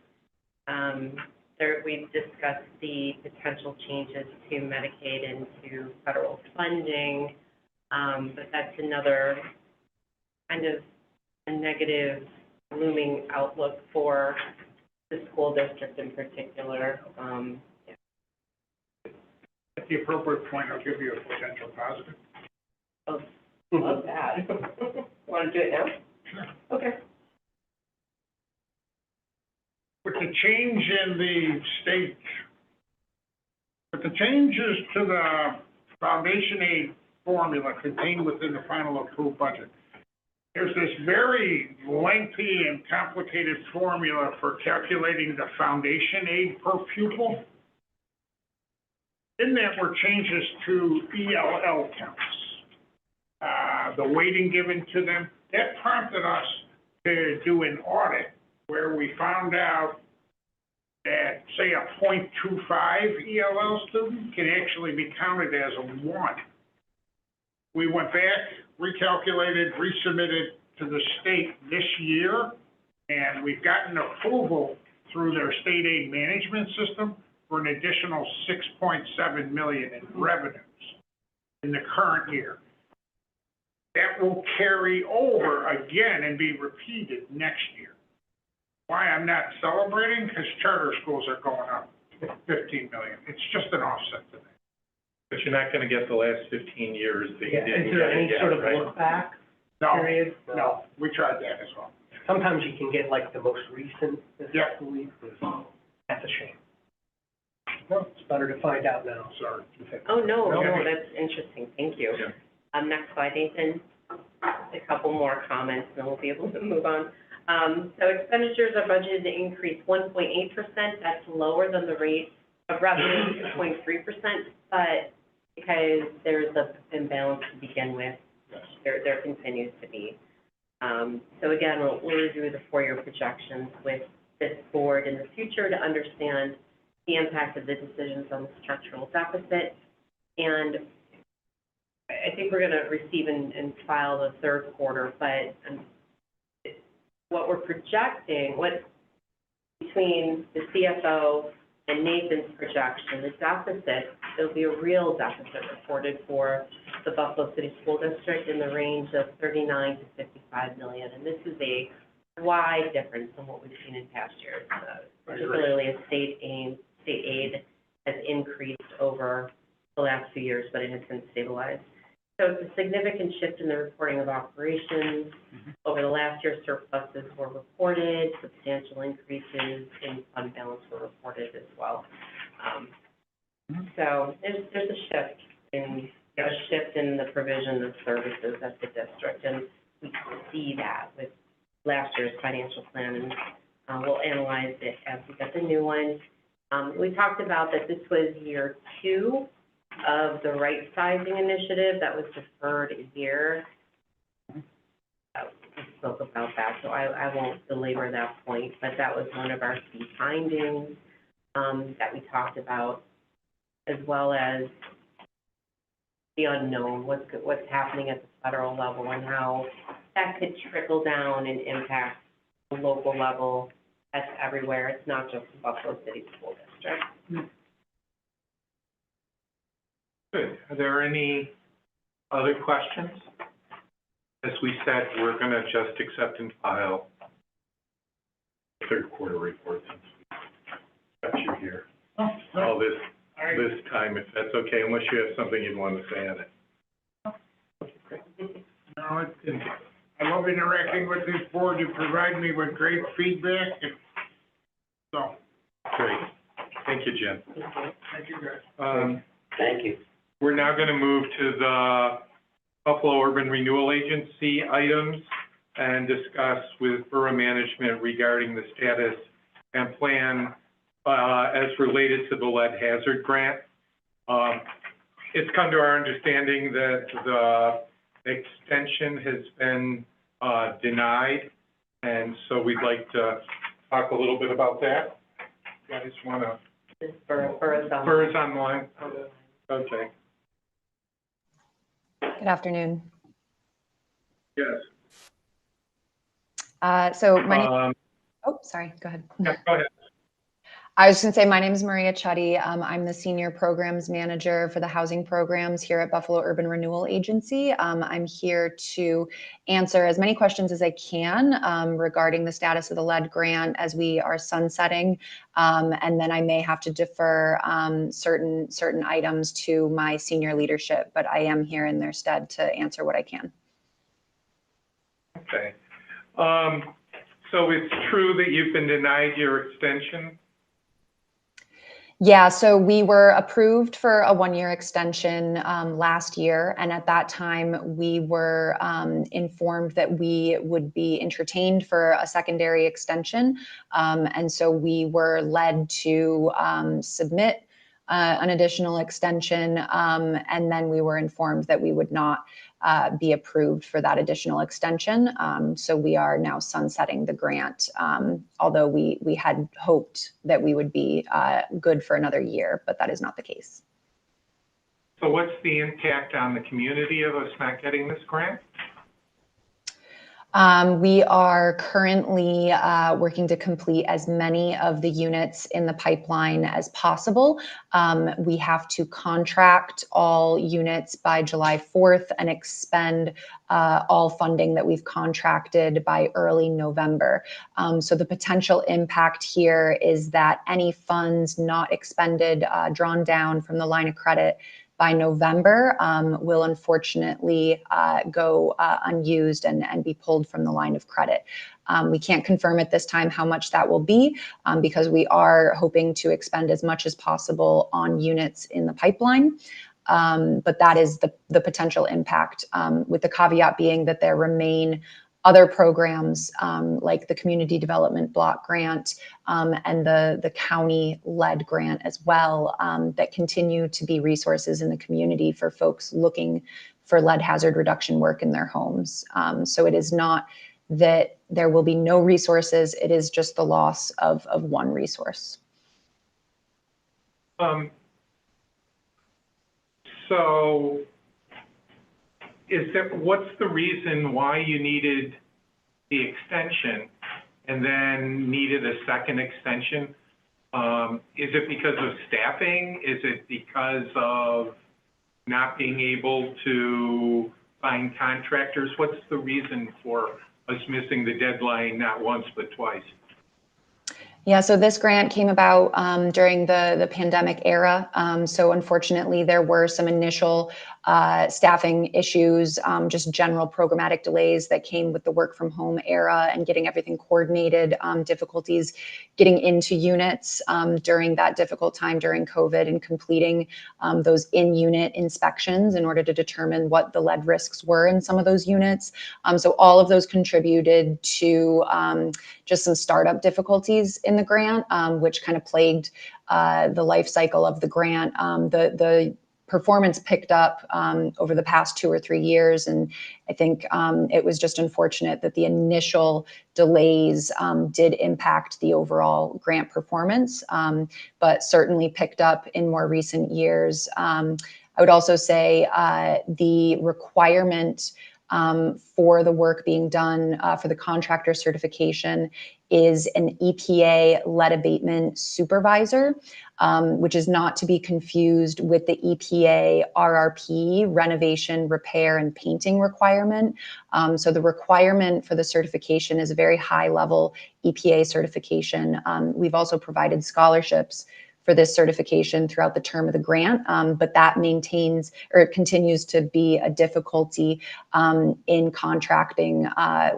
There, we've discussed the potential changes to Medicaid and to federal funding, but that's another kind of a negative looming outlook for the school district in particular. At the appropriate point, I'll give you a potential positive. Oh, love that. Want to do it now? Sure. Okay. With the change in the state, with the changes to the foundation aid formula contained within the final approved budget, there's this very lengthy and complicated formula for calculating the foundation aid per pupil. In that were changes to ELL counts, the weighting given to them. That prompted us to do an audit where we found out that, say, a 0.25 ELL student can actually be counted as a 1. We went back, recalculated, resubmitted to the state this year, and we've gotten approval through their state aid management system for an additional $6.7 million in revenues in the current year. That will carry over again and be repeated next year. Why I'm not celebrating? Because charter schools are going up $15 million. It's just an offset to that. But you're not going to get the last 15 years that you Yeah, didn't is there any get, sort of right? look back No, period? no, we tried that as well. Sometimes you can get like the most recent Yeah. fiscal week. That's a shame. No, it's better to find out now. Sorry. Oh, no, Okay. that's interesting. Thank you. Yeah. Next slide, Nathan. A couple more comments, and then we'll be able to move on. So expenditures are budgeted to increase 1.8%. That's lower than the rate of revenue, 2.3%, but because there's an imbalance to begin with, there continues to be. So again, we'll review the four-year projections with this board in the future to understand the impact of the decisions on the structural deficit. And I think we're going to receive and file the third quarter, but what we're projecting, between the CFO and Nathan's projection, the deficit, there'll be a real deficit reported for the Buffalo City School District in the range of 39 to 55 million. And this is a wide difference from what we've seen in past years. Particularly as state aid has increased over the last few years, but it has been stabilized. So it's a significant shift in the reporting of operations. Over the last year, surpluses were reported, substantial increases in fund balance were reported as well. So there's a shift in the provision of services at the district, and we see that with last year's financial plan, and we'll analyze it as we get the new one. We talked about that this was year 2 of the right sizing initiative that was deferred a year. We spoke about that, so I won't belabor that point, but that was one of our key findings that we talked about, as well as the unknown, what's happening at the federal level and how that could trickle down and impact the local level. That's everywhere. It's not just the Buffalo City School District. Good. Are there any other questions? As we said, we're going to just accept and file the third quarter report since we got you here all this time, if that's okay, unless you have something you'd want to say on it. No, I love interacting with this board. You provide me with great feedback. So, Great. Thank you, Jim. thank you, guys. Thank you. We're now going to move to the Buffalo Urban Renewal Agency items and discuss with Borough Management regarding the status and plan as related to the lead hazard grant. It's come to our understanding that the extension has been denied, and so we'd like to talk a little bit about that. You guys want to? Burr's online. Okay. Good afternoon. Yes. So my name, oh, sorry, go ahead. Yeah, go ahead. I was going to say, my name is Maria Chuddy. I'm the Senior Programs Manager for the Housing Programs here at Buffalo Urban Renewal Agency. I'm here to answer as many questions as I can regarding the status of the lead grant as we are sunsetting, and then I may have to defer certain items to my senior leadership, but I am here in their stead to answer what I can. Okay. So it's true that you've been denied your extension? Yeah, so we were approved for a 1-year extension last year, and at that time we were informed that we would be entertained for a secondary extension, and so we were led to submit an additional extension, and then we were informed that we would not be approved for that additional extension. So we are now sunsetting the grant, although we had hoped that we would be good for another year, but that is not the case. So what's the impact on the community of us not getting this grant? We are currently working to complete as many of the units in the pipeline as possible. We have to contract all units by July 4th and expend all funding that we've contracted by early November. So the potential impact here is that any funds not expended, drawn down from the line of credit by November will unfortunately go unused and be pulled from the line of credit. We can't confirm at this time how much that will be because we are hoping to expend as much as possible on units in the pipeline. But that is the potential impact, with the caveat being that there remain other programs like the Community Development Block Grant and the county lead grant as well that continue to be resources in the community for folks looking for lead hazard reduction work in their homes. So it is not that there will be no resources, it is just the loss of one resource. So what's the reason why you needed the extension and then needed a second extension? Is it because of staffing? Is it because of not being able to find contractors? What's the reason for us missing the deadline not once but twice? Yeah, so this grant came about during the pandemic era. So unfortunately, there were some initial staffing issues, just general programmatic delays that came with the work from home era and getting everything coordinated, difficulties getting into units during that difficult time during COVID and completing those in-unit inspections in order to determine what the lead risks were in some of those units. So all of those contributed to just some startup difficulties in the grant, which kind of plagued the life cycle of the grant. The performance picked up over the past 2 or 3 years, and I think it was just unfortunate that the initial delays did impact the overall grant performance, but certainly picked up in more recent years. I would also say the requirement for the work being done for the contractor certification is an EPA lead abatement supervisor, which is not to be confused with the EPA RRP, renovation, repair, and painting requirement. So the requirement for the certification is a very high level EPA certification. We've also provided scholarships for this certification throughout the term of the grant, but that maintains or continues to be a difficulty in contracting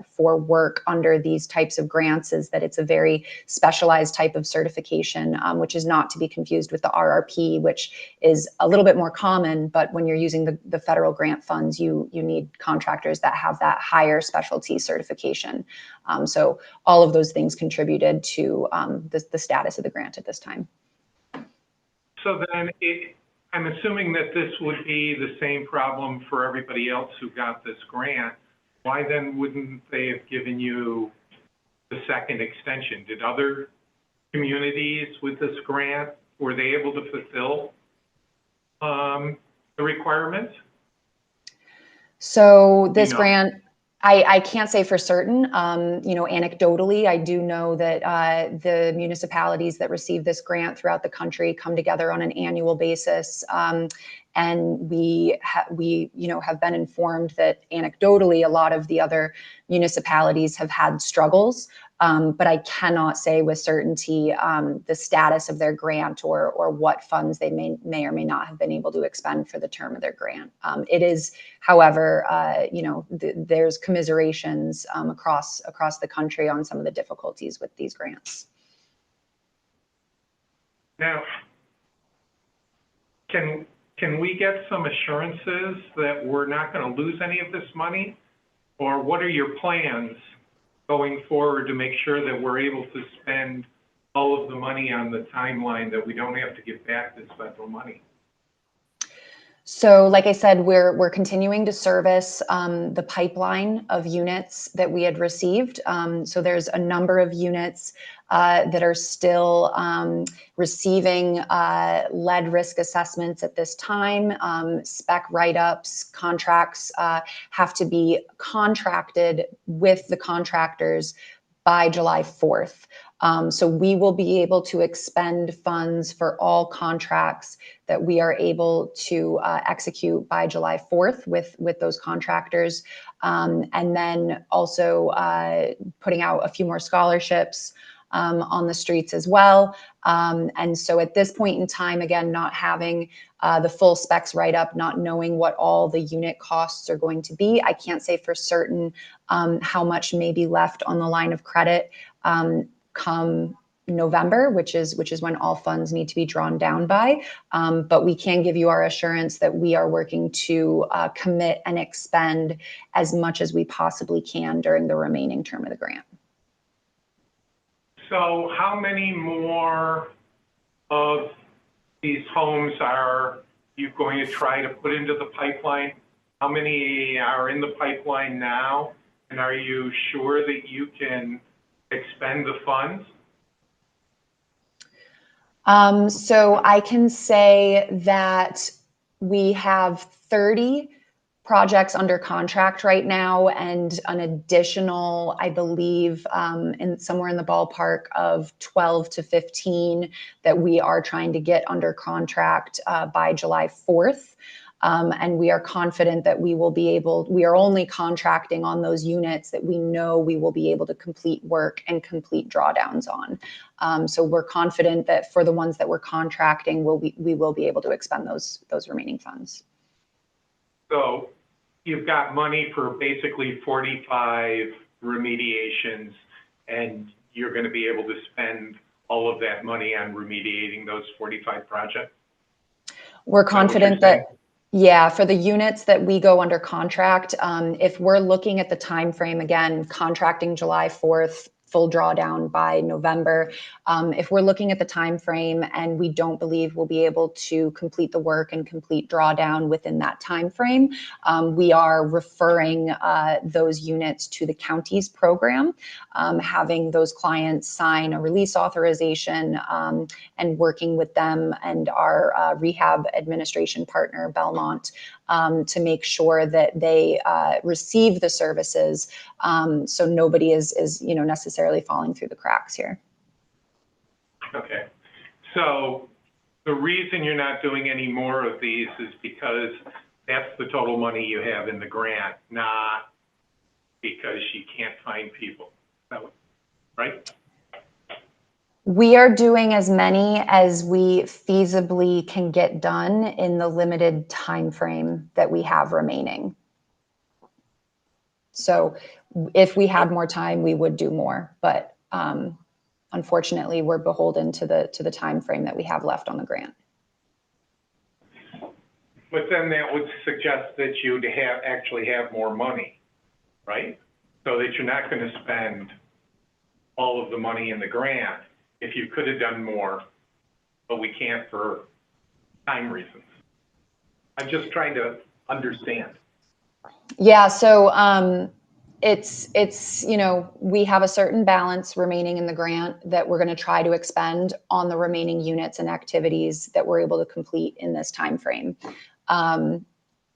for work under these types of grants, is that it's a very specialized type of certification, which is not to be confused with the RRP, which is a little bit more common, but when you're using the federal grant funds, you need contractors that have that higher specialty certification. So all of those things contributed to the status of the grant at this time. So then I'm assuming that this would be the same problem for everybody else who got this grant. Why then wouldn't they have given you the second extension? Did other communities with this grant, were they able to fulfill the requirements? So this grant, I can't say for certain. Anecdotally, I do know that the municipalities that receive this grant throughout the country come together on an annual basis, and we have been informed that anecdotally a lot of the other municipalities have had struggles, but I cannot say with certainty the status of their grant or what funds they may or may not have been able to expend for the term of their grant. It is, however, there's commiserations across the country on some of the difficulties with these grants. Now, can we get some assurances that we're not going to lose any of this money? Or what are your plans going forward to make sure that we're able to spend all of the money on the timeline, that we don't have to give back this federal money? So like I said, we're continuing to service the pipeline of units that we had received. So there's a number of units that are still receiving lead risk assessments at this time. Spec write-ups, contracts have to be contracted with the contractors by July 4th. So we will be able to expend funds for all contracts that we are able to execute by July 4th with those contractors. And then also putting out a few more scholarships on the streets as well. And so at this point in time, again, not having the full specs write-up, not knowing what all the unit costs are going to be, I can't say for certain how much may be left on the line of credit come November, which is when all funds need to be drawn down by. But we can give you our assurance that we are working to commit and expend as much as we possibly can during the remaining term of the grant. So how many more of these homes are you going to try to put into the pipeline? How many are in the pipeline now? And are you sure that you can expend the funds? So I can say that we have 30 projects under contract right now and an additional, I believe, somewhere in the ballpark of 12 to 15 that we are trying to get under contract by July 4th. And we are confident that we are only contracting on those units that we know we will be able to complete work and complete drawdowns on. So we're confident that for the ones that we're contracting, we will be able to expend those remaining funds. So you've got money for basically 45 remediations, and you're going to be able to spend all of that money on remediating those 45 projects? We're confident that, yeah, for the units that we go under contract, if we're looking at the time frame, again, contracting July 4th, full drawdown by November. If we're looking at the time frame and we don't believe we'll be able to complete the work and complete drawdown within that time frame, we are referring those units to the county's program, having those clients sign a release authorization, and working with them and our rehab administration partner, Belmont, to make sure that they receive the services, so nobody is necessarily falling through the cracks here. Okay. So the reason you're not doing any more of these is because that's the total money you have in the grant, not because you can't find people. Right? We are doing as many as we feasibly can get done in the limited time frame that we have remaining. So if we had more time, we would do more, but unfortunately, we're beholden to the time frame that we have left on the grant. But then that would suggest that you'd actually have more money, right? So that you're not going to spend all of the money in the grant if you could have done more, but we can't for time reasons. I'm just trying to understand. Yeah, so it's we have a certain balance remaining in the grant that we're going to try to expend on the remaining units and activities that we're able to complete in this time frame.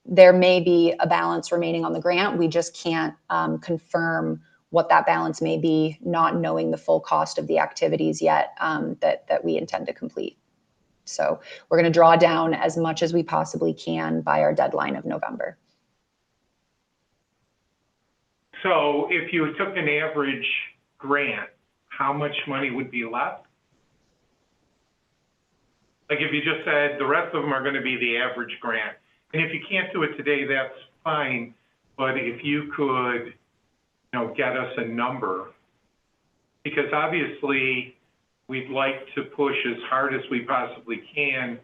There may be a balance remaining on the grant. We just can't confirm what that balance may be, not knowing the full cost of the activities yet that we intend to complete. So we're going to draw down as much as we possibly can by our deadline of November. So if you took an average grant, how much money would be left? Like if you just said the rest of them are going to be the average grant, and if you can't do it today, that's fine. But if you could, get us a number, because obviously we'd like to push as hard as we possibly can,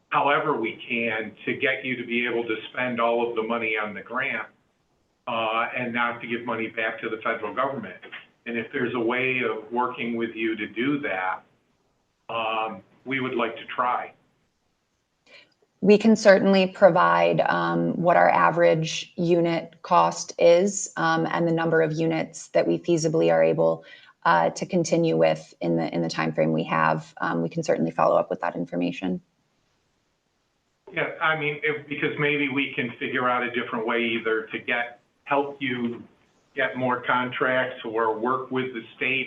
however we can, to get you to be able to spend all of the money on the grant. And not to give money back to the federal government. And if there's a way of working with you to do that, we would like to try. We can certainly provide what our average unit cost is and the number of units that we feasibly are able to continue with in the time frame we have. We can certainly follow up with that information. Yeah, I mean, because maybe we can figure out a different way either to help you get more contracts or work with the state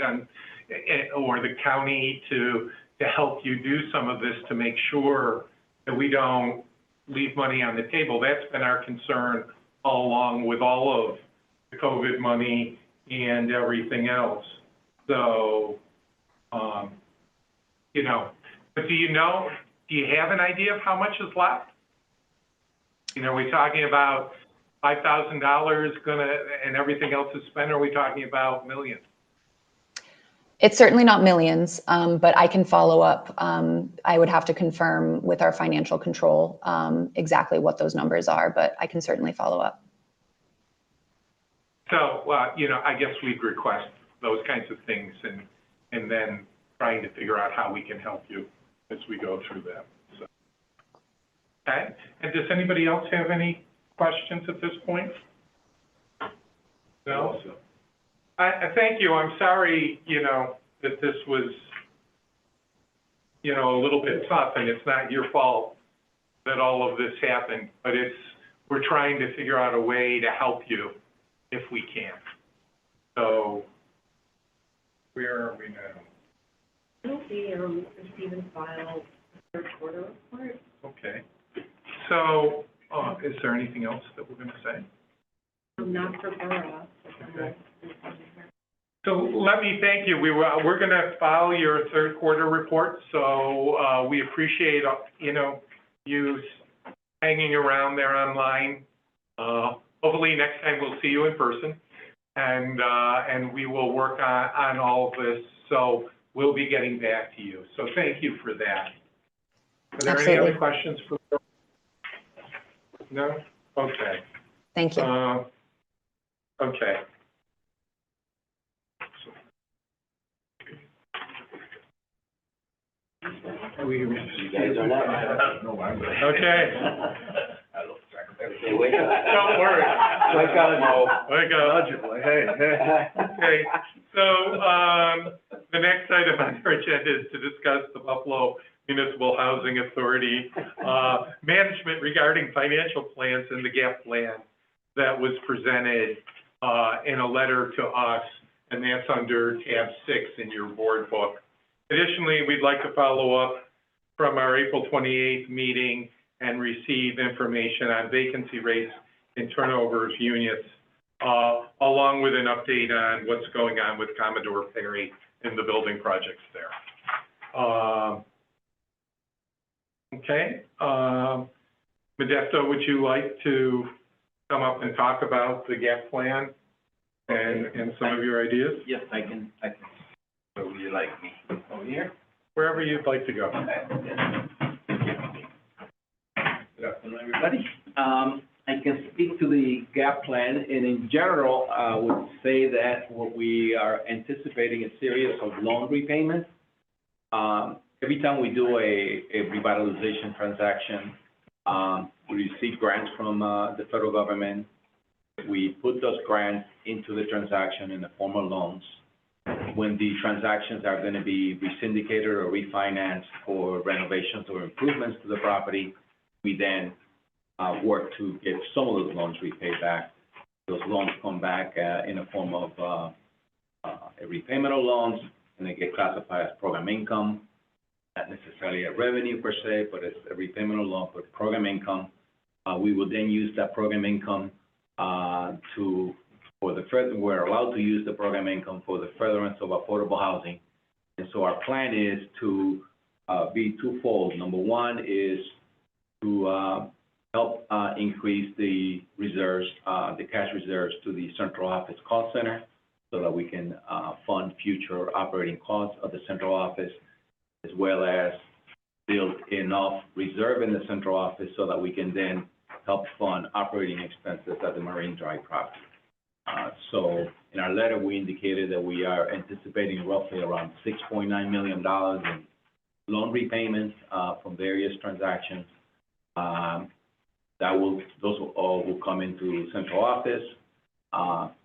or the county to help you do some of this to make sure that we don't leave money on the table. That's been our concern all along with all of the COVID money and everything else. So, but do you have an idea of how much is left? Are we talking about $5,000 and everything else is spent, or are we talking about millions? It's certainly not millions, but I can follow up. I would have to confirm with our financial control exactly what those numbers are, but I can certainly follow up. So, I guess we'd request those kinds of things and then trying to figure out how we can help you as we go through that. So. Okay, and does anybody else have any questions at this point? No? I thank you. I'm sorry, that this was you know, a little bit tough, and it's not your fault that all of this happened, but we're trying to figure out a way to help you if we can. So, where are we now? It'll be, receive and file third quarter report. Okay. So, is there anything else that we're gonna say? Not for borough. Okay. So let me thank you. We're gonna file your third quarter report, so, we appreciate, you know, you hanging around there online. Hopefully next time we'll see you in person, and we will work on all of this, so we'll be getting back to you. So thank you for that. Are there any other questions for? No? Okay. Thank you. Okay. You guys are not. No, I'm good. Okay. Okay, wake up. Don't worry. Wake up, Mo. Wake up. Nudge him, like, hey, hey. Okay, so, the next item on our agenda is to discuss the Buffalo Municipal Housing Authority, management regarding financial plans and the GAP plan that was presented, in a letter to us, and that's under tab 6 in your board book. Additionally, we'd like to follow up from our April 28th meeting and receive information on vacancy rates and turnover of units, along with an update on what's going on with Commodore Perry and the building projects there. Okay, Modesto, would you like to come up and talk about the GAP plan and some of your ideas? Yes, I can. Where would you like me? Over here? Wherever you'd like to go. Good afternoon, everybody. I can speak to the GAP plan, and in general, I would say that what we are anticipating a series of loan repayments. Every time we do a revitalization transaction, we receive grants from the federal government. We put those grants into the transaction in the form of loans. When the transactions are going to be resyndicated or refinanced for renovations or improvements to the property, we then work to get some of those loans repaid back. Those loans come back in a form of a repayment of loans, and they get classified as program income. Not necessarily a revenue per se, but it's a repayment of loan for program income. We will then use that program income we're allowed to use the program income for the furtherance of affordable housing. And so our plan is to be twofold. Number one is to help increase the reserves, the cash reserves to the central office cost center so that we can fund future operating costs of the central office, as well as build enough reserve in the central office so that we can then help fund operating expenses at the Marine Drive property. So in our letter, we indicated that we are anticipating roughly around $6.9 million in loan repayments from various transactions. Those all will come into central office,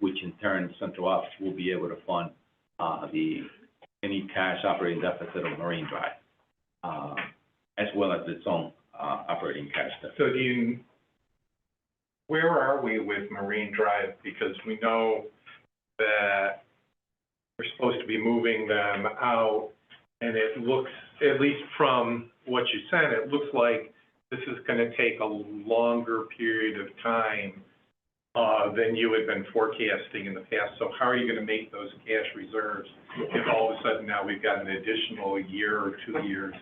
which in turn, central office will be able to fund any cash operating deficit of Marine Drive, as well as its own operating cash deficit. So where are we with Marine Drive? Because we know that we're supposed to be moving them out, and it looks, at least from what you said, it looks like this is going to take a longer period of time than you had been forecasting in the past. So how are you going to make those cash reserves if all of a sudden now we've got an additional year or 2 years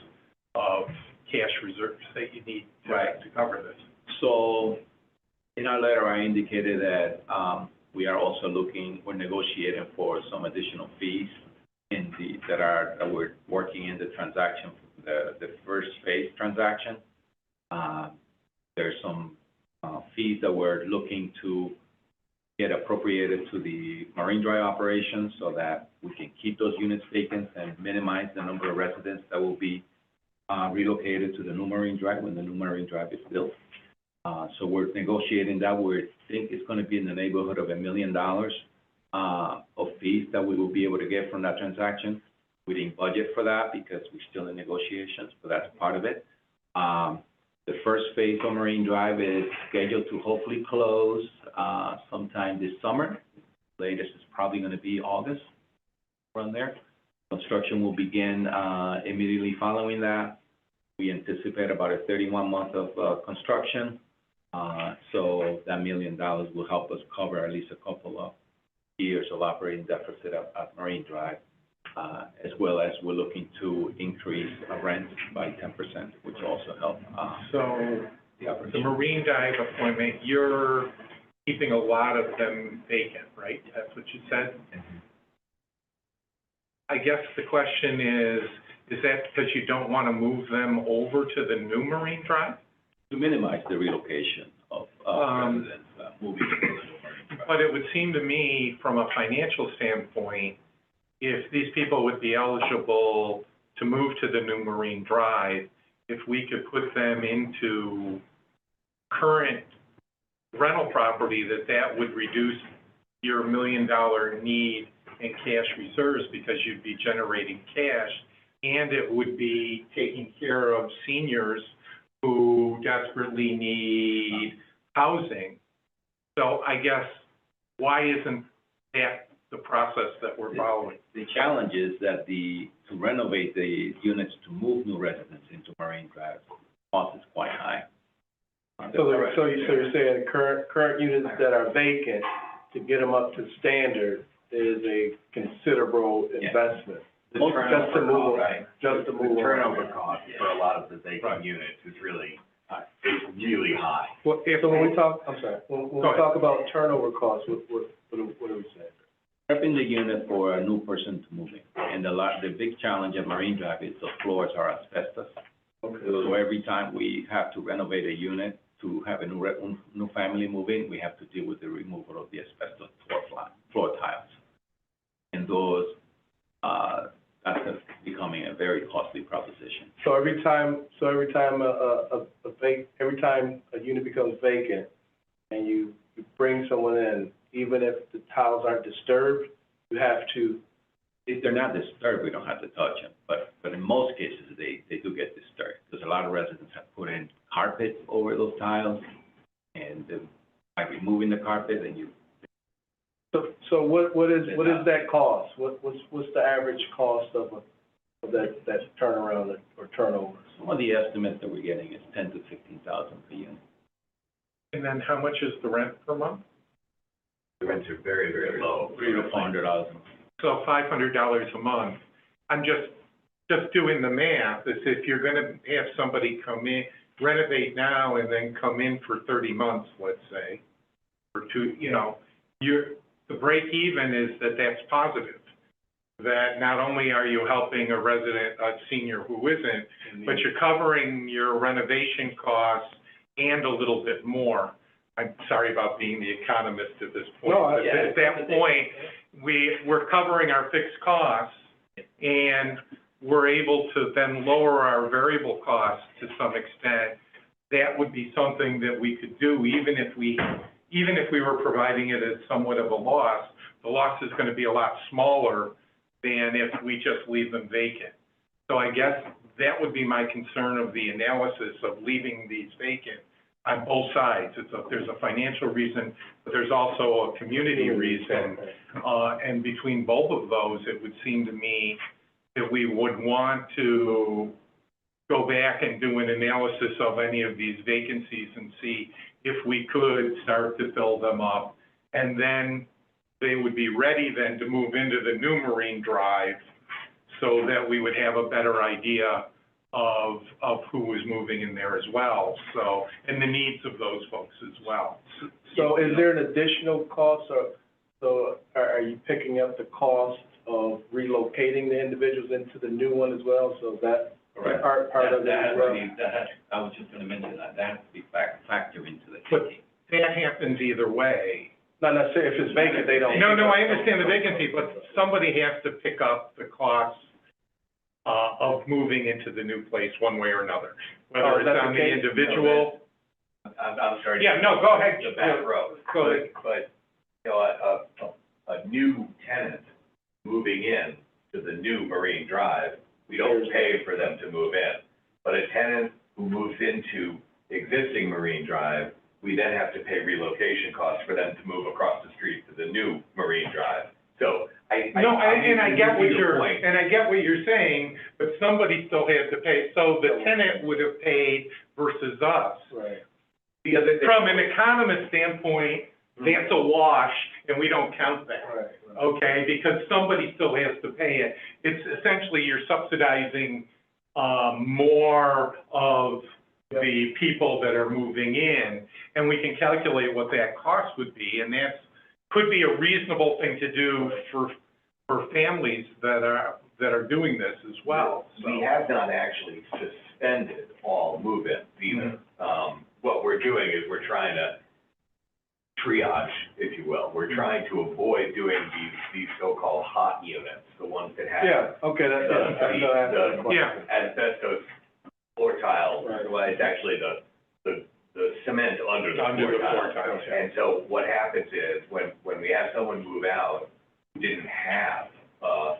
of cash reserves that you need to cover this? So in our letter, I indicated that we are also we're negotiating for some additional fees that we're working in the transaction, the first phase transaction. There's some fees that we're looking to get appropriated to the Marine Drive operations so that we can keep those units vacant and minimize the number of residents that will be relocated to the new Marine Drive when the new Marine Drive is built. So we're negotiating that. We think it's going to be in the neighborhood of $1 million of fees that we will be able to get from that transaction. We didn't budget for that because we're still in negotiations, but that's part of it. The first phase of Marine Drive is scheduled to hopefully close sometime this summer. Latest is probably going to be August, around there. Construction will begin immediately following that. We anticipate about a 31-month of construction. So that $1 million will help us cover at least a couple of years of operating deficit at Marine Drive, as well as we're looking to increase rent by 10%, which also help. So the operation. the Marine Dive appointment, you're keeping a lot of them vacant, right? That's what you said? I guess the question is that because you don't want to move them over to the new Marine Drive? To minimize the relocation of residents moving to the new Marine Drive. But it would seem to me, from a financial standpoint, if these people would be eligible to move to the new Marine Drive, if we could put them into current rental property, that would reduce your $1 million need in cash reserves because you'd be generating cash, and it would be taking care of seniors who desperately need housing. So I guess, why isn't that the process that we're following? The challenge is that to renovate the units to move new residents into Marine Drive, cost is quite high. So you're saying current units that are vacant, to get them up to standard, is a considerable investment. The Just to move, right? just to move. The turnover cost for a lot of the vacant units is really high. Well, so when we talk, I'm sorry, when we talk about turnover costs, what are we saying? Prepping the unit for a new person to move in. And the big challenge at Marine Drive is the floors are asbestos. Okay. So every time we have to renovate a unit to have a new family move in, we have to deal with the removal of the asbestos floor tiles. And those, that's becoming a very costly proposition. So every time a unit becomes vacant and you bring someone in, even if the tiles aren't disturbed, you have to. If they're not disturbed, we don't have to touch them. But in most cases, they do get disturbed because a lot of residents have put in carpet over those tiles, and by removing the carpet, then you. So what is that cost? What's the average cost of that turnaround or turnover? Some of the estimates that we're getting is $10,000 to $15,000 per unit. And then how much is the rent per month? The rents are very, very low. $300 to $400. So $500 a month. I'm just doing the math. Is if you're going to have somebody come in, renovate now, and then come in for 30 months, let's say, or two, the break even is that's positive. That not only are you helping a senior who isn't, but you're covering your renovation costs and a little bit more. I'm sorry about being the economist at this point. No, but at that point, we're covering our fixed costs, and we're able to then lower our variable costs to some extent. That would be something that we could do, even if we were providing it at somewhat of a loss. The loss is going to be a lot smaller than if we just leave them vacant. So I guess that would be my concern of the analysis of leaving these vacant on both sides. There's a financial reason, but there's also a community reason. And between both of those, it would seem to me that we would want to go back and do an analysis of any of these vacancies and see if we could start to fill them up. And then they would be ready then to move into the new Marine Drive so that we would have a better idea of who was moving in there as well, so, and the needs of those folks as well. So is there an additional cost, or so are you picking up the cost of relocating the individuals into the new one as well? So that part of that as well? I was just going to mention that has to be factored into the But thinking. that happens either way. Not necessarily, if it's vacant, they don't. No, I understand the vacancy, but somebody has to pick up the costs of moving into the new place one way or another, whether it's on the individual. I'm sorry. Yeah, no, go ahead. The back row. Go ahead. But, a new tenant moving in to the new Marine Drive, we don't pay for them to move in. But a tenant who moves into existing Marine Drive, we then have to pay relocation costs for them to move across the street to the new Marine Drive. So I get what you're, point. and I get what you're saying, but somebody still has to pay, so the tenant would have paid versus us. Right. Because From an economist standpoint, that's a wash, and we don't count that. Right. Okay, because somebody still has to pay it. It's essentially you're subsidizing, more of the people that are moving in, and we can calculate what that cost would be, and that's, could be a reasonable thing to do for families that are doing this as well. So. We have not actually suspended all move-ins either. What we're doing is we're trying to triage, if you will. We're trying to avoid doing these so-called hot units, the ones that have Yeah, okay, Yeah. asbestos floor tile. Right. Well, it's actually the cement under the Under floor the tile. floor tile, yeah. And so what happens is when we have someone move out who didn't have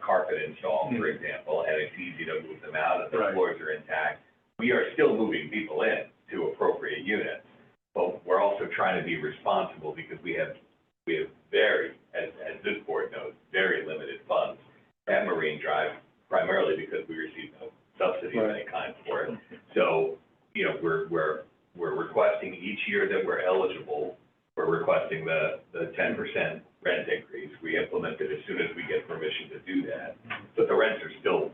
carpet installed, for example, and it's easy to move them out and the Right. floors are intact, we are still moving people in to appropriate units. But we're also trying to be responsible because we have very, as this board knows, very limited funds at Marine Drive, primarily because we receive no subsidy of any kind for it. So, you know, we're requesting each year that we're eligible, we're requesting the 10% rent increase. We implement it as soon as we get permission to do that. But the rents are still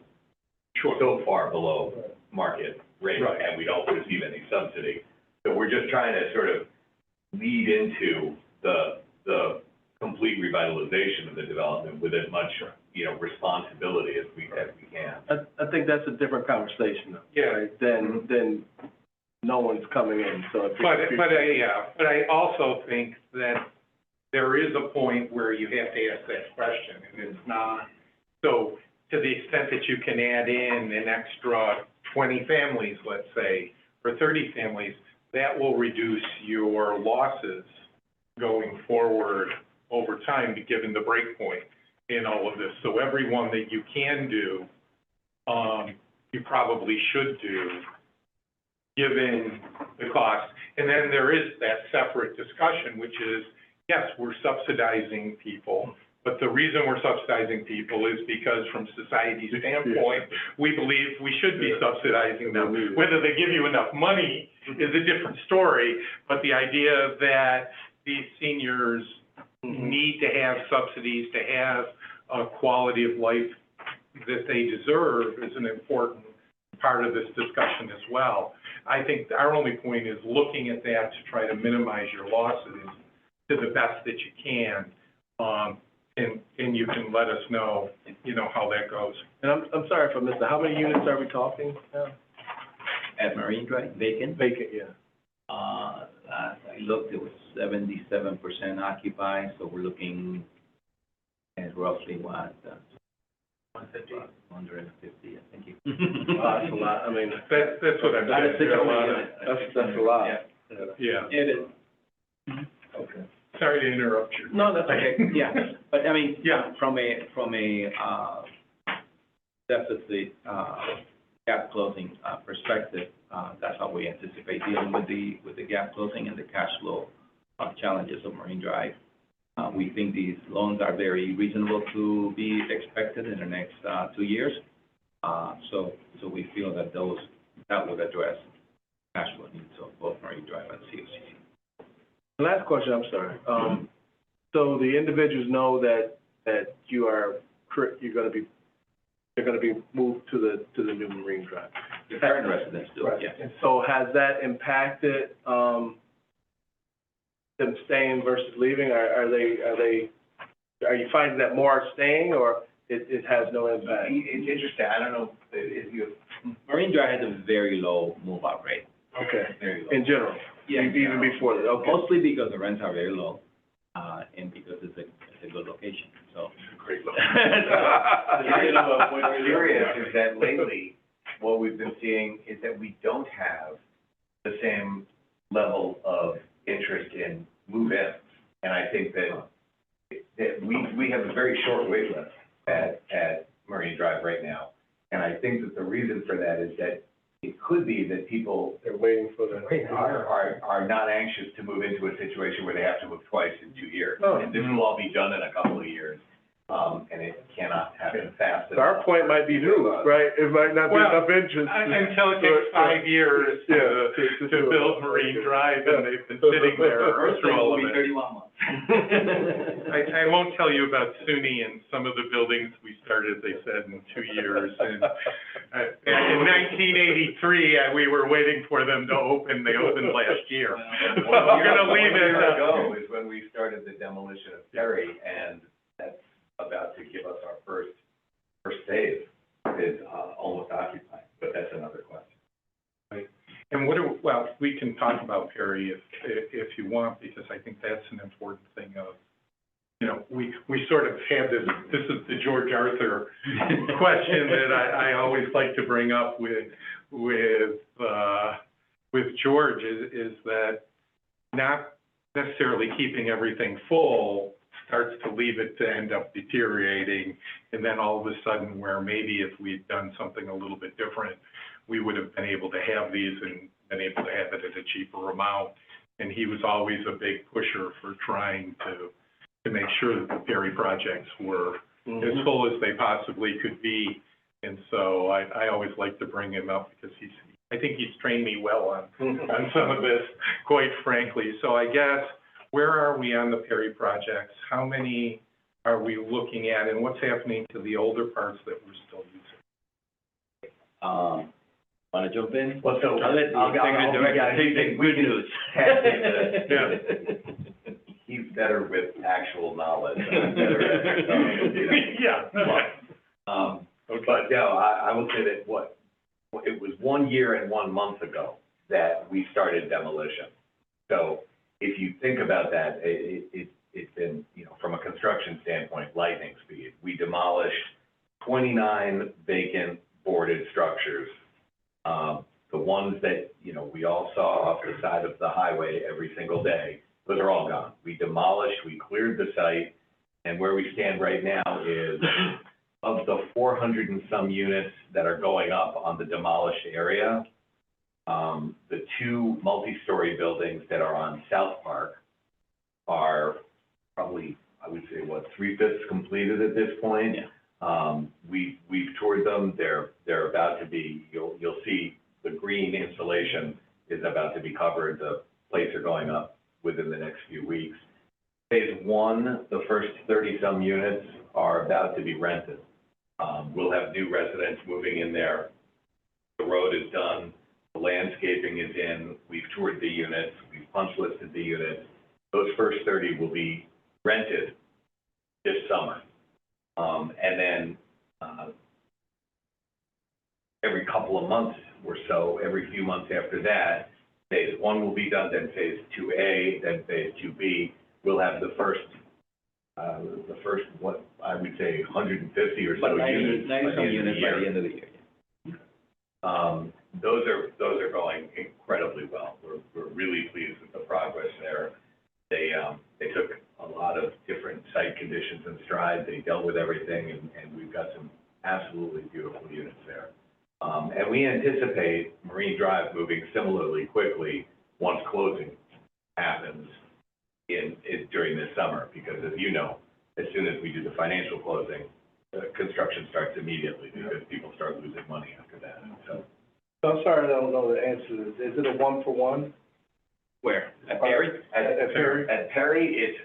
so far below market rate, and we don't receive any subsidy. So we're just trying to sort of lead into the complete revitalization of the development with as much, you know, responsibility as we can. I think that's a different conversation, though. Yeah. Right? Than no one's coming in, so if. But I also think that there is a point where you have to ask that question, and it's not, so to the extent that you can add in an extra 20 families, let's say, or 30 families, that will reduce your losses going forward over time, given the break point in all of this. So every one that you can do, you probably should do, given the cost. And then there is that separate discussion, which is, yes, we're subsidizing people, but the reason we're subsidizing people is because from society's standpoint, we believe we should be subsidizing them. Whether they give you enough money is a different story, but the idea that these seniors need to have subsidies to have a quality of life that they deserve is an important part of this discussion as well. I think our only point is looking at that to try to minimize your losses to the best that you can. And you can let us know, you know, how that goes. And I'm sorry if I missed it, how many units are we talking now? At Marine Drive, vacant? Vacant, yeah. Last I looked, it was 77% occupied, so we're looking at roughly what? 150, I think. That's a lot, I mean. That's what I'm saying. That's a lot. Yeah. It is. Okay. Sorry to interrupt you. No, that's okay. Yeah, but I mean, Yeah. from a deficit, gap closing, perspective, that's how we anticipate dealing with the gap closing and the cash flow, challenges of Marine Drive. We think these loans are very reasonable to be expected in the next, 2 years. So we feel that that would address cash flow needs of both Marine Drive and COCC. Last question, I'm sorry. So the individuals know that you're gonna be moved to the new Marine Drive. The current residents do, Right. yes. And so has that impacted, them staying versus leaving? Are you finding that more are staying, or it has no impact? It's interesting, I don't know if you. Marine Drive has a very low move-out rate, Okay, very low. in general? Yeah, Even before that, okay. Mostly because the rents are very low, and because it's a good location, so. Great What's curious is that lately, what we've been seeing is that we don't have the same level of interest in move-ins. And I think that we have a very short wait list at Marine reason for that is that it could be that people They're waiting for the. are not anxious to move into a situation where they have to move twice in 2 years. Oh. And this will all be done in a couple of years, and it cannot happen fast enough. Our point might be true, right? It might not be Well, enough interest. Until it takes 5 years to build Marine Drive, and they've been sitting there through all of it. 31 months. I won't tell you about SUNY and some of the buildings we started, they said, in 2 years. And back in 1983, we were waiting for them to open, they opened last year. So I'm gonna leave it. 1 year ago is when we started the demolition of Perry, and that's about to give us our first phase. It's almost occupied, but that's another question. And well, we can talk about Perry if you want, because I think that's an important thing of, we sort of have this is the George Arthur question that I always like to bring up with George is that not necessarily keeping everything full starts to leave it to end up deteriorating, and then all of a sudden where maybe if we'd done something a little bit different, we would have been able to have these and been able to have it at a cheaper amount. And he was always a big pusher for trying to make sure that the Perry projects were as full as they possibly could be. And so I always like to bring him up because I think he's trained me well on some of this, quite frankly. So I guess, where are we on the Perry projects? How many are we looking at, and what's happening to the older parts that we're still using? Want to jump in? Well, so I'll let the executive director take the good news. He's better with actual knowledge. I'm better at, Yeah. But no, I will say that it was 1 year and 1 month ago that we started demolition. So if you think about that, it's been, from a construction standpoint, lightning speed. We demolished 29 vacant boarded structures. The ones that, we all saw off the side of the highway every single day, those are all gone. We demolished, we cleared the site, and where we stand right now is, of the 400 and some units that are going up on the demolished area, the 2 multi-story buildings that are on South Park are probably, I would say, 3/5 completed at this point. Yeah. We've toured them. They're about to be, you'll see the green insulation is about to be covered. The plates are going up within the next few weeks. Phase 1, the first 30-some units are about to be rented. We'll have new residents moving in there. The road is done. The landscaping is in. We've toured the units. We've punch listed the units. Those first 30 will be rented this summer. And then every couple of months or so, every few months after that, phase 1 will be done, then phase 2A, then phase 2B. We'll have the first, what I would say, 150 or so units. 90 some units by the end of the year. Those are going incredibly well. We're really pleased with the progress there. They took a lot of different site conditions in stride. They dealt with everything, and we've got some absolutely beautiful units there. And we anticipate Marine Drive moving similarly quickly once closing happens during this summer, because as you know, as soon as we do the financial closing, construction starts immediately because people start losing money after that. So I'm sorry, I don't know the answer to this. Is it a 1-for-1? Where? At Perry? At Perry? At Perry,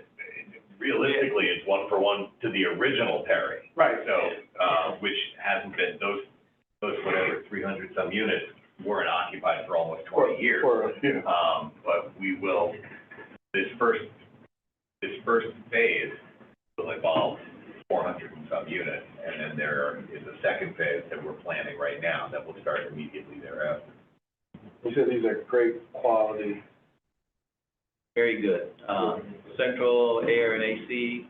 realistically, it's 1-for-1 to the original Perry. Right. So, which hasn't been, those whatever, 300 some units weren't occupied for almost 20 years. But we will, this first phase will involve 400 and some units, and then there is a second phase that we're planning right now that will start immediately thereafter. You said these are great quality. Very good. Central air and AC,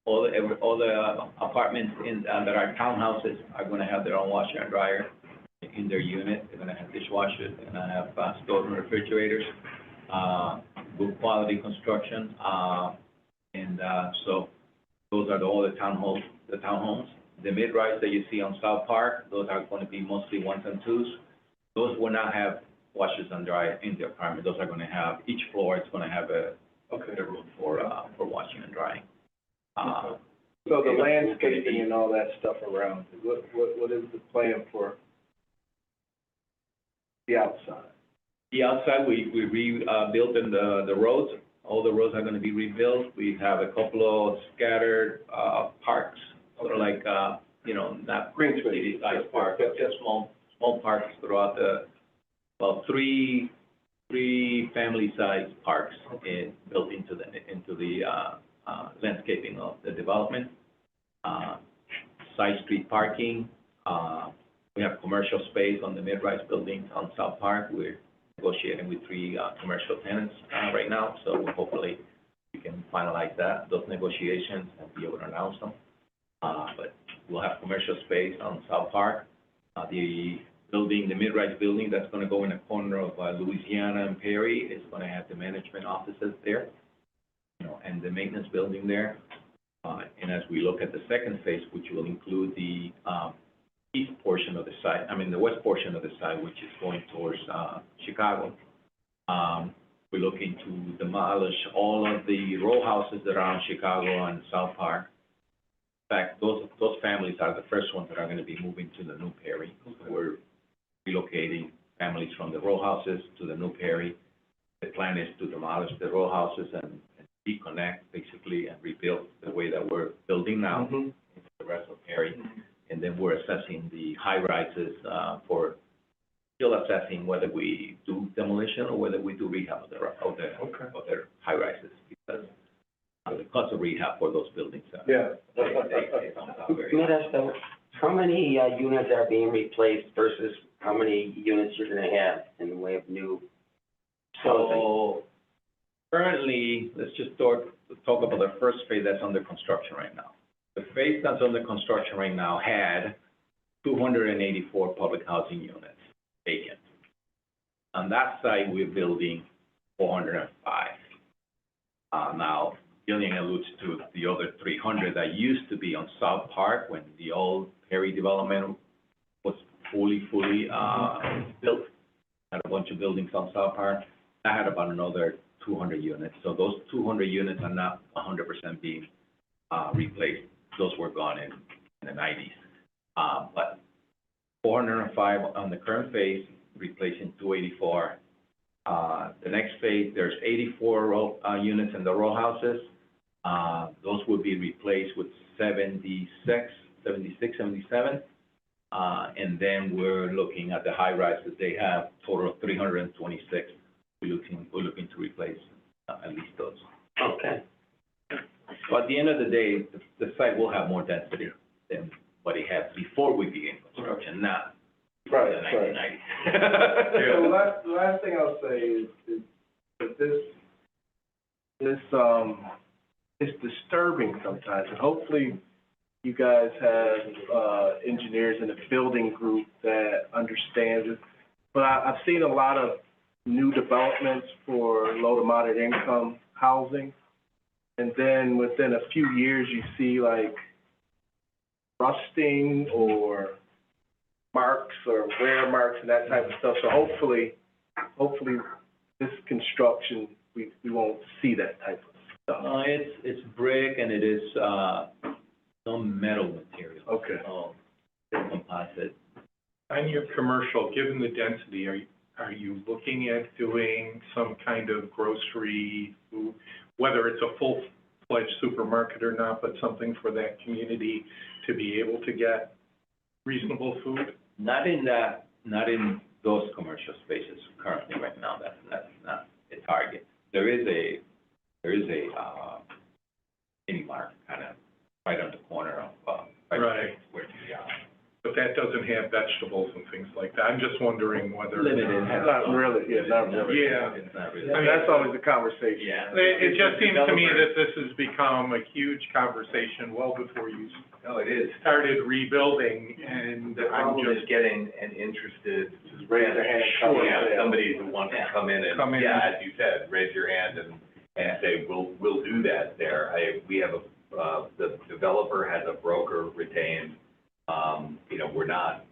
all the apartments that are townhouses are going to have their own washer and dryer in their unit. They're going to have dishwashers. They're going to have stores and refrigerators. Good quality construction, and so those are all the townhomes. The mid-rise that you see on South Park, those are going to be mostly ones and twos. Those will not have washers and dryers in the apartment. Those are going to have, each floor is going to have a room for washing and drying. So the landscaping and all that stuff around, what is the plan for the outside? The outside, we rebuilt in the roads. All the roads are going to be rebuilt. We have a couple of scattered parks, sort of like, not Green space. city-sized parks, but just small parks throughout three family-sized parks built into the landscaping of the development. Side street parking. We have commercial space on the mid-rise buildings on South Park. We're negotiating with 3 commercial tenants right now, so hopefully we can finalize those negotiations and be able to announce them. But we'll have commercial space on South Park. The mid-rise building that's going to go in the corner of Louisiana and Perry is going to have the management offices there, and the maintenance building there. And as we look at the second phase, which will include the east portion of the site, the west portion of the site, which is going towards Chicago, we're looking to demolish all of the row houses that are in Chicago and South Park. In fact, those families are the first ones that are going to be moving to the new Perry. So we're relocating families from the row houses to the new Perry. The plan is to demolish the row houses and reconnect, basically, and rebuild the way that we're building now into the rest of Perry. And then we're assessing the high-rises still assessing whether we do demolition or whether we do rehab of their high-rises, because the cost of rehab for those buildings they don't sound very high. Modesto, how many units are being replaced versus how many units you're gonna have in the way of new housing? So currently, let's just talk about the first phase that's under construction right now. The phase that's under construction right now had 284 public housing units vacant. On that site, we're building 405. Now, Gillian alludes to the other 300 that used to be on South Park when the old Perry development was fully built. Had a bunch of buildings on South Park. That had about another 200 units. So those 200 units are not 100% being replaced. Those were gone in the 90s. But 405 on the current phase, replacing 284. The next phase, there's 84 units in the row houses. Those will be replaced with 76, 77. And then we're looking at the high rises. They have total of 326. We're looking to replace at least those. Okay. So at the end of the day, the site will have more density than what it had before we began construction, not the 1990s. So the last thing I'll say is that this is disturbing sometimes, and hopefully you guys have engineers in the building group that understands it. But I've seen a lot of new developments for low to moderate income housing, and then within a few years you see like rusting or marks or wear marks and that type of stuff. So hopefully this construction, we won't see that type of stuff. It's brick and it is some metal material. Okay. It's composite. On your commercial, given the density, are you looking at doing some kind of grocery food, whether it's a full-fledged supermarket or not, but something for that community to be able to get reasonable food? Not in those commercial spaces currently right now. That's not a target. There is a mini mart kind of right on the corner of Right. where we are. But that doesn't have vegetables and things like that. I'm just wondering whether. Limited. Not really, not really. Yeah. It's not really. I mean, that's always the conversation. Yeah. It just seems to me that this has become a huge conversation well before you No, it is. started rebuilding, and The I'm problem is just. getting an interested, Raise their hand. Sure. somebody who wants to come in and, Come in. yeah, as you said, raise your hand and say, we'll do that there. We have the developer has a broker retained You know, we're not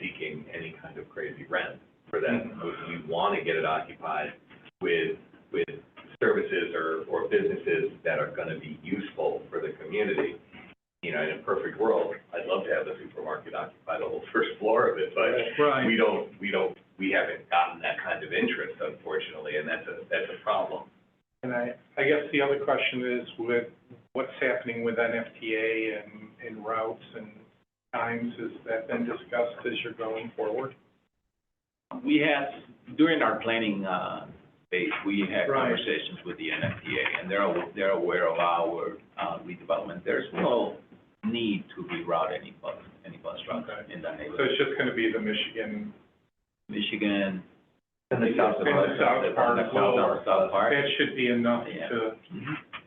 seeking any kind of crazy rent for that. We want to get it occupied with services or businesses that are going to be useful for the community. You know, in a perfect world, I'd love to have the supermarket occupy the whole first floor of it, but Right. we haven't gotten that kind of interest, unfortunately, and that's a problem. And I guess the other question is with what's happening with NFTA and routes and times, has that been discussed as you're going forward? We had, during our planning, phase, we had Right. conversations with the NFTA, and they're aware of our, redevelopment. There's no need to reroute any bus routes Okay. in that So neighborhood. it's just gonna be the Michigan, Michigan, And the south and the south part south part. that should be enough Yeah. to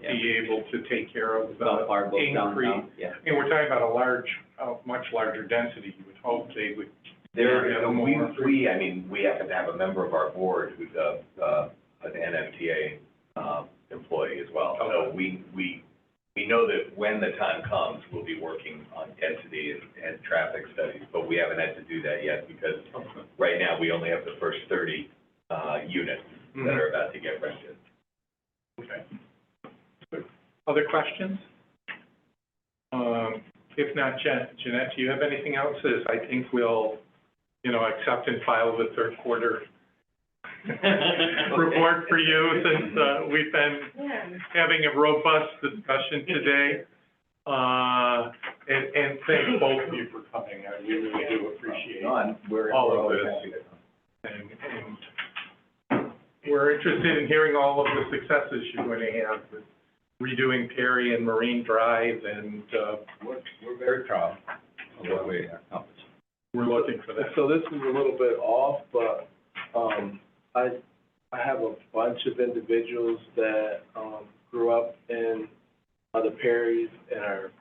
Yeah. be able to take care of South part the goes increase. downtown, yeah. And we're talking about a much larger density. You would hope they would. There, more. I mean, we happen to have a member of our board who's an NFTA, employee as well. So Okay. we know that when the time comes, we'll be working on density and traffic studies, but we haven't had to do that yet because right now we only have the first 30, units that are about to get rented. Okay. Other questions? If not, Jeanette, do you have anything else? I think we'll, accept and file the third quarter report for you since, we've been having a robust discussion today. And thank both of you for coming. I really do appreciate We're all of always this. happy to come. And we're interested in hearing all of the successes you're going to have with redoing Perry and Marine Drive, and We're very proud of what we accomplished. we're looking for that. So this is a little bit off, but, I have a bunch of individuals that, grew up in other Perrys and are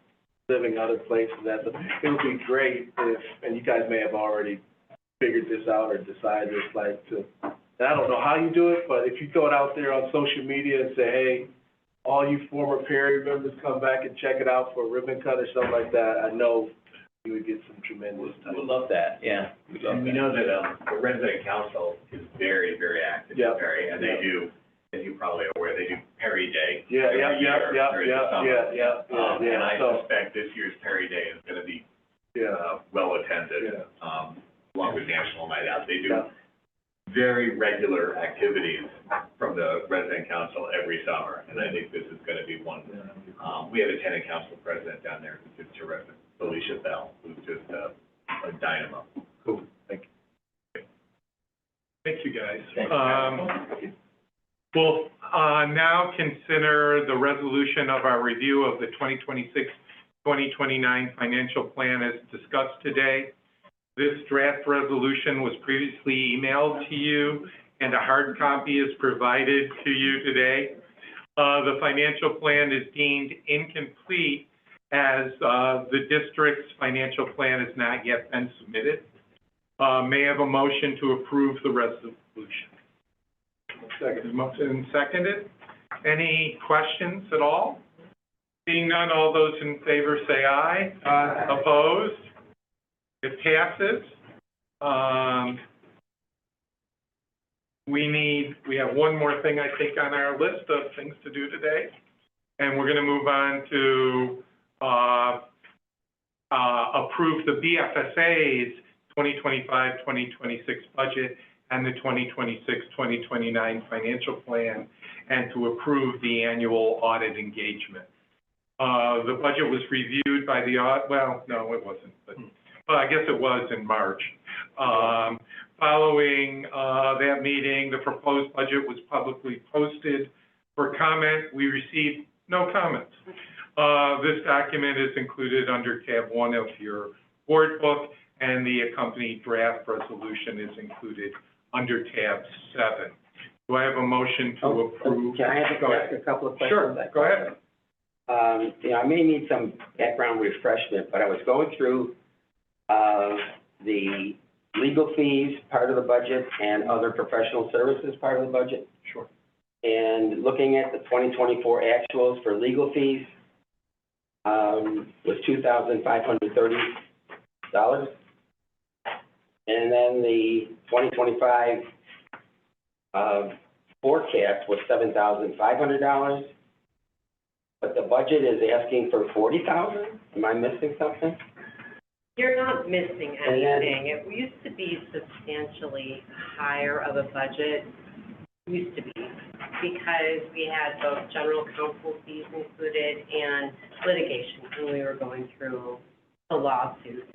living other places. It would be great if, and you guys may have already figured this out or decided, and I don't know how you do it, but if you throw it out there on social media and say, hey, all you former Perry members come back and check it out for a ribbon cut or something like that, I know you would get some tremendous time. We'd love that, yeah. We'd love And we that. know that, the resident council is very, very active in Yeah. Perry, and they do, as you're probably aware, they do Perry Day Yeah, every yeah, year during the summer. And I So, suspect this year's Perry Day is gonna be, yeah, well attended, yeah. along with National Night Out. They do Yeah. very regular activities from the resident council every summer, and I think this is gonna be one. We have a tenant council president down there who's just terrific, Felicia Bell, who's just a dynamo. Cool, thank you. Thank you, guys. Thank you. We'll now consider the resolution of our review of the 2026-2029 financial plan as discussed today. This draft resolution was previously emailed to you, and a hard copy is provided to you today. The financial plan is deemed incomplete as the district's financial plan has not yet been submitted. May I have a motion to approve the resolution? Second. Motion seconded. Any questions at all? Seeing none, all those in favor say aye. Aye. Opposed? It passes. We have one more thing, I think, on our list of things to do today. And we're gonna move on to, approve the BFSA's 2025-2026 budget and the 2026-2029 financial plan, and to approve the annual audit engagement. The budget was reviewed by the well, no, it wasn't, but, I guess it was in March. Following, that meeting, the proposed budget was publicly posted for comment. We received no comments. This document is included under tab 1 of your board book, and the accompanying draft resolution is included under tab 7. Do I have a motion to approve? Can I ask Go ahead. a couple of questions? Sure, go ahead. I may need some background refreshment, but I was going through, the legal fees part of the budget and other professional services part of the budget. Sure. And looking at the 2024 actuals for legal fees, was $2,530. dollars. And then the 2025 forecast was $7,500. But the budget is asking for 40,000? Am I missing something? You're not missing And then- anything. It used to be substantially higher of a budget, used to be, because we had both general counsel fees included and litigation when we were going through the lawsuit.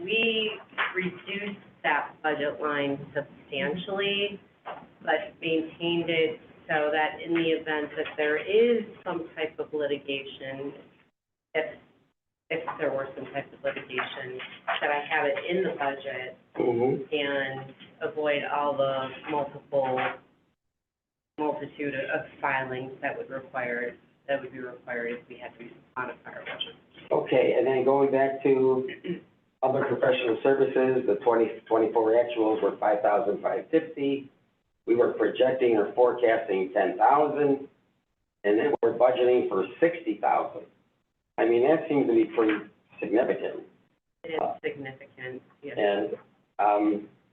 We reduced that budget line substantially, but maintained it so that in the event that there is some type of litigation, if there were some type of litigation, that I have it in the budget and avoid all the multitude of filings that would be required if we had to modify our budget. Okay, and then going back to other professional services, the 2024 actuals were $5,550. We were projecting or forecasting 10,000, and then we're budgeting for 60,000. I mean, that seems to be pretty significant. It is significant, yes. And,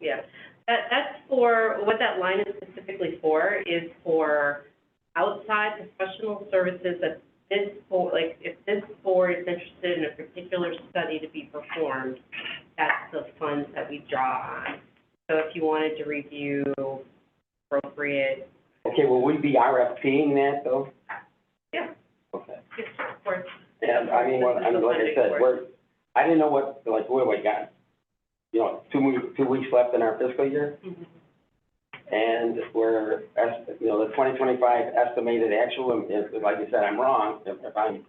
Yeah, that's for, what that line is specifically for is for outside professional services that this board, like, if this board is interested in a particular study to be performed, that's the funds that we draw on. So if you wanted to review appropriate. okay, will we be RFPing that, though? Yeah. Okay. Yes, of course. And, I mean, like I said, I didn't know what do we got? You know, 2 weeks left in our fiscal year? Mhm. And we're, the 2025 estimated actual, like you said, I'm wrong, if I'm,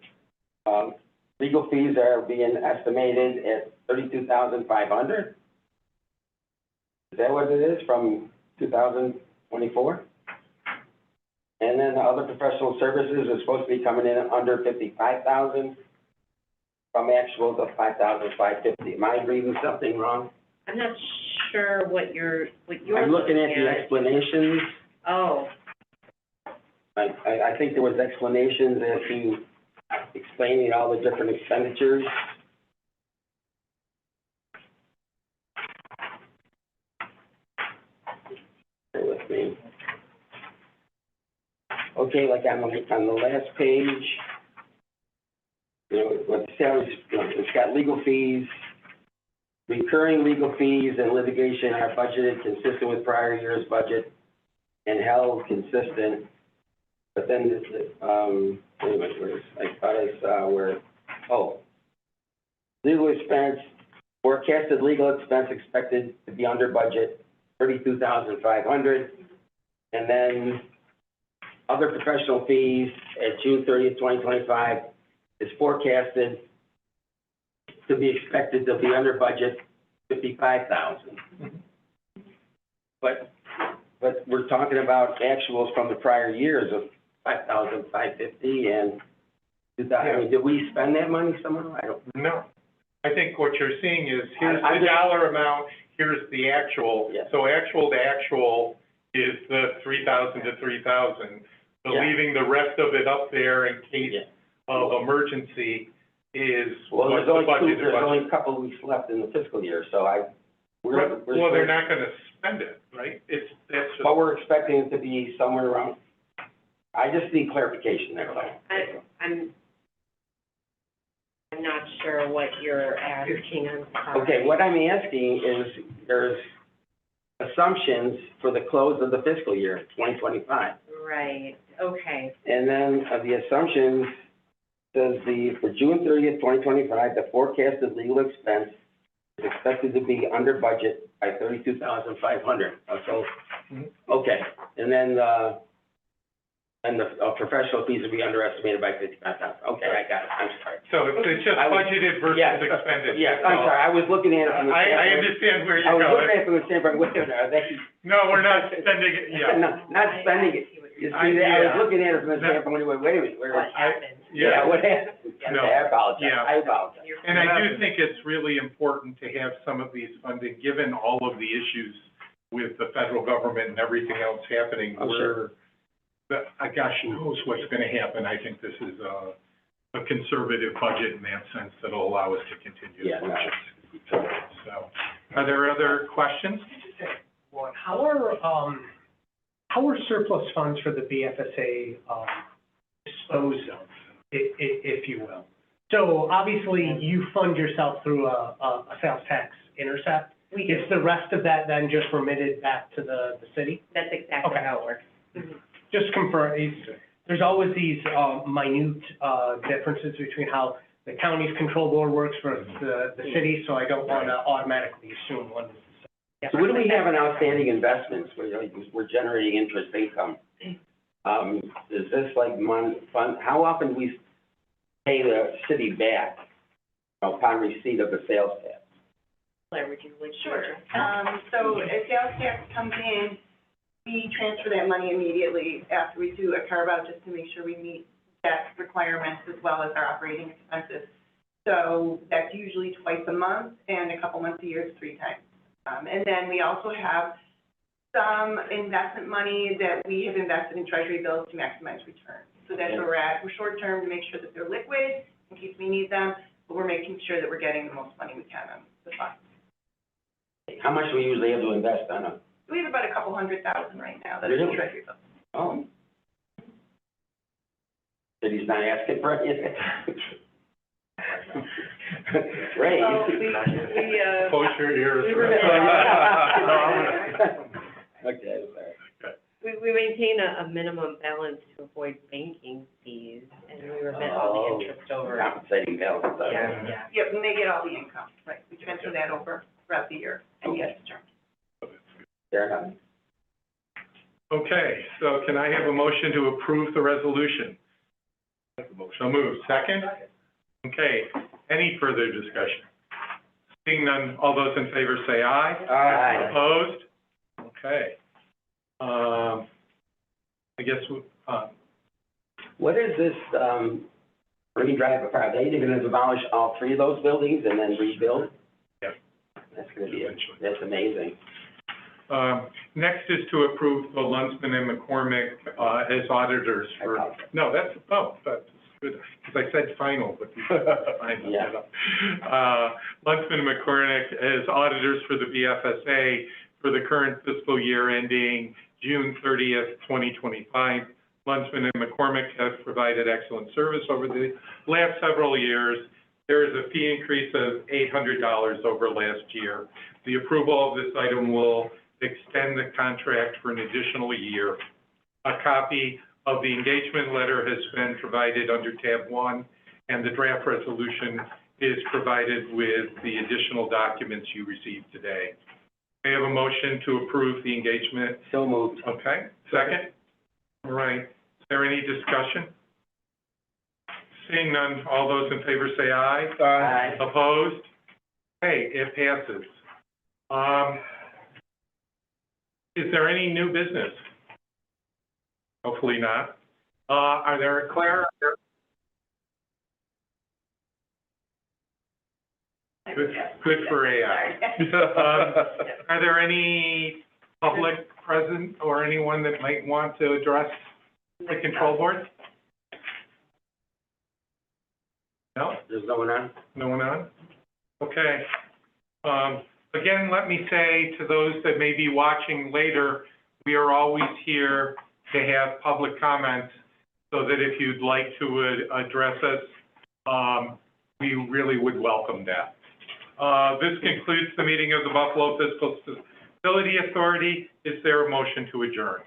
legal fees are being estimated at $32,500? Is that what it is from 2024? And then the other professional services are supposed to be coming in under 55,000 from actuals of 5,550. Am I reading something wrong? I'm not sure what you're I'm looking at the explanations. Oh, I think there was explanations as to explaining all the different expenditures. Bear with me. Okay, like on the last page, you know, what the salaries, it's got legal fees, recurring legal fees and litigation are budgeted consistent with prior year's budget and held consistent. But then, wait a minute, I thought I saw legal expense, forecasted legal expense expected to be under budget, $32,500. And then other professional fees at June 30th, 2025 is forecasted to be expected to be under budget, $55,000. But we're talking about actuals from the prior years of $5,550 and 2,000. I mean, did we spend that money somewhere? I don't. No. I think what you're seeing is, here's I'm the just- dollar amount, here's the actual. Yeah. So actual to actual is the 3,000 to 3,000. But Yeah. leaving the rest of it up there in case Yeah. of emergency is Well, what there's the only budget there's only a couple of weeks left in the fiscal year, so Well, they're not gonna spend it, right? That's just. but we're expecting it to be somewhere around, I just need clarification there, though. I'm not sure what you're asking, I'm sorry. Okay, what I'm asking is, there's assumptions for the close of the fiscal year, 2025. Right, okay. And then the assumptions says for June 30th, 2025, the forecasted legal expense is expected to be under budget by $32,500. So, okay, and then the professional fees will be underestimated by $55,000. Okay, I got it, I'm sorry. So it's just budgeted versus Yes, expended. yes, I'm sorry, I was looking at it from the I standpoint. understand where I you're was looking going. at it from the standpoint, wait a minute, are they? No, we're not spending it, yeah. No, not spending it. You see, I was looking at it from the standpoint, wait a minute, What happened? yeah, what happened? No. Okay, I apologize, Yeah. I apologize. And I do think it's really important to have some of these funding, given all of the issues with the federal government and everything else happening, Oh, sure. gosh knows what's gonna happen. I think this is, a conservative budget in that sense that'll allow us to continue to Yeah, no, function. it's- So, are there other questions? One, how are surplus funds for the BFSA, disposed of, if you will? So obviously, you fund yourself through a sales tax intercept. We do. Is the rest of that then just remitted back to the city? That's exactly Okay. how it works. Mhm. Just confirm, there's always these, minute, differences between how the county's control board works versus the city, so I don't want to automatically assume one is the same. So what do we have in outstanding investments? We're generating interest income. Is this like fund, how often do we pay the city back upon receipt of the sales tax? Claire, would you like to? Sure. So if sales tax comes in, we transfer that money immediately after we do a carve-out, just to make sure we meet tax requirements as well as our operating expenses. So that's usually twice a month, and a couple months a year is 3 times. And then we also have some investment money that we have invested in treasury bills to maximize return. So that's where we're at. We're short-term to make sure that they're liquid in case we need them, but we're making sure that we're getting the most money we can on the funds. How much do we usually have to invest on a, We have about a couple $100,000 right now that is in Really? treasury bills. oh? City's not asking for anything? Great. So we, Close your ears. we were- Okay, sorry. We maintain a minimum balance to avoid banking fees, and we remit all the interest over. Compensating balance. Yeah. Yep, and they get all the income, right, we transfer that over throughout the year and get the term. Fair enough. Okay, so can I have a motion to approve the resolution? So moved. Second? Okay, any further discussion? Seeing none, all those in favor say aye. Aye. Opposed? Okay. I guess, What is this, Marine Drive, are they gonna demolish all 3 of those buildings and then rebuild? Yep. That's gonna be, that's amazing. next is to approve the Lunsman and McCormick, as auditors for, no, that's good, because I said final, but I messed it up. Lunsman and McCormick as auditors for the BFSA for the current fiscal year ending June 30th, 2025. Lunsman and McCormick have provided excellent service over the last several years. There is a fee increase of $800 over last year. The approval of this item will extend the contract for an additional year. A copy of the engagement letter has been provided under tab 1, and the draft resolution is provided with the additional documents you received today. May I have a motion to approve the engagement? So moved. Okay, second? All right, is there any discussion? Seeing none, all those in favor say aye. Aye. Opposed? Okay, it passes. Is there any new business? Hopefully not. Are there, Claire? Good for AI. Are there any public present or anyone that might want to address the control board? No? There's no one on? No one on? Okay. Again, let me say to those that may be watching later, we are always here to have public comments so that if you'd like to address us, we really would welcome that. This concludes the meeting of the Buffalo Fiscal Stability Authority. Is there a motion to adjourn?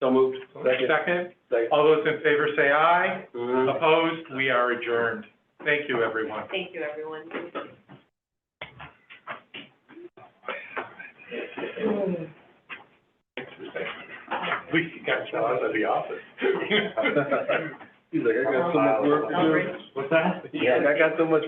So moved. Second? All those in favor say aye. Mhm. Opposed? We are adjourned. Thank you, everyone. Thank you, everyone. We got John out of the office. He's like, I got so much work to do. What's that? Yeah, I got so much